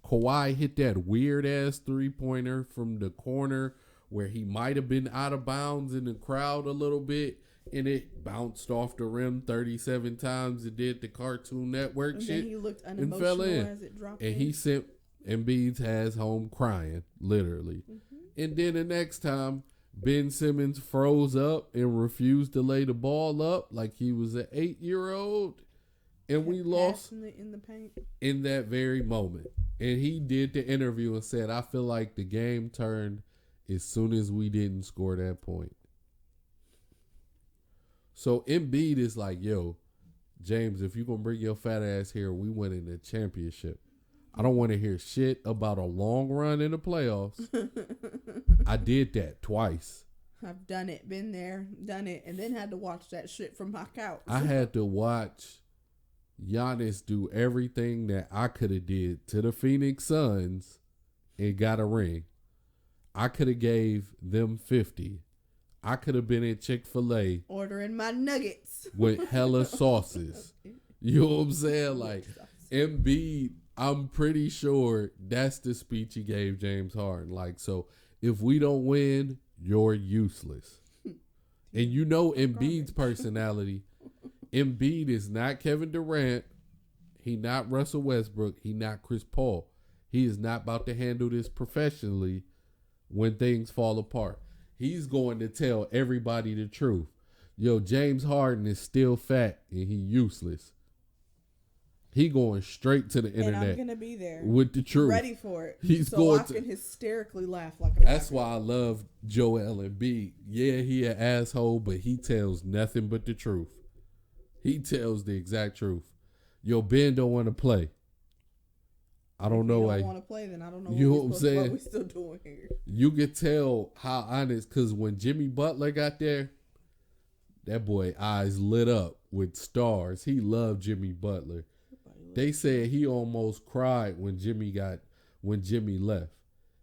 Kawhi hit that weird ass 3-pointer from the corner where he might have been out of bounds in the crowd a little bit and it bounced off the rim 37 times. It did the Cartoon Network And shit. then he looked and unemotional fell in. as it dropped And in. he sent Embiid's ass home crying, literally. Mm-hmm. And then the next time, Ben Simmons froze up and refused to lay the ball up like he was an 8-year-old. And we lost Passing it in the paint. in that very moment. And he did the interview and said, I feel like the game turned as soon as we didn't score that point. So Embiid is like, yo, James, if you're going to bring your fat ass here, we winning the championship. I don't want to hear shit about a long run in the playoffs. I did that twice. I've done it, been there, done it, and then had to watch that shit from my couch. I had to watch Giannis do everything that I could have did to the Phoenix Suns and got a ring. I could have gave them 50. I could have been at Chick-fil-A ordering my nuggets with hella sauces. You know what I'm saying? Like, Embiid, I'm pretty sure that's the speech he gave James Harden. Like, so if we don't win, you're useless. And you know Embiid's personality. Embiid is not Kevin Durant. He not Russell Westbrook. He not Chris Paul. He is not about to handle this professionally when things fall apart. He's going to tell everybody the truth. Yo, James Harden is still fat and he useless. He going straight to the internet. And I'm gonna be there with the truth, ready for it. He's so going I to can hysterically laugh like a That's why I love Joel Embiid. Yeah, he an asshole, but he tells nothing but the truth. He tells the exact truth. Yo, Ben don't want to play. I don't know why. If you don't want to play, then I don't know What I'm saying? What we still doing here? You could tell how honest, because when Jimmy Butler got there, that boy eyes lit up with stars. He loved Jimmy Butler. They said he almost cried when Jimmy left.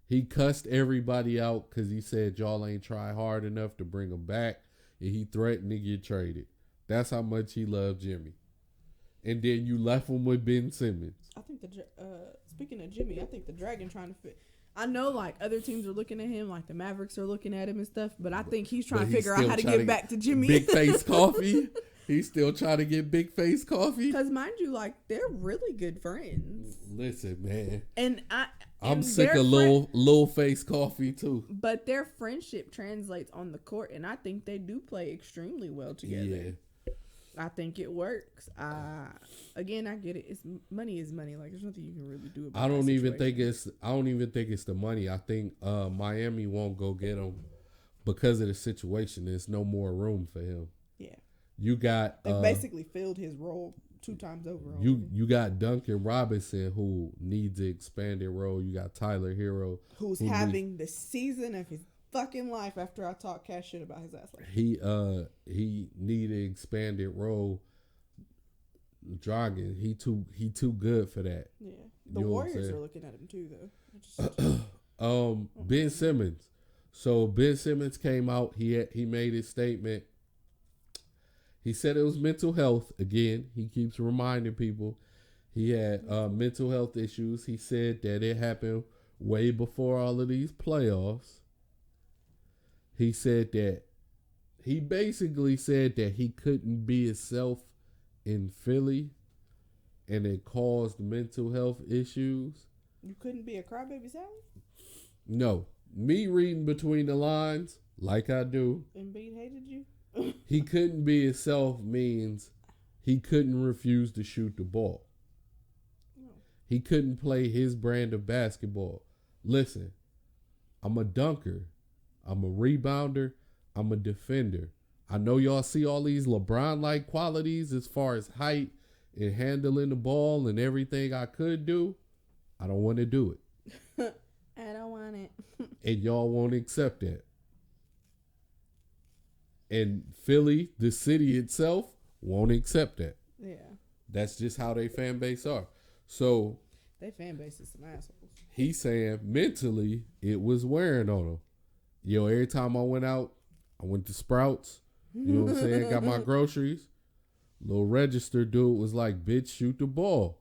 He cussed everybody out because he said y'all ain't try hard enough to bring him back, and he threatened to get traded. That's how much he loved Jimmy. And then you left him with Ben Simmons. I think speaking of Jimmy, I think the Dragon trying to fit. I know like other teams are looking at him, like the Mavericks are looking at him and stuff, but I think he's trying to figure out how to get back to Jimmy. Big Face Coffee. He's still trying to get Big Face Coffee. Because mind you, like they're really good friends. Listen, man. And I'm sick of little face coffee too. But their friendship translates on the court, and I think they do play extremely well together. Yeah. I think it works. Again, I get it. It's money is money. Like there's nothing you can really do about it. I don't even think it's the money. I think Miami won't go get him because of the situation. There's no more room for him. Yeah. You got they basically filled his role 2 times over. You got Duncan Robinson who needs an expanded role. You got Tyler Hero who's having the season of his fucking life after I talk cash shit about his ass. He need an expanded role. Dragon, he too good for that. Yeah, the Warriors are looking at him too though. Ben Simmons. So Ben Simmons came out. He made his statement. He said it was mental health. Again, he keeps reminding people he had mental health issues. He said that it happened way before all of these playoffs. He said that he basically said that he couldn't be himself in Philly and it caused mental health issues. You couldn't be a crybaby, Sally? No. Me reading between the lines, like I do. Embiid hated you? He couldn't be himself means he couldn't refuse to shoot the ball. No. He couldn't play his brand of basketball. Listen, I'm a dunker. I'm a rebounder. I'm a defender. I know y'all see all these LeBron-like qualities as far as height and handling the ball and everything I could do. I don't want to do it. I don't want it. And y'all won't accept that. And Philly, the city itself, won't accept that. Yeah. That's just how they fan base are. So they fan base is some assholes. He's saying mentally it was wearing on him. Yo, every time I went out, I went to Sprouts. You know what I'm saying? Got my groceries. Little register dude was like, bitch, shoot the ball.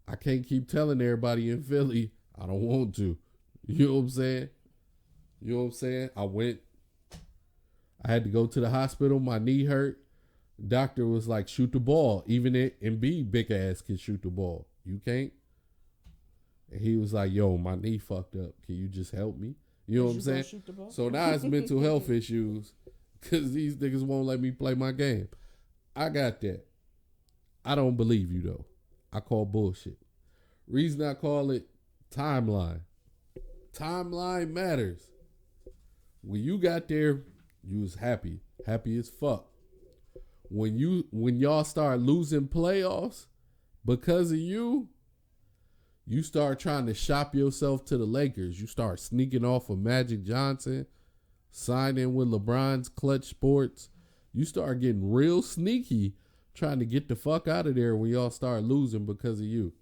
I can't keep telling everybody in Philly I don't want to. You know what I'm saying? You know what I'm saying? I had to go to the hospital. My knee hurt. Doctor was like, shoot the ball. Even Embiid big ass can shoot the ball. You can't? And he was like, yo, my knee fucked up. Can you just help me? You know what I'm saying? So now it's mental health issues because these niggas won't let me play my game. I got that. I don't believe you, though. I call bullshit. Reason I call it timeline. Timeline matters. When you got there, you was happy. Happy as fuck. When y'all start losing playoffs because of you, You start trying to shop yourself to the Lakers. You start sneaking off of Magic Johnson, signing with LeBron's Clutch Sports. You start getting real sneaky trying to get the fuck out of there when y'all start losing because of you.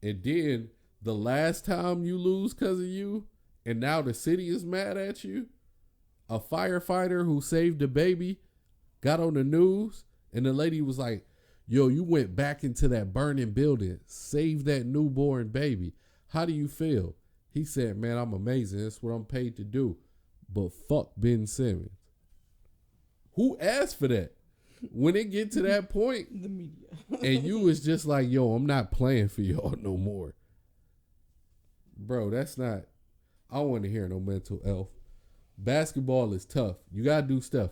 And then the last time you lose because of you, and now the city is mad at you, a firefighter who saved a baby got on the news, and the lady was like, yo, you went back into that burning building, saved that newborn baby. How do you feel? He said, man, I'm amazing. That's what I'm paid to do. But fuck Ben Simmons. Who asked for that? When it get to that point, The media. and you was just like, yo, I'm not playing for y'all no more. Bro, that's not, I don't want to hear no mental health. Basketball is tough. You got to do stuff.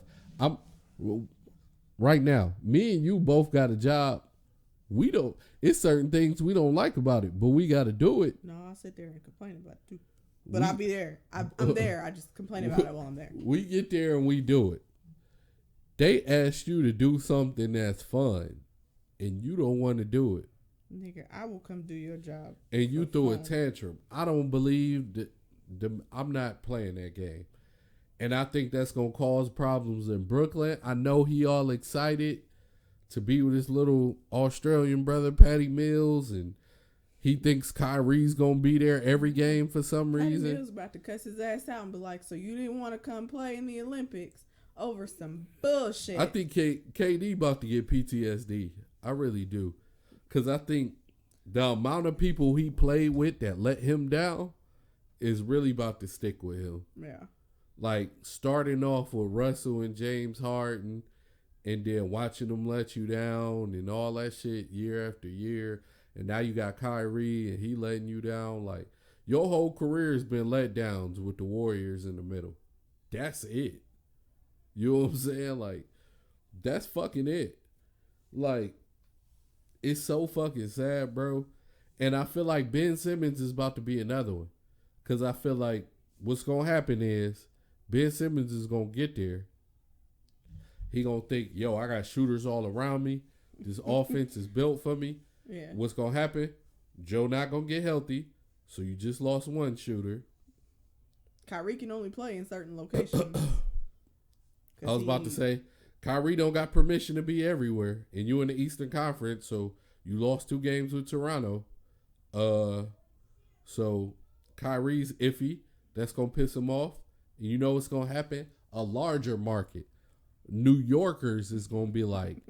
Right now, me and you both got a job. It's certain things we don't like about it, but we got to do it. No, I'll sit there and complain about it too. But I'll be there. I'm there. I just complain about it while I'm there. We get there and we do it. They asked you to do something that's fun, and you don't want to do it. Nigga, I will come do your job. And you threw a tantrum. I don't believe that. I'm not playing that game. And I think that's going to cause problems in Brooklyn. I know he all excited to be with his little Australian brother, Patty Mills, and he thinks Kyrie's going to be there every game for some reason. Patty Mills about to cuss his ass out and be like, so you didn't want to come play in the Olympics over some bullshit. I think KD about to get PTSD. I really do. Because I think the amount of people he played with that let him down is really about to stick with him. Yeah. Like, starting off with Russell and James Harden and then watching them let you down and all that shit year after year. And now you got Kyrie and he letting you down. Like, your whole career has been letdowns with the Warriors in the middle. That's it. You know what I'm saying? Like, that's fucking it. Like, it's so fucking sad, bro. And I feel like Ben Simmons is about to be another one. Because I feel like what's going to happen is Ben Simmons is going to get there. He going to think, yo, I got shooters all around me. This offense is built for me. Yeah. What's going to happen? Joe not going to get healthy. So you just lost one shooter. Kyrie can only play in certain locations. I was about to say, Kyrie don't got permission to be everywhere. And you in the Eastern Conference, so you lost 2 games with Toronto. So Kyrie's iffy. That's going to piss him off. And you know what's going to happen? A larger market. New Yorkers is going to be like,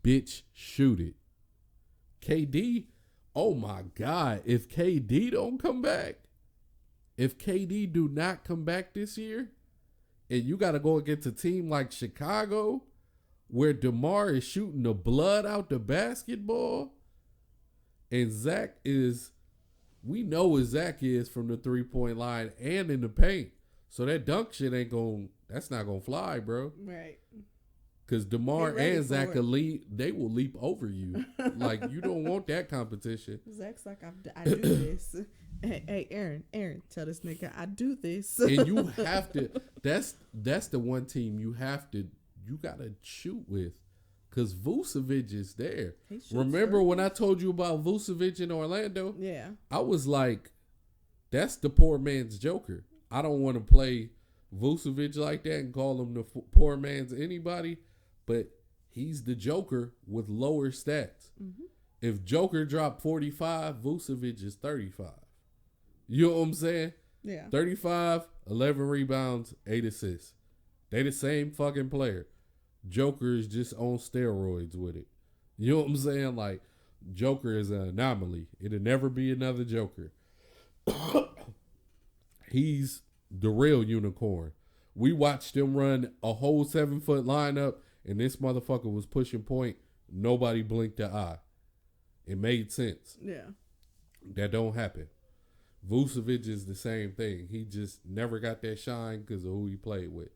bitch, shoot it. KD, oh my God. If KD don't come back, if KD do not come back this year, and you got to go against a team like Chicago, where DeMar is shooting the blood out the basketball, and Zach is, we know what Zach is from the 3-point line and in the paint. So that dunk shit that's not going to fly, bro. Right. Because DeMar and Zach will leap over you. Like, you don't want that competition. Zach's like, I do this. Hey, Aaron, tell this nigga I do this. And you have to, that's the one team you got to shoot with. Because Vucevic is there. Remember when I told you about Vucevic in Orlando? Yeah. I was like, that's the poor man's Joker. I don't want to play Vucevic like that and call him the poor man's anybody, but he's the Joker with lower stats. Mm-hmm. If Joker dropped 45, Vucevic is 35. You know what I'm saying? Yeah. 35, 11 rebounds, 8 assists. They the same fucking player. Joker is just on steroids with it. You know what I'm saying? Like, Joker is an anomaly. It'll never be another Joker. He's the real unicorn. We watched him run a whole 7-foot lineup, and this motherfucker was pushing point. Nobody blinked an eye. It made sense. Yeah. That don't happen. Vucevic is the same thing. He just never got that shine because of who he played with.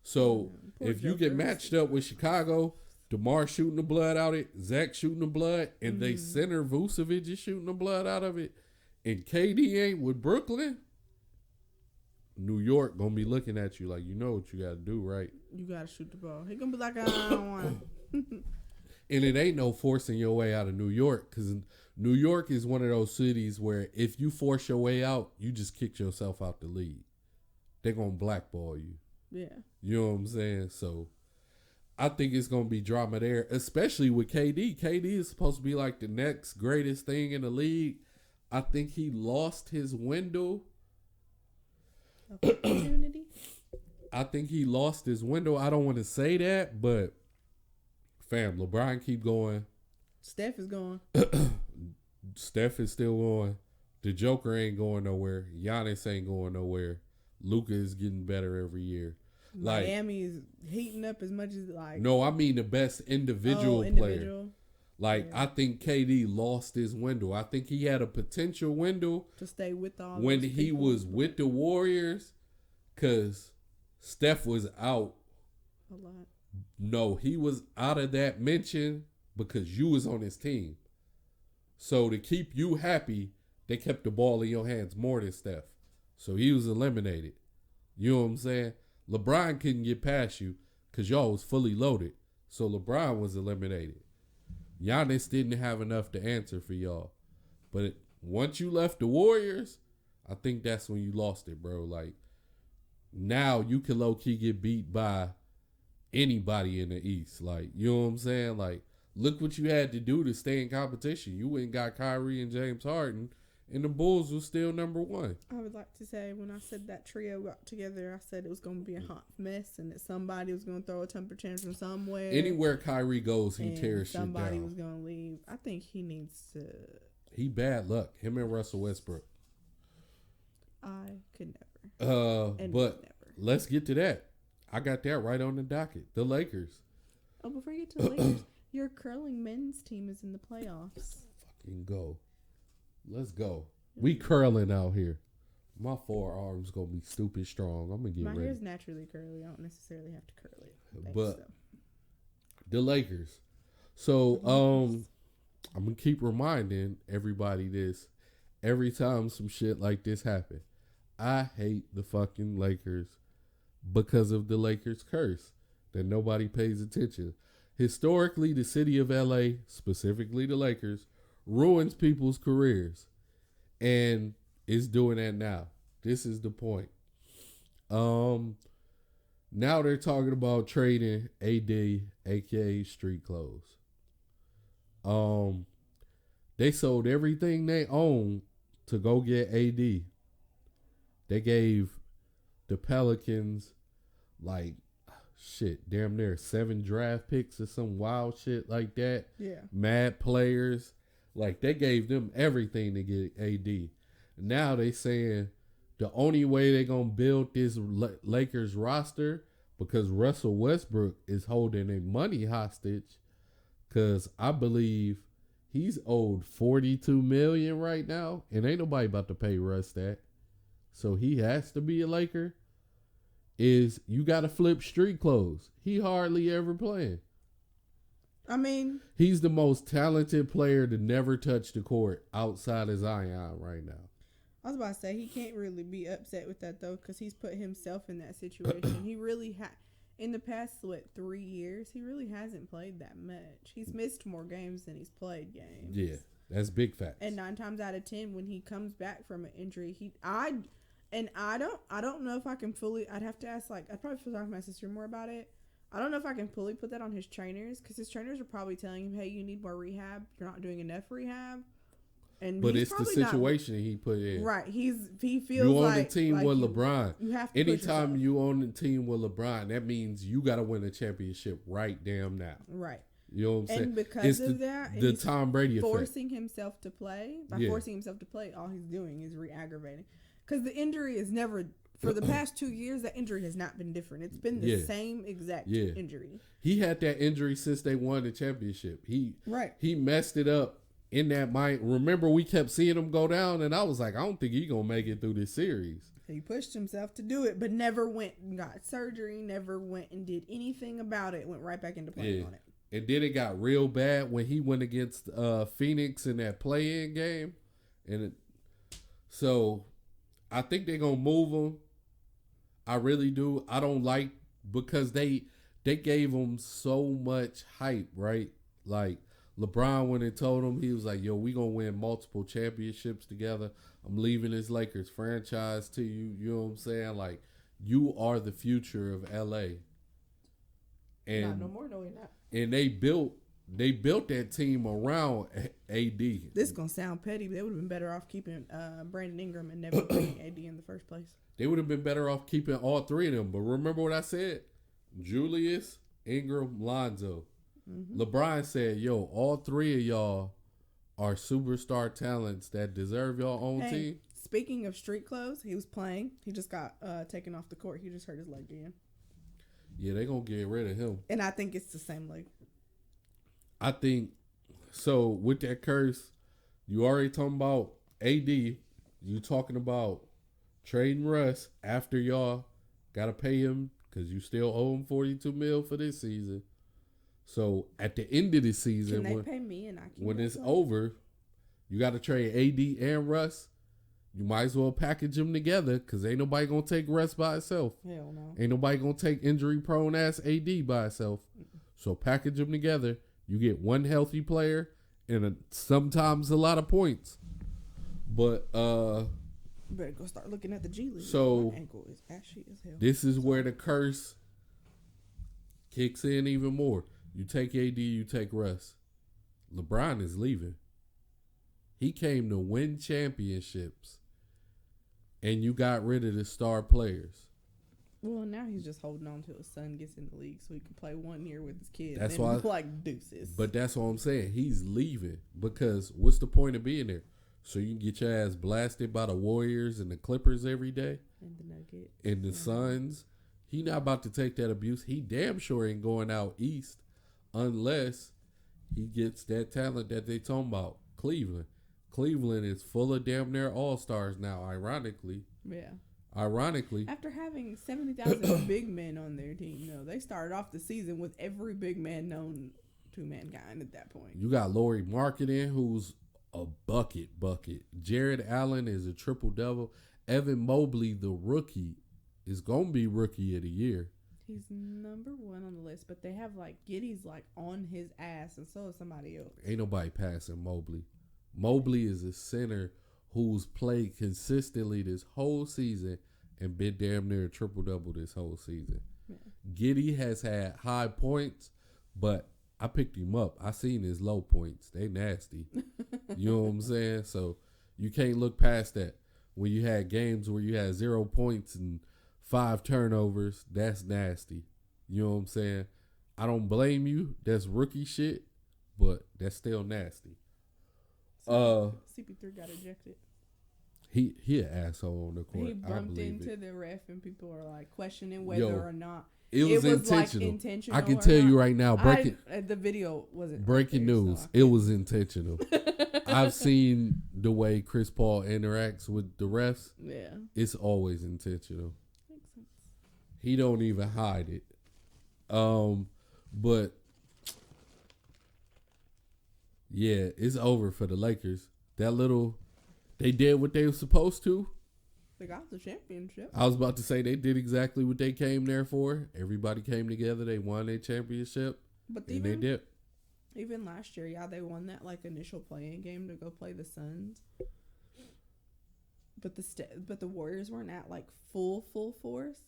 So if you get matched up with Chicago, DeMar shooting the blood out of it, Zach shooting the blood, and they center Vucevic is shooting the blood out of it, and KD ain't with Brooklyn, New York gonna be looking at you like, you know what you gotta do, right? You gotta shoot the ball. He gonna be like, I don't want to. And it ain't no forcing your way out of New York, because New York is one of those cities where if you force your way out, you just kick yourself out the league. They're going to blackball you. Yeah. You know what I'm saying? So I think it's going to be drama there, especially with KD. KD is supposed to be like the next greatest thing in the league. I think he lost his window. Opportunity? I think he lost his window. I don't want to say that, but fam, LeBron keep going. Steph is gone. Steph is still going. The Joker ain't going nowhere. Giannis ain't going nowhere. Luka is getting better every year. Like, Miami is heating up as much as like. No, I mean the best individual player. Like, yeah. I think KD lost his window. I think he had a potential window to stay with all when he was with the Warriors, because Steph was out. A lot. No, he was out of that mention because you was on his team. So to keep you happy, they kept the ball in your hands more than Steph. So he was eliminated. You know what I'm saying? LeBron couldn't get past you because y'all was fully loaded. So LeBron was eliminated. Giannis didn't have enough to answer for y'all. But once you left the Warriors, I think that's when you lost it, bro. Like, now you can low-key get beat by anybody in the East. Like, you know what I'm saying? Like, look what you had to do to stay in competition. You went and got Kyrie and James Harden, and the Bulls was still number one. I would like to say, when I said that trio got together, I said it was going to be a hot mess and that somebody was going to throw a temper tantrum somewhere. Anywhere Kyrie goes, he tears shit down. Somebody was going to leave. I think he needs to... He bad luck. Him and Russell Westbrook. I could never. But let's get to that. I got that right on the docket. The Lakers. Oh, before you get to the Lakers, your curling men's team is in the playoffs. Fucking go. Let's go. We curling out here. My forearm's going to be stupid strong. I'm going to get ready. My hair's naturally curly. I don't necessarily have to curl it. But the Lakers. So, I'm going to keep reminding everybody this every time some shit like this happen. I hate the fucking Lakers because of the Lakers curse that nobody pays attention. Historically, the city of LA, specifically the Lakers, ruins people's careers, and it's doing that now. This is the point. Now they're talking about trading AD, aka Street Clothes. They sold everything they own to go get AD. They gave the Pelicans like damn near 7 draft picks or some wild shit like that. Yeah. Mad players. Like, they gave them everything to get AD. Now they saying the only way they going to build this Lakers roster, because Russell Westbrook is holding their money hostage, because I believe he's owed $42 million right now, and ain't nobody about to pay Russ that. So he has to be a Laker. Is you got to flip Street Clothes. He hardly ever playing. I mean, he's the most talented player to never touch the court outside of Zion right now. I was about to say, he can't really be upset with that, though, because he's put himself in that situation. He really in the past, 3 years, he really hasn't played that much. He's missed more games than he's played games. Yeah, that's big facts. And 9 times out of 10, when he comes back from an injury, I don't know if I can fully. I'd have to ask, I'd probably have to talk to my sister more about it. I don't know if I can fully put that on his trainers, because his trainers are probably telling him, hey, you need more rehab. You're not doing enough rehab. But it's the situation he put in. Right. He feels you like... on the team with LeBron. You have to anytime you on the team with LeBron, that means you got to win a championship right damn now. Right. You know what I'm saying? And because of that... The Tom Brady effect. Forcing himself to play. Forcing himself to play, all he's doing is re-aggravating. Because the injury is never... For the past 2 years, that injury has not been different. It's been the same exact injury. He had that injury since they won the championship. He messed it up in that mind. Remember, we kept seeing him go down, and I was like, I don't think he's going to make it through this series. He pushed himself to do it, but never went and got surgery, never went and did anything about it, went right back into playing on it. And then it got real bad when he went against Phoenix in that play-in game. So I think they're going to move him. I really do. I don't like, because they gave him so much hype, right? Like, LeBron, when it told him, he was like, yo, we going to win multiple championships together. I'm leaving this Lakers franchise to you. You know what I'm saying? Like, you are the future of LA. And, not no more, no, we're not. And they built that team around AD. This is going to sound petty, but they would have been better off keeping Brandon Ingram and never bringing AD in the first place. They would have been better off keeping all three of them. But remember what I said? Julius, Ingram, Lonzo. Mm-hmm. LeBron said, yo, all three of y'all are superstar talents that deserve your own team. Speaking of street clothes, he was playing. He just got taken off the court. He just hurt his leg again. Yeah, they're going to get rid of him. And I think it's the same leg. I think, so with that curse, you already talking about AD. You talking about trading Russ after y'all got to pay him because you still owe him $42 million for this season. So at the end of the season, can they pay me and I can when it's over, you got to trade AD and Russ. You might as well package them together because ain't nobody gonna take Russ by itself. Hell no. Ain't nobody gonna take injury prone ass AD by itself. So package them together. You get one healthy player and sometimes a lot of points. But you better go start looking at the G League. So my ankle is ashy as hell. This is where the curse kicks in even more. You take AD, you take Russ. LeBron is leaving. He came to win championships. And you got rid of the star players. Well, now he's just holding on till his son gets in the league so he can play 1 year with his kids. That's why, why, like deuces. But that's what I'm saying. He's leaving because what's the point of being there? So you can get your ass blasted by the Warriors and the Clippers every day, and the Nuggets and the Suns. He not about to take that abuse. He damn sure ain't going out east unless he gets that talent that they talking about. Cleveland. Cleveland is full of damn near all-stars now, ironically. Yeah. Ironically. After having 70,000 big men on their team, no, they started off the season with every big man known to mankind at that point. You got Lauri Markkanen, who's a bucket. Jared Allen is a triple-double. Evan Mobley, the rookie, is going to be rookie of the year. He's number 1 on the list, but they have, like, Giddy's, like, on his ass, and so is somebody else. Ain't nobody passing Mobley. Mobley is a center who's played consistently this whole season and been damn near a triple-double this whole season. Yeah. Giddey has had high points, but I picked him up. I seen his low points. They nasty. You know what I'm saying? So you can't look past that. When you had games where you had 0 points and 5 turnovers, that's nasty. You know what I'm saying? I don't blame you. That's rookie shit, but that's still nasty. CP3 got ejected. He an asshole on the court. He bumped into the ref, and people are like questioning whether or not it was intentional. Like intentional. I can tell you right now, the video wasn't breaking news. So it was intentional. I've seen the way Chris Paul interacts with the refs. Yeah, it's always intentional. Makes sense. He don't even hide it. But yeah, it's over for the Lakers. They did what they were supposed to. They got the championship. I was about to say they did exactly what they came there for. Everybody came together. They won their championship. But and they did. Even last year, yeah, they won that like initial play-in game to go play the Suns. But the Warriors weren't at like full force.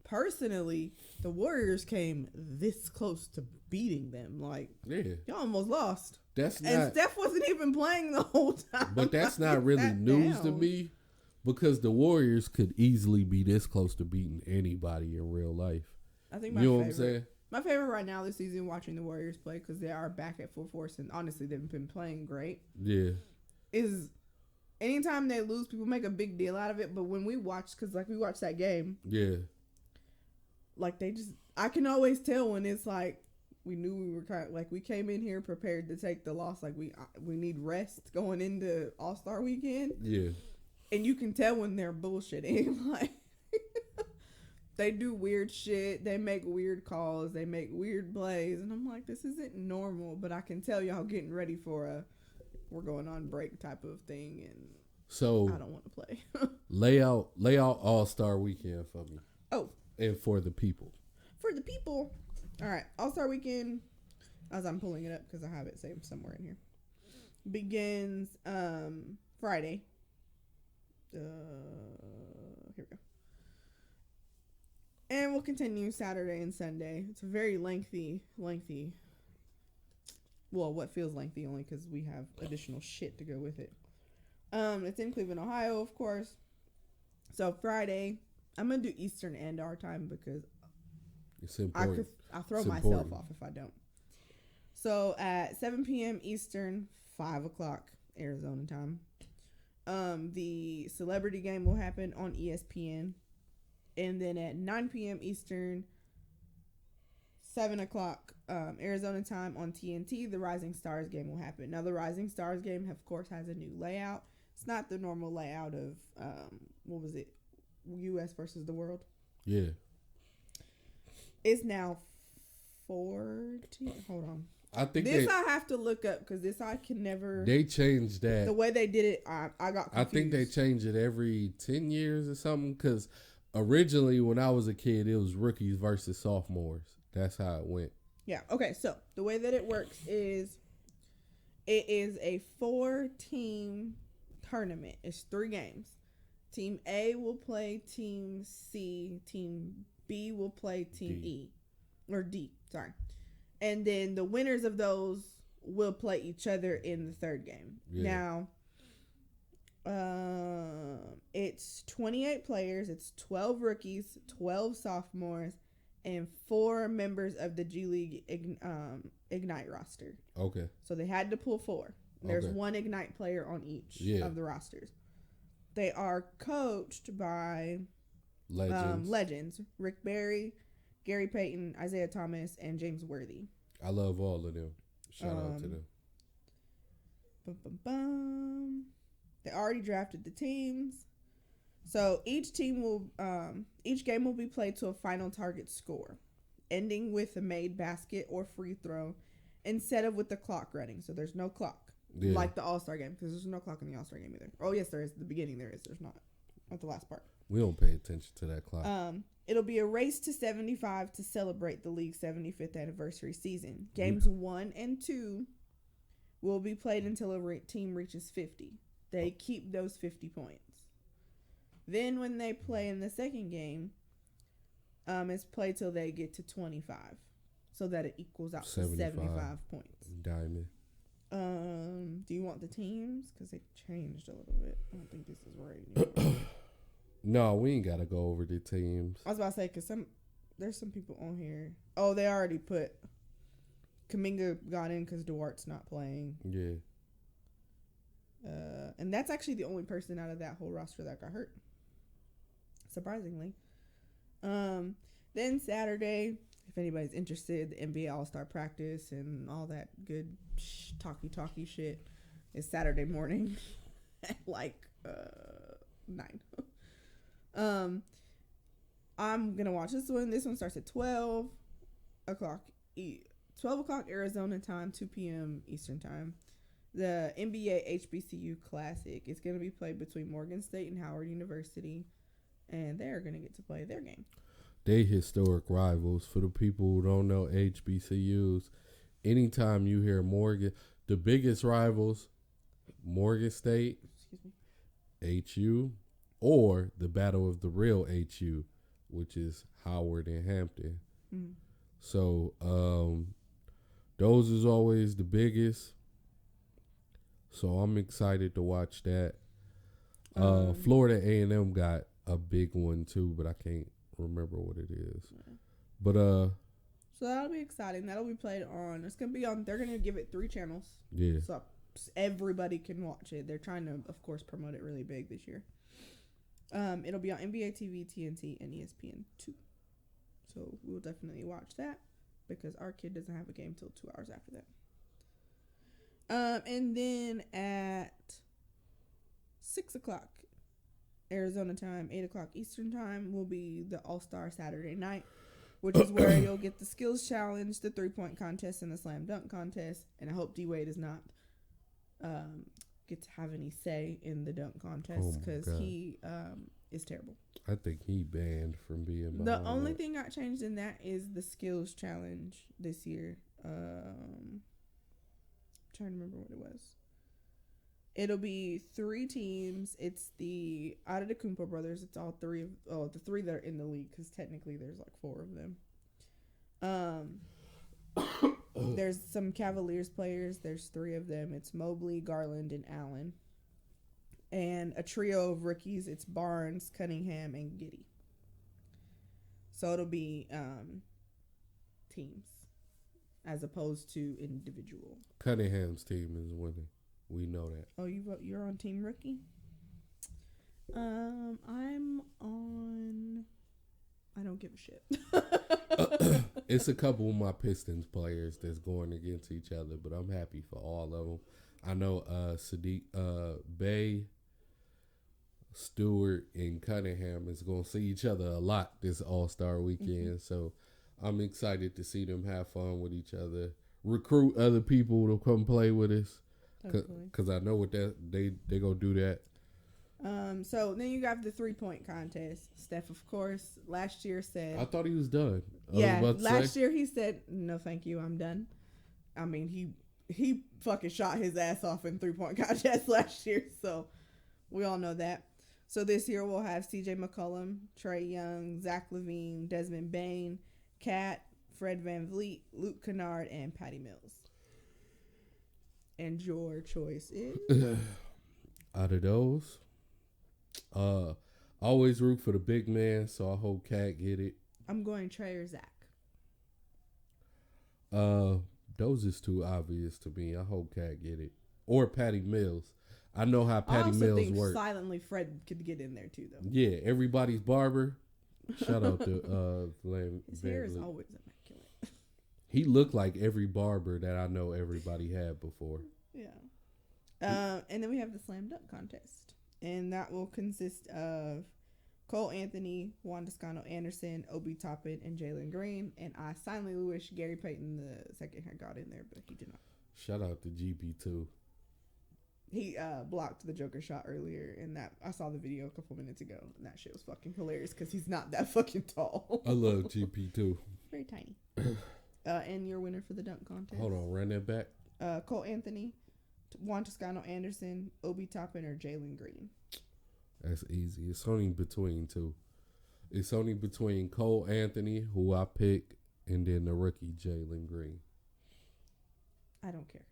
Personally, the Warriors came this close to beating them. Like, yeah, y'all almost lost. And Steph wasn't even playing the whole time. But that's not really news to me because the Warriors could easily be this close to beating anybody in real life. I think you know what I'm saying? My favorite right now this season watching the Warriors play because they are back at full force and honestly they've been playing great. Yeah. Is anytime they lose, people make a big deal out of it. But when we watch, because like we watched that game. Yeah. Like I can always tell when it's like we knew we were we came in here prepared to take the loss. Like we need rest going into All-Star weekend. Yeah. And you can tell when they're bullshitting. Like they do weird shit. They make weird calls. They make weird plays. And I'm like, this isn't normal. But I can tell y'all getting ready for we're going on break type of thing. And so I don't want to play. lay out All-Star weekend for me. Oh. And for the people. For the people. All right. All-Star weekend. as I'm pulling it up because I have it saved somewhere in here. Begins Friday. Here we go. And we'll continue Saturday and Sunday. It's a very lengthy. Well, what feels lengthy only because we have additional shit to go with it. It's in Cleveland, Ohio, of course. So Friday, I'm gonna do Eastern and our time because it's important. I'll throw myself off if I don't. So at 7 p.m. Eastern, 5 o'clock Arizona time. The celebrity game will happen on ESPN. And then at 9 p.m. Eastern, 7 o'clock Arizona time on TNT, the Rising Stars game will happen. Now, the Rising Stars game, of course, has a new layout. It's not the normal layout of, what was it, U.S. versus the world? Yeah. It's now 14. Hold on. I think I have to look up because this I can never. They changed that. The way they did it, I got confused. I think they change it every 10 years or something because originally when I was a kid, it was rookies versus sophomores. That's how it went. Yeah. Okay. So the way that it works is it is a 4-team tournament. It's 3 games. Team A will play Team C. Team B will play Team D. Sorry. And then the winners of those will play each other in the third game. Yeah. Now, it's 28 players. It's 12 rookies, 12 sophomores, and 4 members of the G League Ignite roster. Okay. So they had to pull 4. There's 1 Ignite player on each of the rosters. They are coached by legends. Rick Barry, Gary Payton, Isaiah Thomas, and James Worthy. I love all of them. Shout out to them. They already drafted the teams. So each game will be played to a final target score, ending with a made basket or free throw instead of with the clock running. So there's no clock like the All-Star game because there's no clock in the All-Star game either. Oh, yes, there is. At the beginning there is. There's not at the last part. We don't pay attention to that clock. It'll be a race to 75 to celebrate the league's 75th anniversary season. Games 1 and 2 will be played until a team reaches 50. They keep those 50 points. Then when they play in the second game, it's played till they get to 25, so that it equals out to 75 points. Diamond. Do you want the teams? Because they changed a little bit. I don't think this is right anymore. No, we ain't got to go over the teams. I was about to say, because there's some people on here. Oh, they already put Kuminga got in because Duarte's not playing. Yeah. And that's actually the only person out of that whole roster that got hurt. Surprisingly. Then Saturday, if anybody's interested, the NBA All-Star practice and all that good talky shit is Saturday morning at like 9. I'm gonna watch this one. This one starts at 12 o'clock Arizona time, 2 p.m. Eastern time. The NBA HBCU Classic is gonna be played between Morgan State and Howard University, and they're gonna get to play their game. They historic rivals. For the people who don't know HBCUs, anytime you hear Morgan, the biggest rivals, Morgan State, HU, or the battle of the real HU, which is Howard and Hampton. Mm-hmm. So those is always the biggest. So I'm excited to watch that. Florida A&M got a big one too, but I can't remember what it is. Yeah. But so that'll be exciting. That'll be played on. It's gonna be on. They're gonna give it 3 channels. Yeah. So everybody can watch it. They're trying to, of course, promote it really big this year. It'll be on NBA TV, TNT, and ESPN2. So we'll definitely watch that because our kid doesn't have a game till 2 hours after that. And then at 6 o'clock Arizona time, 8 o'clock Eastern time will be the All-Star Saturday night, which is where you'll get the skills challenge, the 3-point contest, and the slam dunk contest. And I hope D-Wade does not get to have any say in the dunk contest because he is terrible. I think he banned from being the only thing got changed in that is the skills challenge this year. Trying to remember what it was. It'll be 3 teams. It's the Antetokounmpo brothers. It's all three of the 3 that are in the league, because technically there's like 4 of them. There's some Cavaliers players. There's 3 of them. It's Mobley, Garland, and Allen. And a trio of rookies. It's Barnes, Cunningham, and Giddey. So it'll be teams as opposed to individual. Cunningham's team is winning. We know that. Oh, you're on Team Rookie? I'm on. I don't give a shit. It's a couple of my Pistons players that's going against each other, but I'm happy for all of them. I know Sadiq Bay, Stewart, and Cunningham is going to see each other a lot this All-Star weekend. So I'm excited to see them have fun with each other, recruit other people to come play with us. Because I know what that they gonna do that. So then you got the 3-point contest. Steph, of course, last year said. I thought he was done. Last year he said, "No, thank you, I'm done." I mean, he fucking shot his ass off in 3-point contest last year, so we all know that. So this year we'll have C.J. McCollum, Trae Young, Zach LaVine, Desmond Bane, Kat, Fred VanVleet, Luke Kennard, and Patty Mills. And your choice is? Out of those, always root for the big man, so I hope Cat get it. I'm going Trae or Zach. Those is too obvious to me. I hope Cat get it. Or Patty Mills. I know how Patty Mills works. Silently Fred could get in there too, though. Yeah, everybody's barber. Shout out to His hair is always immaculate. He looked like every barber that I know everybody had before. Yeah. And then we have the slam dunk contest. And that will consist of Cole Anthony, Juan Toscano Anderson, Obi Toppin, and Jalen Green. And I silently wish Gary Payton II had got in there, but he did not. Shout out to GP2. He blocked the Joker shot earlier, and that I saw the video a couple minutes ago, and that shit was fucking hilarious because he's not that fucking tall. I love GP2. Very tiny. And your winner for the dunk contest. Hold on, run that back. Cole Anthony, Juan Toscano Anderson, Obi Toppin, or Jalen Green. That's easy. It's only between 2. It's only between Cole Anthony, who I pick, and then the rookie Jalen Green. I don't care.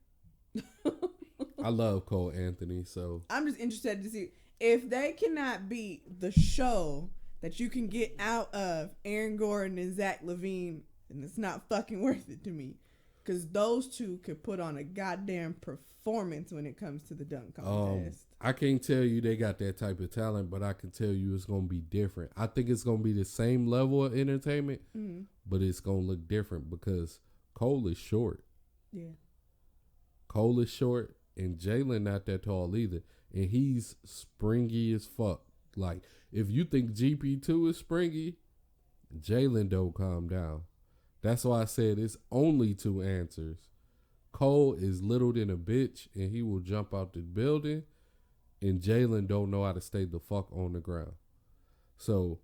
I love Cole Anthony, so I'm just interested to see if they cannot beat the show that you can get out of Aaron Gordon and Zach LaVine, and it's not fucking worth it to me, because those two could put on a goddamn performance when it comes to the dunk contest. I can't tell you they got that type of talent, but I can tell you it's gonna be different. I think it's gonna be the same level of entertainment, but it's gonna look different because Cole is short. Yeah, Cole is short. And Jalen not that tall either. And he's springy as fuck. Like, if you think GP2 is springy, Jalen don't calm down. That's why I said it's only 2 answers. Cole is little than a bitch, and he will jump out the building. And Jalen don't know how to stay the fuck on the ground. So,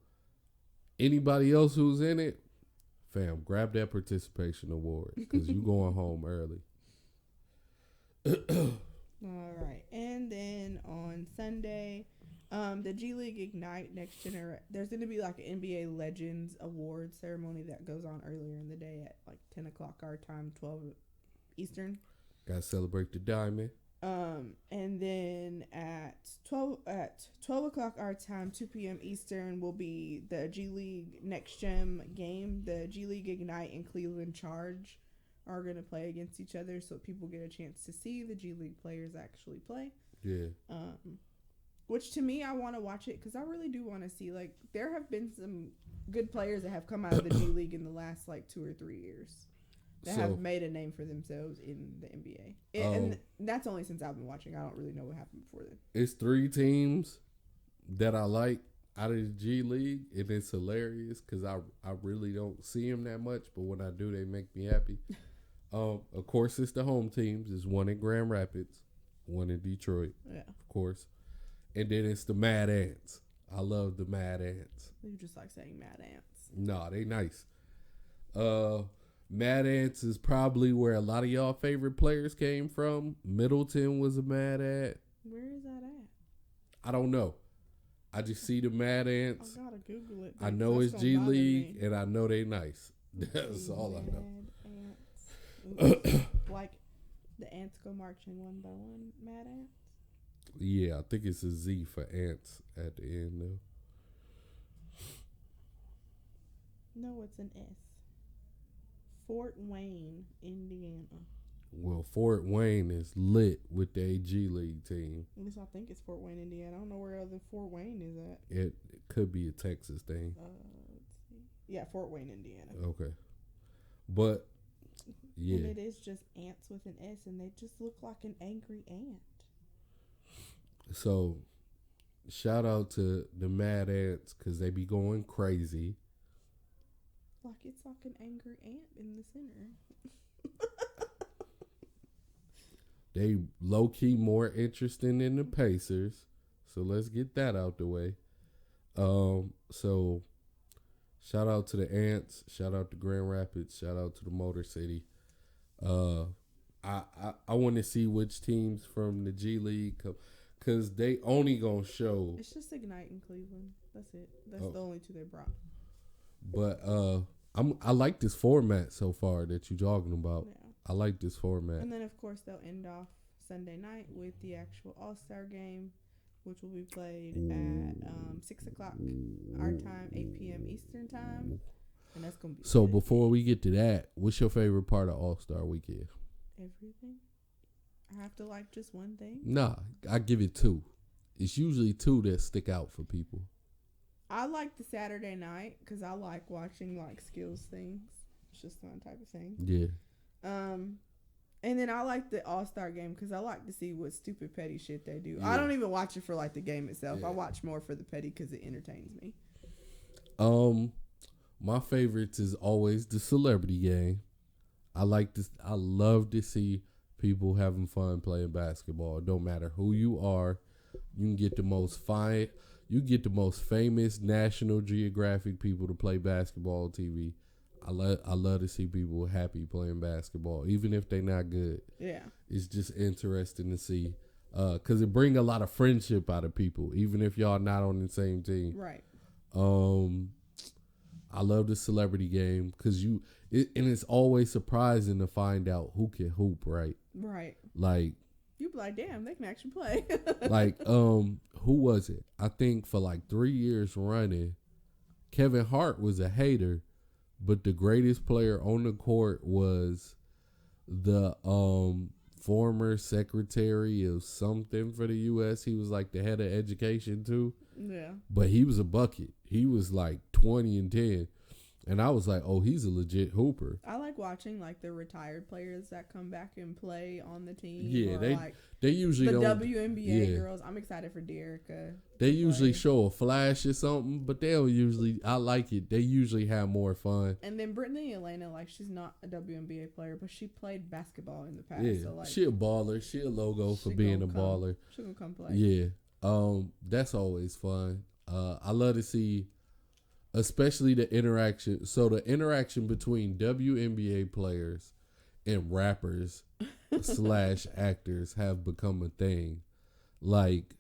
anybody else who's in it, fam, grab that participation award. Because you going home early. All right, and then on Sunday, the G League Ignite Next Generation. There's going to be like an NBA Legends Award ceremony that goes on earlier in the day at like 10 o'clock our time, 12 Eastern. Gotta celebrate the diamond. And then at 12 o'clock our time, 2 p.m. Eastern, will be the G League Next Gen game. The G League Ignite and Cleveland Charge are going to play against each other, so people get a chance to see the G League players actually play. Yeah. Which to me, I want to watch it because I really do want to see, like, there have been some good players that have come out of the G League in the last, like, 2 or 3 years that have made a name for themselves in the NBA. And that's only since I've been watching. I don't really know what happened before then. It's 3 teams that I like out of the G League, and it's hilarious because I really don't see them that much, but when I do, they make me happy. Of course, it's the home teams. It's one in Grand Rapids, one in Detroit, of course. And then it's the Mad Ants. I love the Mad Ants. You just like saying Mad Ants. Nah, they nice. Mad Ants is probably where a lot of y'all favorite players came from. Middleton was a Mad Ant. Where is that at? I don't know. I just see the Mad I Ants. gotta Google it. I dude, know 'cause it's that's G gonna bother League, me. and I know they nice. That's all I know. Mad Ants. Ooh, like the ants go marching one by one. Mad Ants. Yeah, I think it's a Z for ants at the end though. No, it's an S. Fort Wayne, Indiana. Well, Fort Wayne is lit with the AG League team. At least I think it's Fort Wayne, Indiana. I don't know where other Fort Wayne is at. It could be a Texas thing. Let's see. Yeah, Fort Wayne, Indiana. Okay. But, yeah. And it is just ants with an S, and they just look like an angry ant. So, shout out to the Mad Ants because they be going crazy. Like it's like an angry ant in the center. They low-key more interesting than the Pacers. So, let's get that out the way. So, shout out to the Ants. Shout out to Grand Rapids. Shout out to the Motor City. I want to see which teams from the G League come. Because they only going to show. It's just Ignite in Cleveland. That's it. That's Oh. the only two they brought. But I like this format so far that you're talking about. Yeah. I like this format. And then, of course, they'll end off Sunday night with the actual All-Star game, which will be played at 6 o'clock our time, 8 p.m. Eastern time. And that's going to be So good. before we get to that, what's your favorite part of All-Star Weekend? Everything. I have to like just one thing. Nah, I give it 2. It's usually 2 that stick out for people. I like the Saturday night because I like watching like skills things. It's just my type of thing. Yeah. And then I like the All-Star game because I like to see what stupid petty shit they do. Yeah. I don't even watch it for like the game itself. Yeah. I watch more for the petty because it entertains me. My favorites is always the celebrity game. I like this. I love to see people having fun playing basketball. It don't matter who you are. You can get the most fine. You get the most famous National Geographic people to play basketball on TV. I love to see people happy playing basketball, even if they're not good. Yeah. It's just interesting to see, cause it bring a lot of friendship out of people, even if y'all not on the same team. Right. I love the celebrity game because and it's always surprising to find out who can hoop, right? Right. Like, You be like, damn, they can actually play. who was it? I think for like 3 years running, Kevin Hart was a hater, but the greatest player on the court was the former secretary of something for the U.S. He was like the head of education too, Yeah. but he was a bucket. He was like 20 and 10. And I was like, oh, he's a legit hooper. I like watching like the retired players that come back and play on the team. Yeah, or, they usually the don't. WNBA yeah. girls. I'm excited for Dearica. They usually play. show a flash or something, but they don't usually. I like it. They usually have more fun. And then Brittany Elena, like she's not a WNBA player, but she played basketball in the past. Yeah, So like she a baller. She a logo for she being a gonna come. baller. She gonna come play. Yeah, that's always fun. I love to see, especially the interaction. So the interaction between WNBA players and rappers / actors have become a thing. Like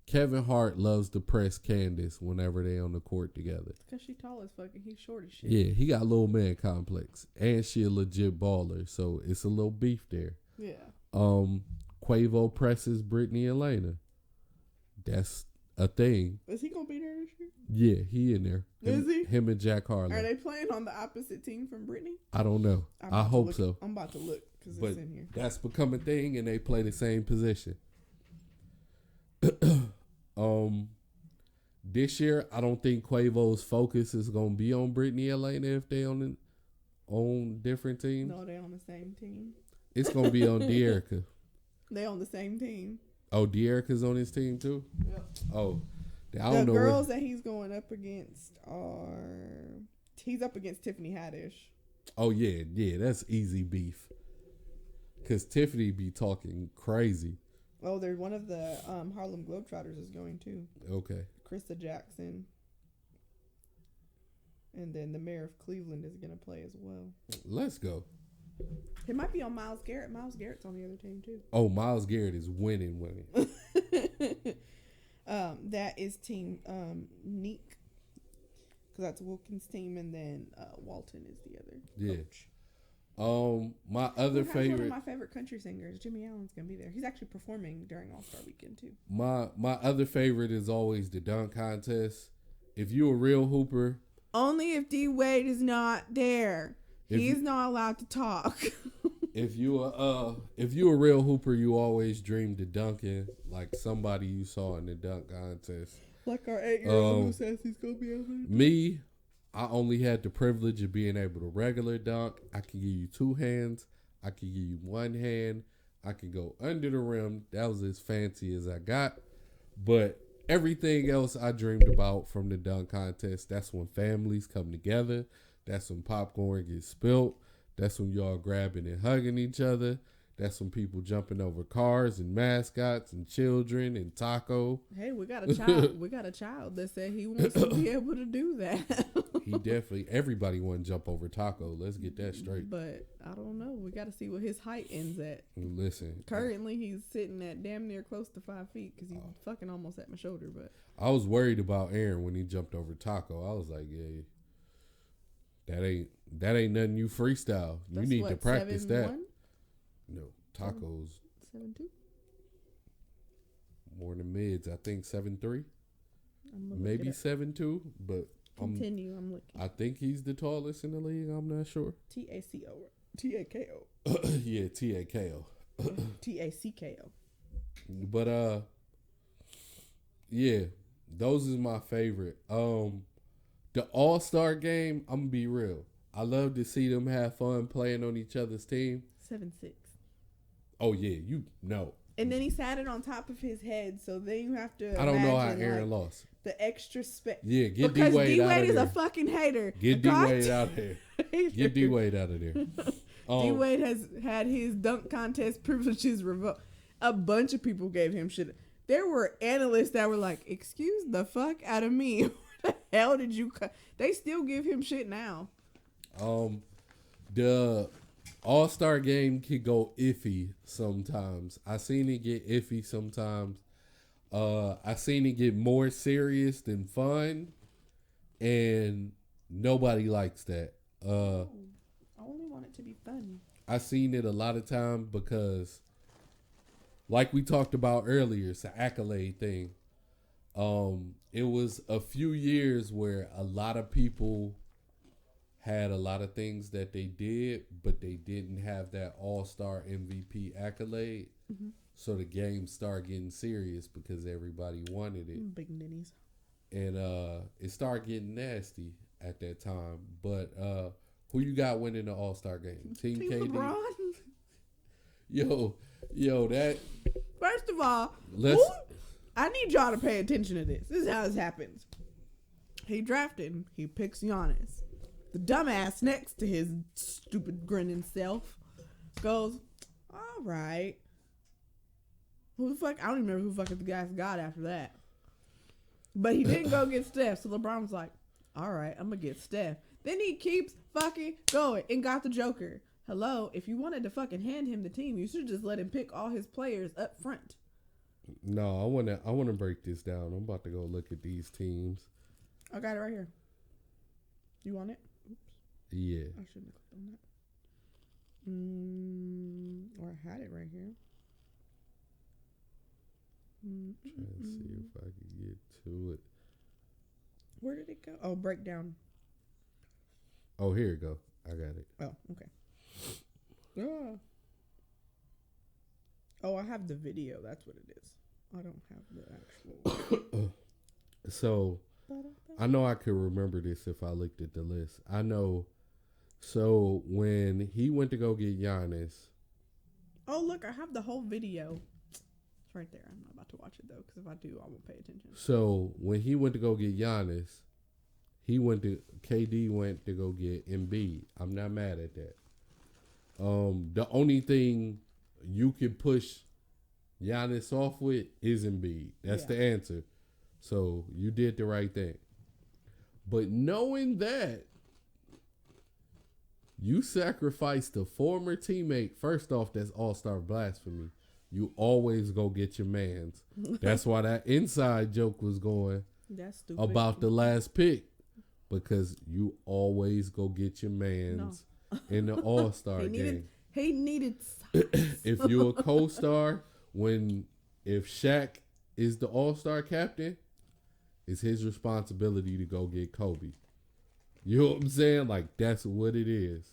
Kevin Hart loves to press Candace whenever they on the court together. Because she tall as fuck and he's short as shit. Yeah, he got a little man complex, and she a legit baller, so it's a little beef there. Yeah. Quavo presses Brittany Elena. That's a thing. Is he gonna be there this year? Yeah, he in there. Is he? Him and Jack Harlow. Are they playing on the opposite team from Brittany? I don't know. I hope so. I'm about to look because But it's in here. that's become a thing, and they play the same position. This year, I don't think Quavo's focus is gonna be on Brittany Elena if they on different teams. No, they on the same team. It's gonna be on Dearica. They on the same team. Oh, Dearica's on his team too. Yep. Oh, I The don't know. girls that he's going up against he's up against Tiffany Haddish. Oh yeah, that's easy beef. Cause Tiffany be talking crazy. Oh, there's one of the Harlem Globetrotters is going too. Okay. Krista Jackson. And then the mayor of Cleveland is going to play as well. Let's go. It might be on Myles Garrett. Myles Garrett's on the other team, too. Oh, Myles Garrett is winning. That is team Neek. Because that's Wilkins' team. And then Walton is the other coach. My other favorite. One of my favorite country singers, Jimmy Allen's going to be there. He's actually performing during All-Star Weekend, too. My other favorite is always the dunk contest. If you a real hooper. Only if D Wade is not there. He's not allowed to talk. If you a real hooper, you always dreamed of dunking like somebody you saw in the dunk contest. Like our 8-year-old who says he's gonna be able to. Me, I only had the privilege of being able to regular dunk. I could give you 2 hands. I could give you 1 hand. I could go under the rim. That was as fancy as I got. But everything else I dreamed about from the dunk contest, that's when families come together. That's when popcorn gets spilt. That's when y'all grabbing and hugging each other. That's when people jumping over cars and mascots and children and taco. Hey, we got a child. We got a child that said he wants to be able to do that. He definitely. Everybody want to jump over taco. Let's get that straight. But I don't know. We got to see what his height ends at. Listen. Currently, he's sitting at damn near close to 5 feet because he's fucking almost at my shoulder. But I was worried about Aaron when he jumped over taco. I was like, yeah, that ain't nothing you freestyle. You need to practice 7'1"? that. No, tacos 7'2". More than mids. I think 7'3", maybe 7'2", but continue. I'm looking. I think he's the tallest in the league. I'm not sure. TACO. TAKO. Yeah, TAKO. TACKO. But yeah, those is my favorite. The All-Star game, I'm gonna be real. I love to see them have fun playing on each other's team. 7'6". Oh yeah, you know. And then he sat it on top of his head, so then you have to. I don't know how Aaron lost. The extra space. Yeah, get D Wade out of there. Because D Wade is a fucking hater. Get D Wade out of there. Get D Wade out of there. D Wade has had his dunk contest privileges revoked. A bunch of people gave him shit. There were analysts that were like, "Excuse the fuck out of me. What the hell did you?" They still give him shit now. The All-Star game could go iffy sometimes. I seen it get iffy sometimes. I seen it get more serious than fun, and nobody likes that. I only want it to be fun. I seen it a lot of time because, like we talked about earlier, it's an accolade thing. It was a few years where a lot of people had a lot of things that they did, but they didn't have that all-star MVP accolade. Mm-hmm. So the game started getting serious because everybody wanted it. Big ninnies. And it started getting nasty at that time. But who you got winning the all-star game? Team KD? LeBron? Yo, that... First of all, I need y'all to pay attention to this. This is how this happens. He drafted, he picks Giannis. The dumbass next to his stupid grinning self goes, all right. Who the fuck? I don't even remember who fucking the guys got after that. But he didn't go get Steph. So LeBron was like, all right, I'm going to get Steph. Then he keeps fucking going and got the Joker. Hello, if you wanted to fucking hand him the team, you should just let him pick all his players up front. No, I wanna break this down. I'm about to go look at these teams. I got it right here. You want it? Oops. Yeah. I shouldn't have clicked on that. Or I had it right here. Trying to see if I can get to it. Where did it go? Oh, breakdown. Oh, here you go. I got it. Oh, okay. Oh, I have the video. That's what it is. I don't have the actual. So, I know I could remember this if I looked at the list. I know. So, when he went to go get Giannis. Oh, look, I have the whole video. It's right there. I'm not about to watch it, though, because if I do, I won't pay attention. So, when he went to go get Giannis, KD went to go get Embiid. I'm not mad at that. The only thing you can push Giannis off with is Embiid. That's the answer. So you did the right thing. But knowing that you sacrificed a former teammate, first off, that's all-star blasphemy. You always go get your mans. That's why that inside joke was going That's stupid. about the last pick. Because you always go get your mans in the all-star game. He needed If you're a co-star, if Shaq is the all-star captain, it's his responsibility to go get Kobe. You know what I'm saying? Like, that's what it is.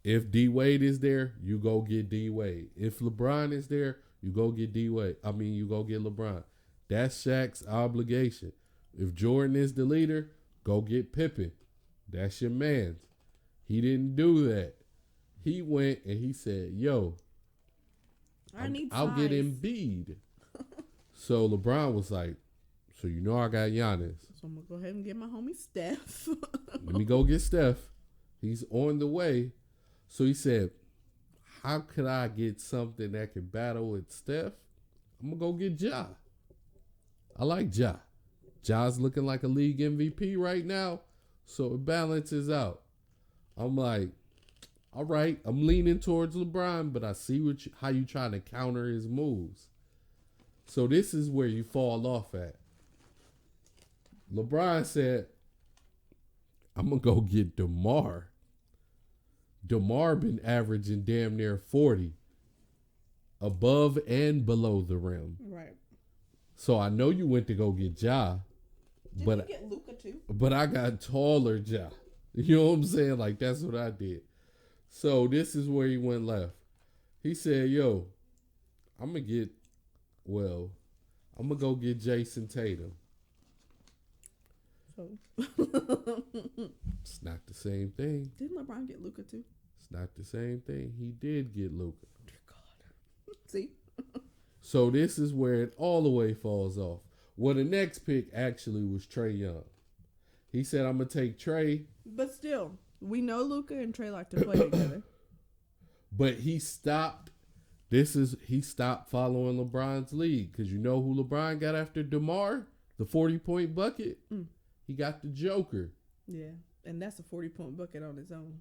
If D Wade is there, you go get D Wade. If LeBron is there, you go get D Wade. You go get LeBron. That's Shaq's obligation. If Jordan is the leader, go get Pippen. That's your man. He didn't do that. He went and he said, yo, I'll get Embiid. So LeBron was like, so you know I got Giannis. So I'm going to go ahead and get my homie Steph. Let me go get Steph. He's on the way. So he said, how could I get something that can battle with Steph? I'm going to go get Ja. I like Ja. Ja's looking like a league MVP right now, so it balances out. I'm like, all right, I'm leaning towards LeBron, but I see how you trying to counter his moves. So this is where you fall off at. LeBron said, I'm going to go get DeMar. DeMar been averaging damn near 40 above and below the rim. Right. So I know you went to go get Ja. Did you get Luka too? But I got taller Ja. You know what I'm saying? Like, that's what I did. So this is where he went left. He said, yo, I'm going to go get Jason Tatum. So It's not the same thing. Didn't LeBron get Luka too? It's not the same thing. He did get Luka. Dear God. See? So this is where it all the way falls off. Well, the next pick actually was Trae Young. He said, I'm going to take Trae. But still, we know Luka and Trae like to play together. But he stopped. He stopped following LeBron's lead. Because you know who LeBron got after DeMar? The 40-point bucket? He got the Joker. Yeah. And that's a 40-point bucket on its own.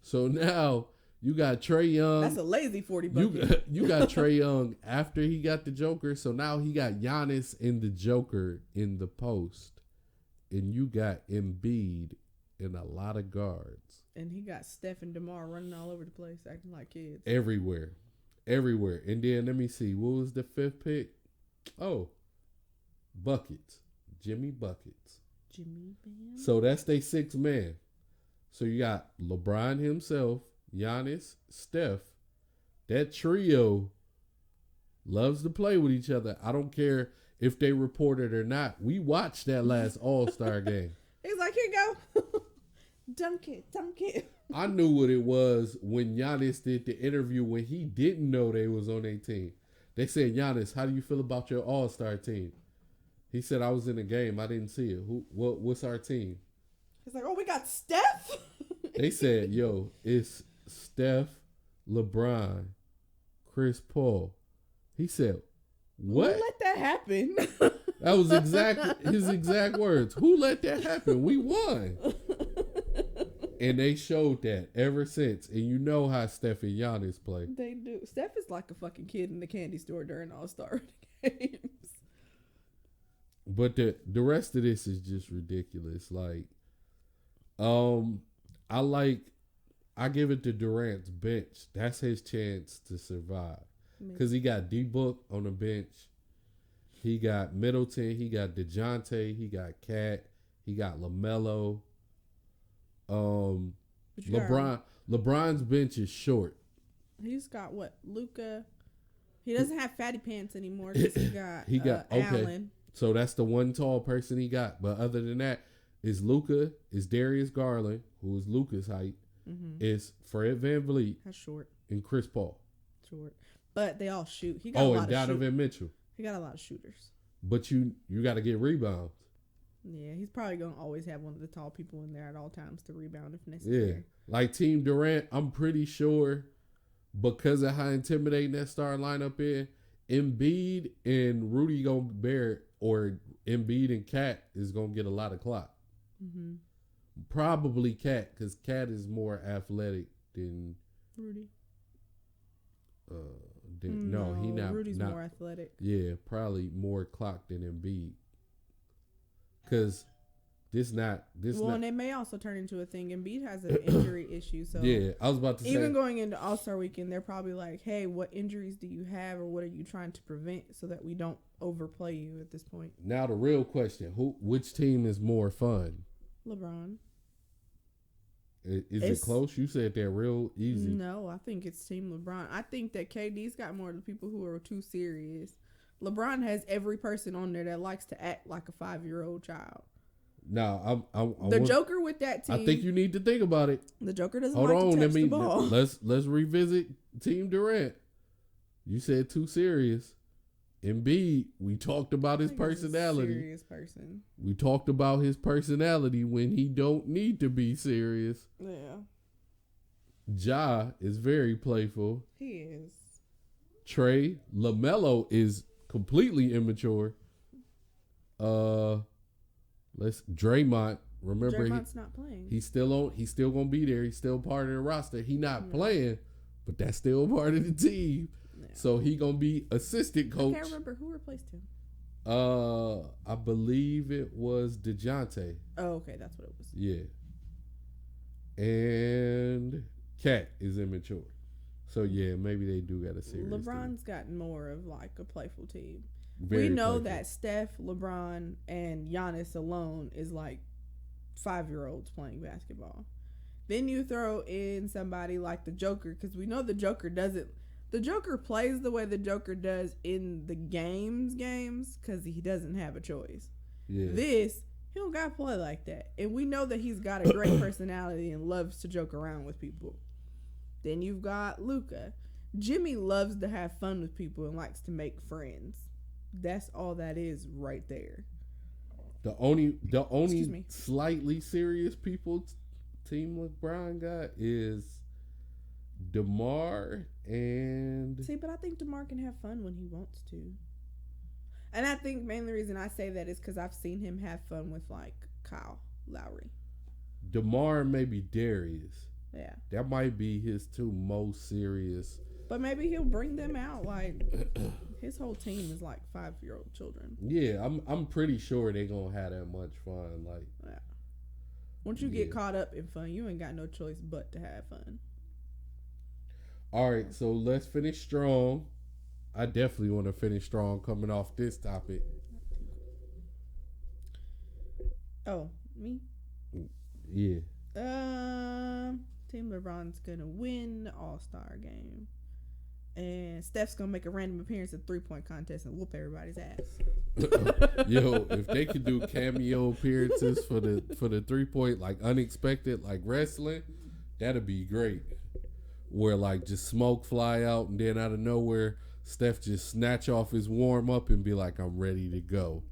So now you got Trae Young. That's a lazy 40 bucket. You got Trae Young after he got the Joker. So now he got Giannis and the Joker in the post. And you got Embiid and a lot of guards. And he got Steph and DeMar running all over the place, acting like kids. Everywhere. And then let me see. What was the fifth pick? Oh, Buckets. Jimmy Buckets. Jimmy Bam. So that's their sixth man. So you got LeBron himself, Giannis, Steph. That trio loves to play with each other. I don't care if they report it or not. We watched that last All-Star game. He's like, here you go. Dunk it. I knew what it was when Giannis did the interview when he didn't know they was on their team. They said, Giannis, how do you feel about your All-Star team? He said, I was in the game. I didn't see it. What's our team? He's like, oh, we got Steph? They said, yo, it's Steph, LeBron, Chris Paul. He said, what? Who let that happen? That was his exact words. Who let that happen? We won. And they showed that ever since. And you know how Steph and Giannis play. They do. Steph is like a fucking kid in the candy store during All-Star games. But the rest of this is just ridiculous. Like, I give it to Durant's bench. That's his chance to survive. Because he got D-Book on the bench. He got Middleton. He got DeJounte. He got Cat. He got LaMelo. LeBron's bench is short. He's got what? Luka. He doesn't have fatty pants anymore because he got okay. Allen. So that's the one tall person he got. But other than that, is Luka, is Darius Garland, who is Luka's height, is Fred VanVleet. That's short. And Chris Paul. Short. But they all shoot. He got a lot and Donovan Mitchell. He got a lot of shooters. But you got to get rebounds. Yeah, he's probably going to always have one of the tall people in there at all times to rebound if necessary. Yeah. Like Team Durant, I'm pretty sure because of how intimidating that star lineup is, Embiid and Rudy Gobert or Embiid and Cat is going to get a lot of clock. Mm-hmm. Probably Cat, because Cat is more athletic than Rudy. No, he not. Rudy's not, more athletic. Yeah, probably more clock than Embiid. Because this. Well, and it may also turn into a thing. Embiid has an injury issue, so yeah, I was about to say. Even going into All-Star Weekend, they're probably like, "Hey, what injuries do you have, or what are you trying to prevent, so that we don't overplay you at this point?" Now the real question: which team is more fun? LeBron. Is it close? You said they're real easy. No, I think it's Team LeBron. I think that KD's got more of the people who are too serious. LeBron has every person on there that likes to act like a 5-year-old child. No, the Joker with that team. I think you need to think about it. The Joker doesn't like to touch the ball. Let's revisit Team Durant. You said too serious. Embiid, we talked about his personality. Serious person. We talked about his personality when he don't need to be serious. Yeah. Ja is very playful. He is. Trey LaMelo is completely immature. Draymond. Remember, Draymond's not playing. He's still gonna be there. He's still part of the roster. He not playing, but that's still part of the team. Yeah. So he gonna be assistant coach. I can't remember who replaced him. I believe it was DeJounte. Oh, okay, that's what it was. Yeah. And Cat is immature. So yeah, maybe they do got a serious. LeBron's gotten more of like a playful team. Very we know playful. that Steph, LeBron, and Giannis alone is like 5-year-olds playing basketball. Then you throw in somebody like the Joker, because we know the Joker doesn't. The Joker plays the way the Joker does in the games, because he doesn't have a choice. Yeah. He don't got to play like that. And we know that he's got a great personality and loves to joke around with people. Then you've got Luka. Jimmy loves to have fun with people and likes to make friends. That's all that is right there. The only slightly serious people Team LeBron got is DeMar and... See, but I think DeMar can have fun when he wants to. And I think mainly reason I say that is because I've seen him have fun with, like, Kyle Lowry. DeMar and maybe Darius. Yeah. That might be his two most serious. But maybe he'll bring them out. Like, his whole team is, like, 5-year-old children. Yeah, I'm pretty sure they're going to have that much fun. Like, yeah. Once you get caught up in fun, you ain't got no choice but to have fun. All right, so let's finish strong. I definitely want to finish strong coming off this topic. Oh, me? Yeah. Team LeBron's gonna win the All-Star game, and Steph's gonna make a random appearance at 3-point contest and whoop everybody's ass. Yo, if they could do cameo appearances for the 3-point, like unexpected, like wrestling, that'd be great. Where like just smoke fly out, and then out of nowhere, Steph just snatch off his warm up and be like, "I'm ready to go."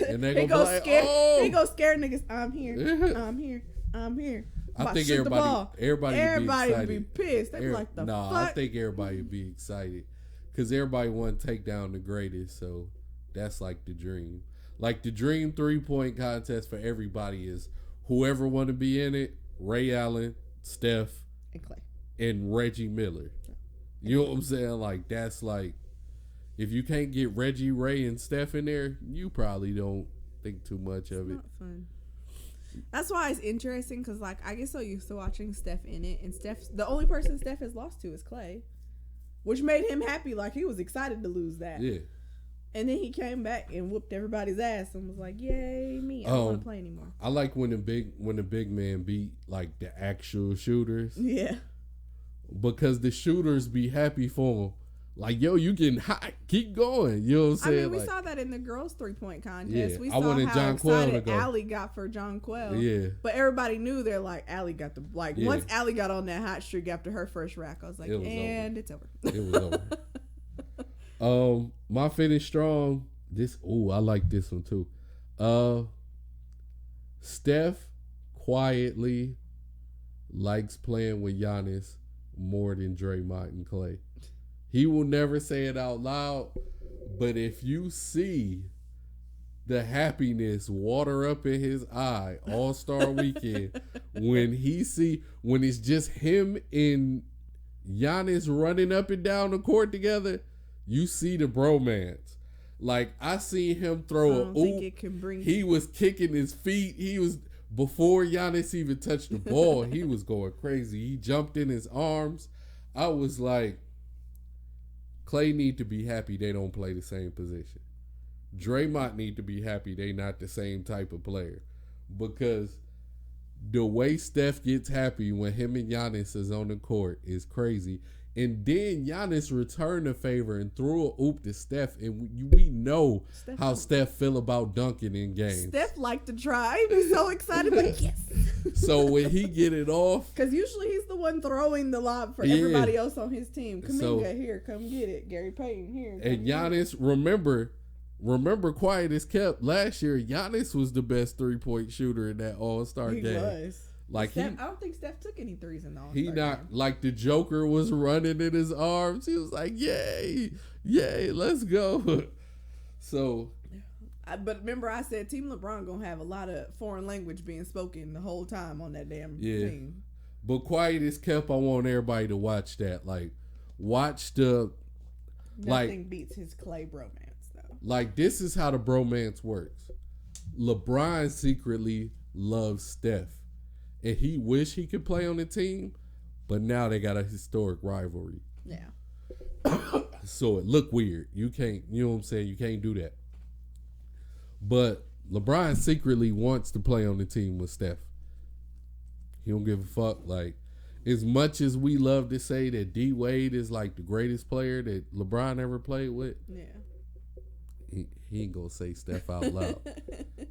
And they go like, scare, "Oh!" They go scare niggas. I'm here. I'm here. I think everybody would be pissed. They'd be like, fuck? I think everybody would be excited because everybody want to take down the greatest. So that's like the dream. Like the dream 3-point contest for everybody is whoever want to be in it: Ray Allen, Steph, and Clay, and Reggie Miller. You know what I'm saying? Like that's like, if you can't get Reggie, Ray, and Steph in there, you probably don't think too much of it. It's not fun. That's why it's interesting, because like I get so used to watching Steph in it, and the only person Steph has lost to is Clay, which made him happy. Like he was excited to lose that. Yeah. And then he came back and whooped everybody's ass and was like, "Yay me! I don't want to play anymore." I like when the big man beat like the actual shooters. Yeah. Because the shooters be happy for him. Like, yo, you getting hot. Keep going. You know what I'm saying? I mean, we saw that in the girls' 3-point contest. Yeah, we I saw wanted how John excited Quell to go. Allie got for John Quell. Yeah. But everybody knew they're like, Allie got the, like, once Allie got on that hot streak after her first rack, I was like, it's over. It was over. My finish strong. I like this one too. Steph quietly likes playing with Giannis more than Draymond and Clay. He will never say it out loud, but if you see the happiness water up in his eye All-Star weekend when it's just him and Giannis running up and down the court together. You see the bromance. Like, I seen him throw a oop. He was kicking his feet. Before Giannis even touched the ball, he was going crazy. He jumped in his arms. I was like, Clay need to be happy they don't play the same position. Draymond need to be happy they not the same type of player. Because the way Steph gets happy when him and Giannis is on the court is crazy. And then Giannis returned the favor and threw a oop to Steph. And we know how Steph feel about dunking in games. Steph liked to try. He was so excited. Like, yes. So when he get it off. Because usually he's the one throwing the lob for everybody else on his team. Kuminga, here, come get it. Gary Payton, here. And Giannis, remember quiet as kept. Last year, Giannis was the best 3-point shooter in that All-Star game. He was. Like Steph, I don't think Steph took any threes in the All-Star game. Like the Joker was running in his arms. He was like, "Yay, let's go." So, but remember, I said Team LeBron gonna have a lot of foreign language being spoken the whole time on that damn team. But quiet as kept. I want everybody to watch that. Like, watch the. Nothing beats his Clay bromance though. Like, this is how the bromance works. LeBron secretly loves Steph. And he wish he could play on the team, but now they got a historic rivalry. Yeah. So it look weird. You can't, you know what I'm saying? You can't do that. But LeBron secretly wants to play on the team with Steph. He don't give a fuck. Like, as much as we love to say that D Wade is like the greatest player that LeBron ever played with. Yeah. He ain't gonna say Steph out loud.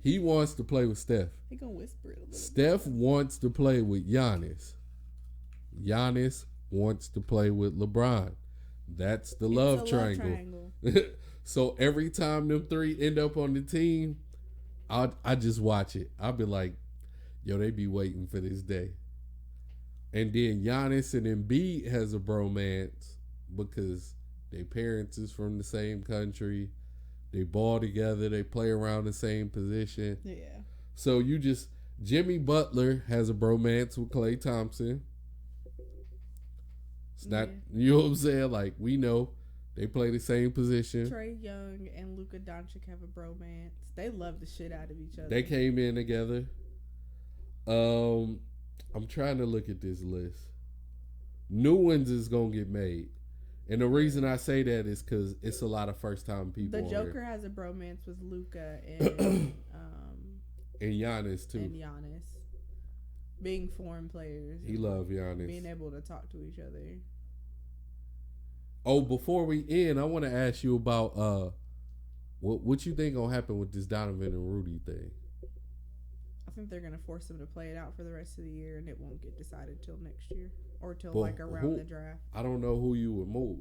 He wants to play with Steph. He gonna whisper it a little Steph wants to play with Giannis. Giannis wants to play with LeBron. That's the love triangle. So every time them three end up on the team, I just watch it. I'll be like, yo, they be waiting for this day. And then Giannis and Embiid has a bromance because their parents is from the same country. They ball together. They play around the same position. Yeah. So Jimmy Butler has a bromance with Klay Thompson. It's not, you know what I'm saying? Like, we know they play the same position. Trae Young and Luka Doncic have a bromance. They love the shit out of each other. They came in together. I'm trying to look at this list. New ones is going to get made. And the reason I say that is because it's a lot of first-time people. The Joker has a bromance with Luka and and Giannis too. And Giannis, being foreign players, he love Giannis. Being able to talk to each other. Oh, before we end, I want to ask you about what you think gonna happen with this Donovan and Rudy thing. I think they're gonna force them to play it out for the rest of the year, and it won't get decided till next year. Or till around the draft. I don't know who you would move.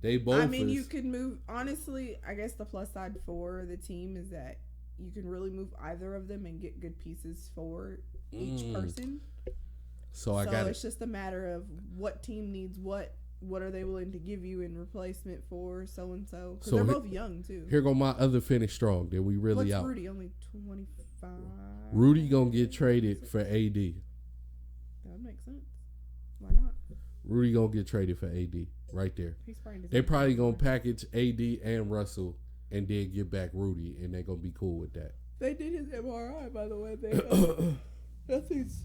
They both. I mean, you could move. Honestly, I guess the plus side for the team is that you can really move either of them and get good pieces for each person. So it's just a matter of what team needs what. What are they willing to give you in replacement for so and so? Because they're both young too. Here go my other finish strong. That we really What's out. Rudy only 25. Rudy gonna get traded for AD. That makes sense. Why not? Rudy gonna get traded for AD right there. They probably gonna package AD and Russell and then get back Rudy, and they're gonna be cool with that. They did his MRI, by the way. Nothing's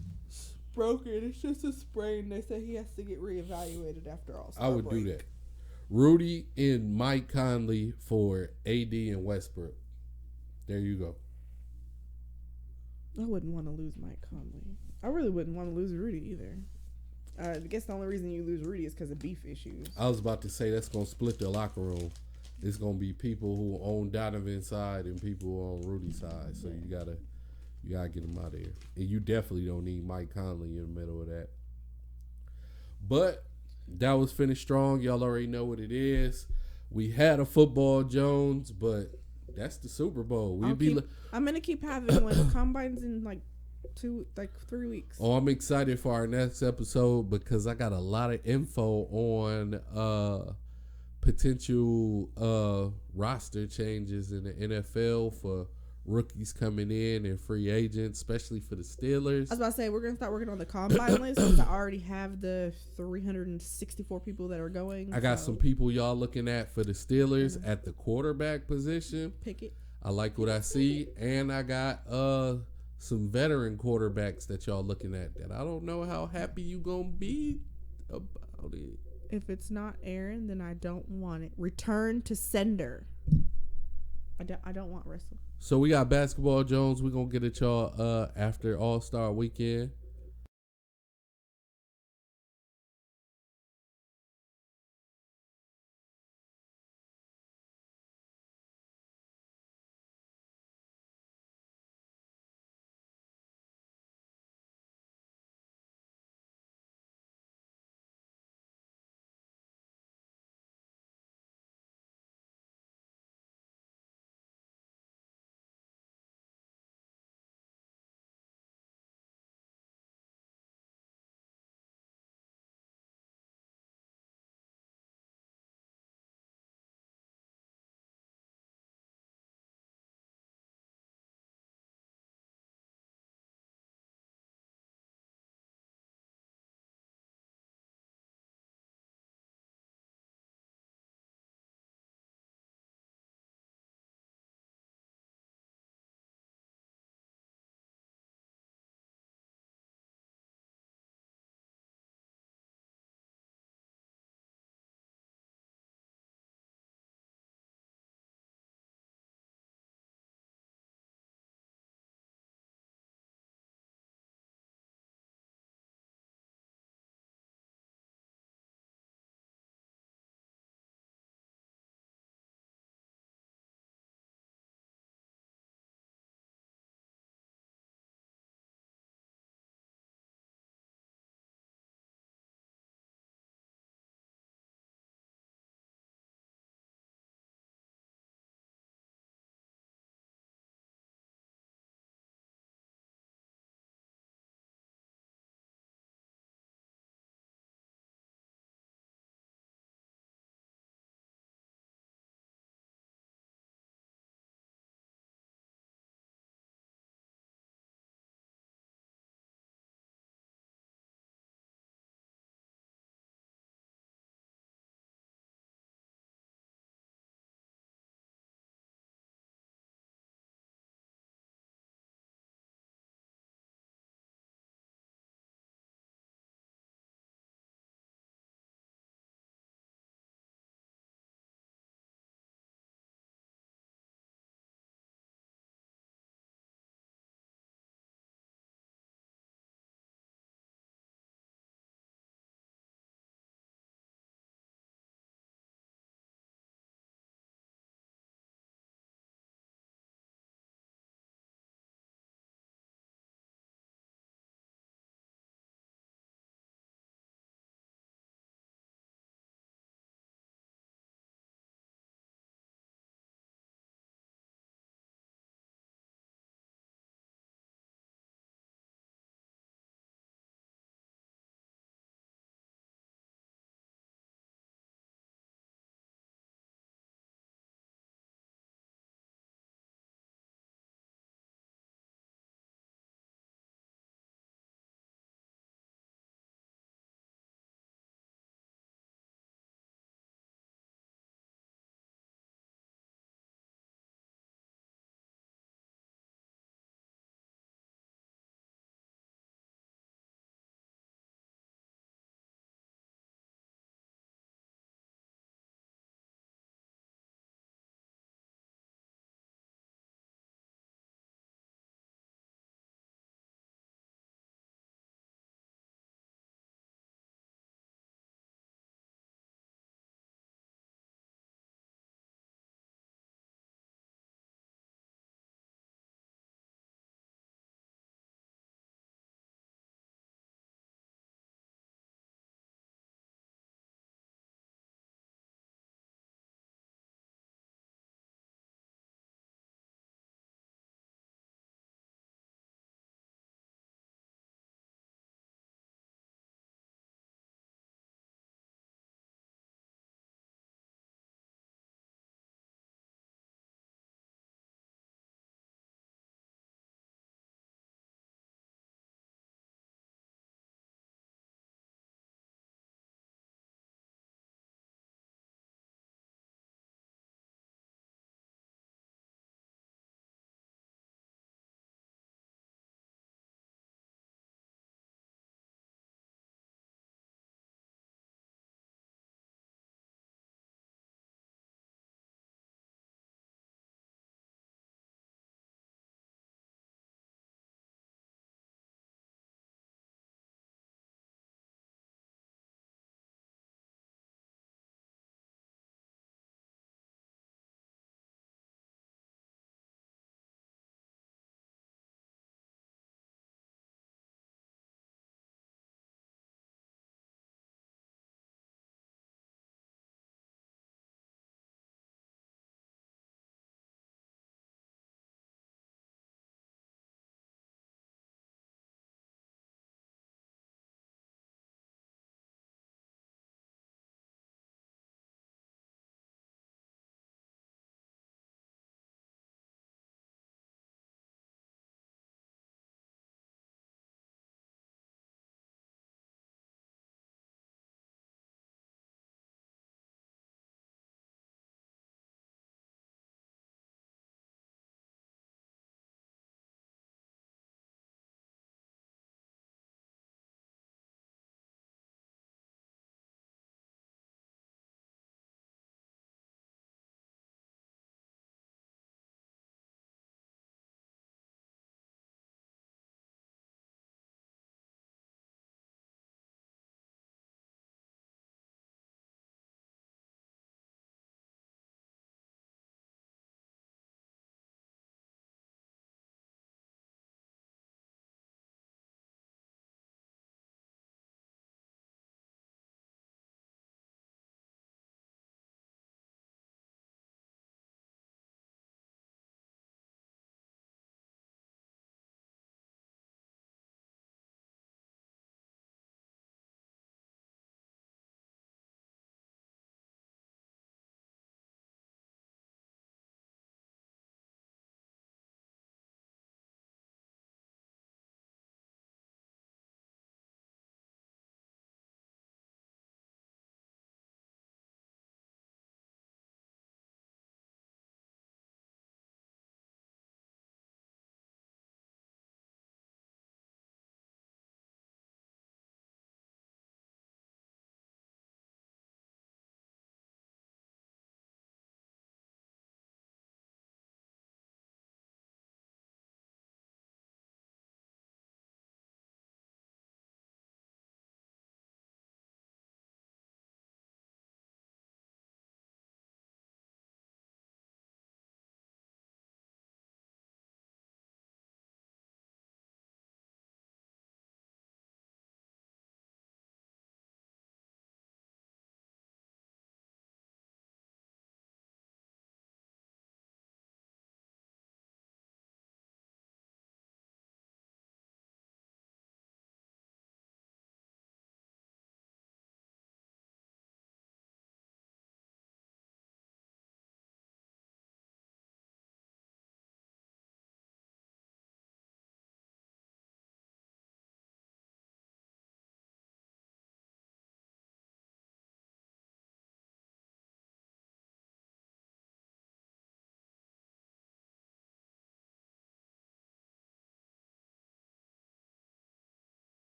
broken. It's just a sprain. They say he has to get reevaluated after All-Star I would do that. Rudy and Mike Conley for AD and Westbrook. There you go. I wouldn't want to lose Mike Conley. I really wouldn't want to lose Rudy either. I guess the only reason you lose Rudy is because of beef issues. I was about to say that's going to split the locker room. It's going to be people who own Donovan's side and people who own Rudy's side. So you gotta get them out of there. And you definitely don't need Mike Conley in the middle of that. But that was finished strong. Y'all already know what it is. We had a football Jones, but that's the Super Bowl. I'm gonna keep having one. Combine's in 3 weeks. Oh, I'm excited for our next episode because I got a lot of info on potential roster changes in the NFL for rookies coming in and free agents, especially for the Steelers. I was about to say, we're going to start working on the combine list because I already have the 364 people that are going. I got some people y'all looking at for the Steelers at the quarterback position. Pick it. I like what I see. And I got some veteran quarterbacks that y'all looking at that I don't know how happy you going to be about it. If it's not Aaron, then I don't want it. Return to sender. I don't want Russell. So we got Basketball Jones. We're going to get at y'all after All-Star Weekend.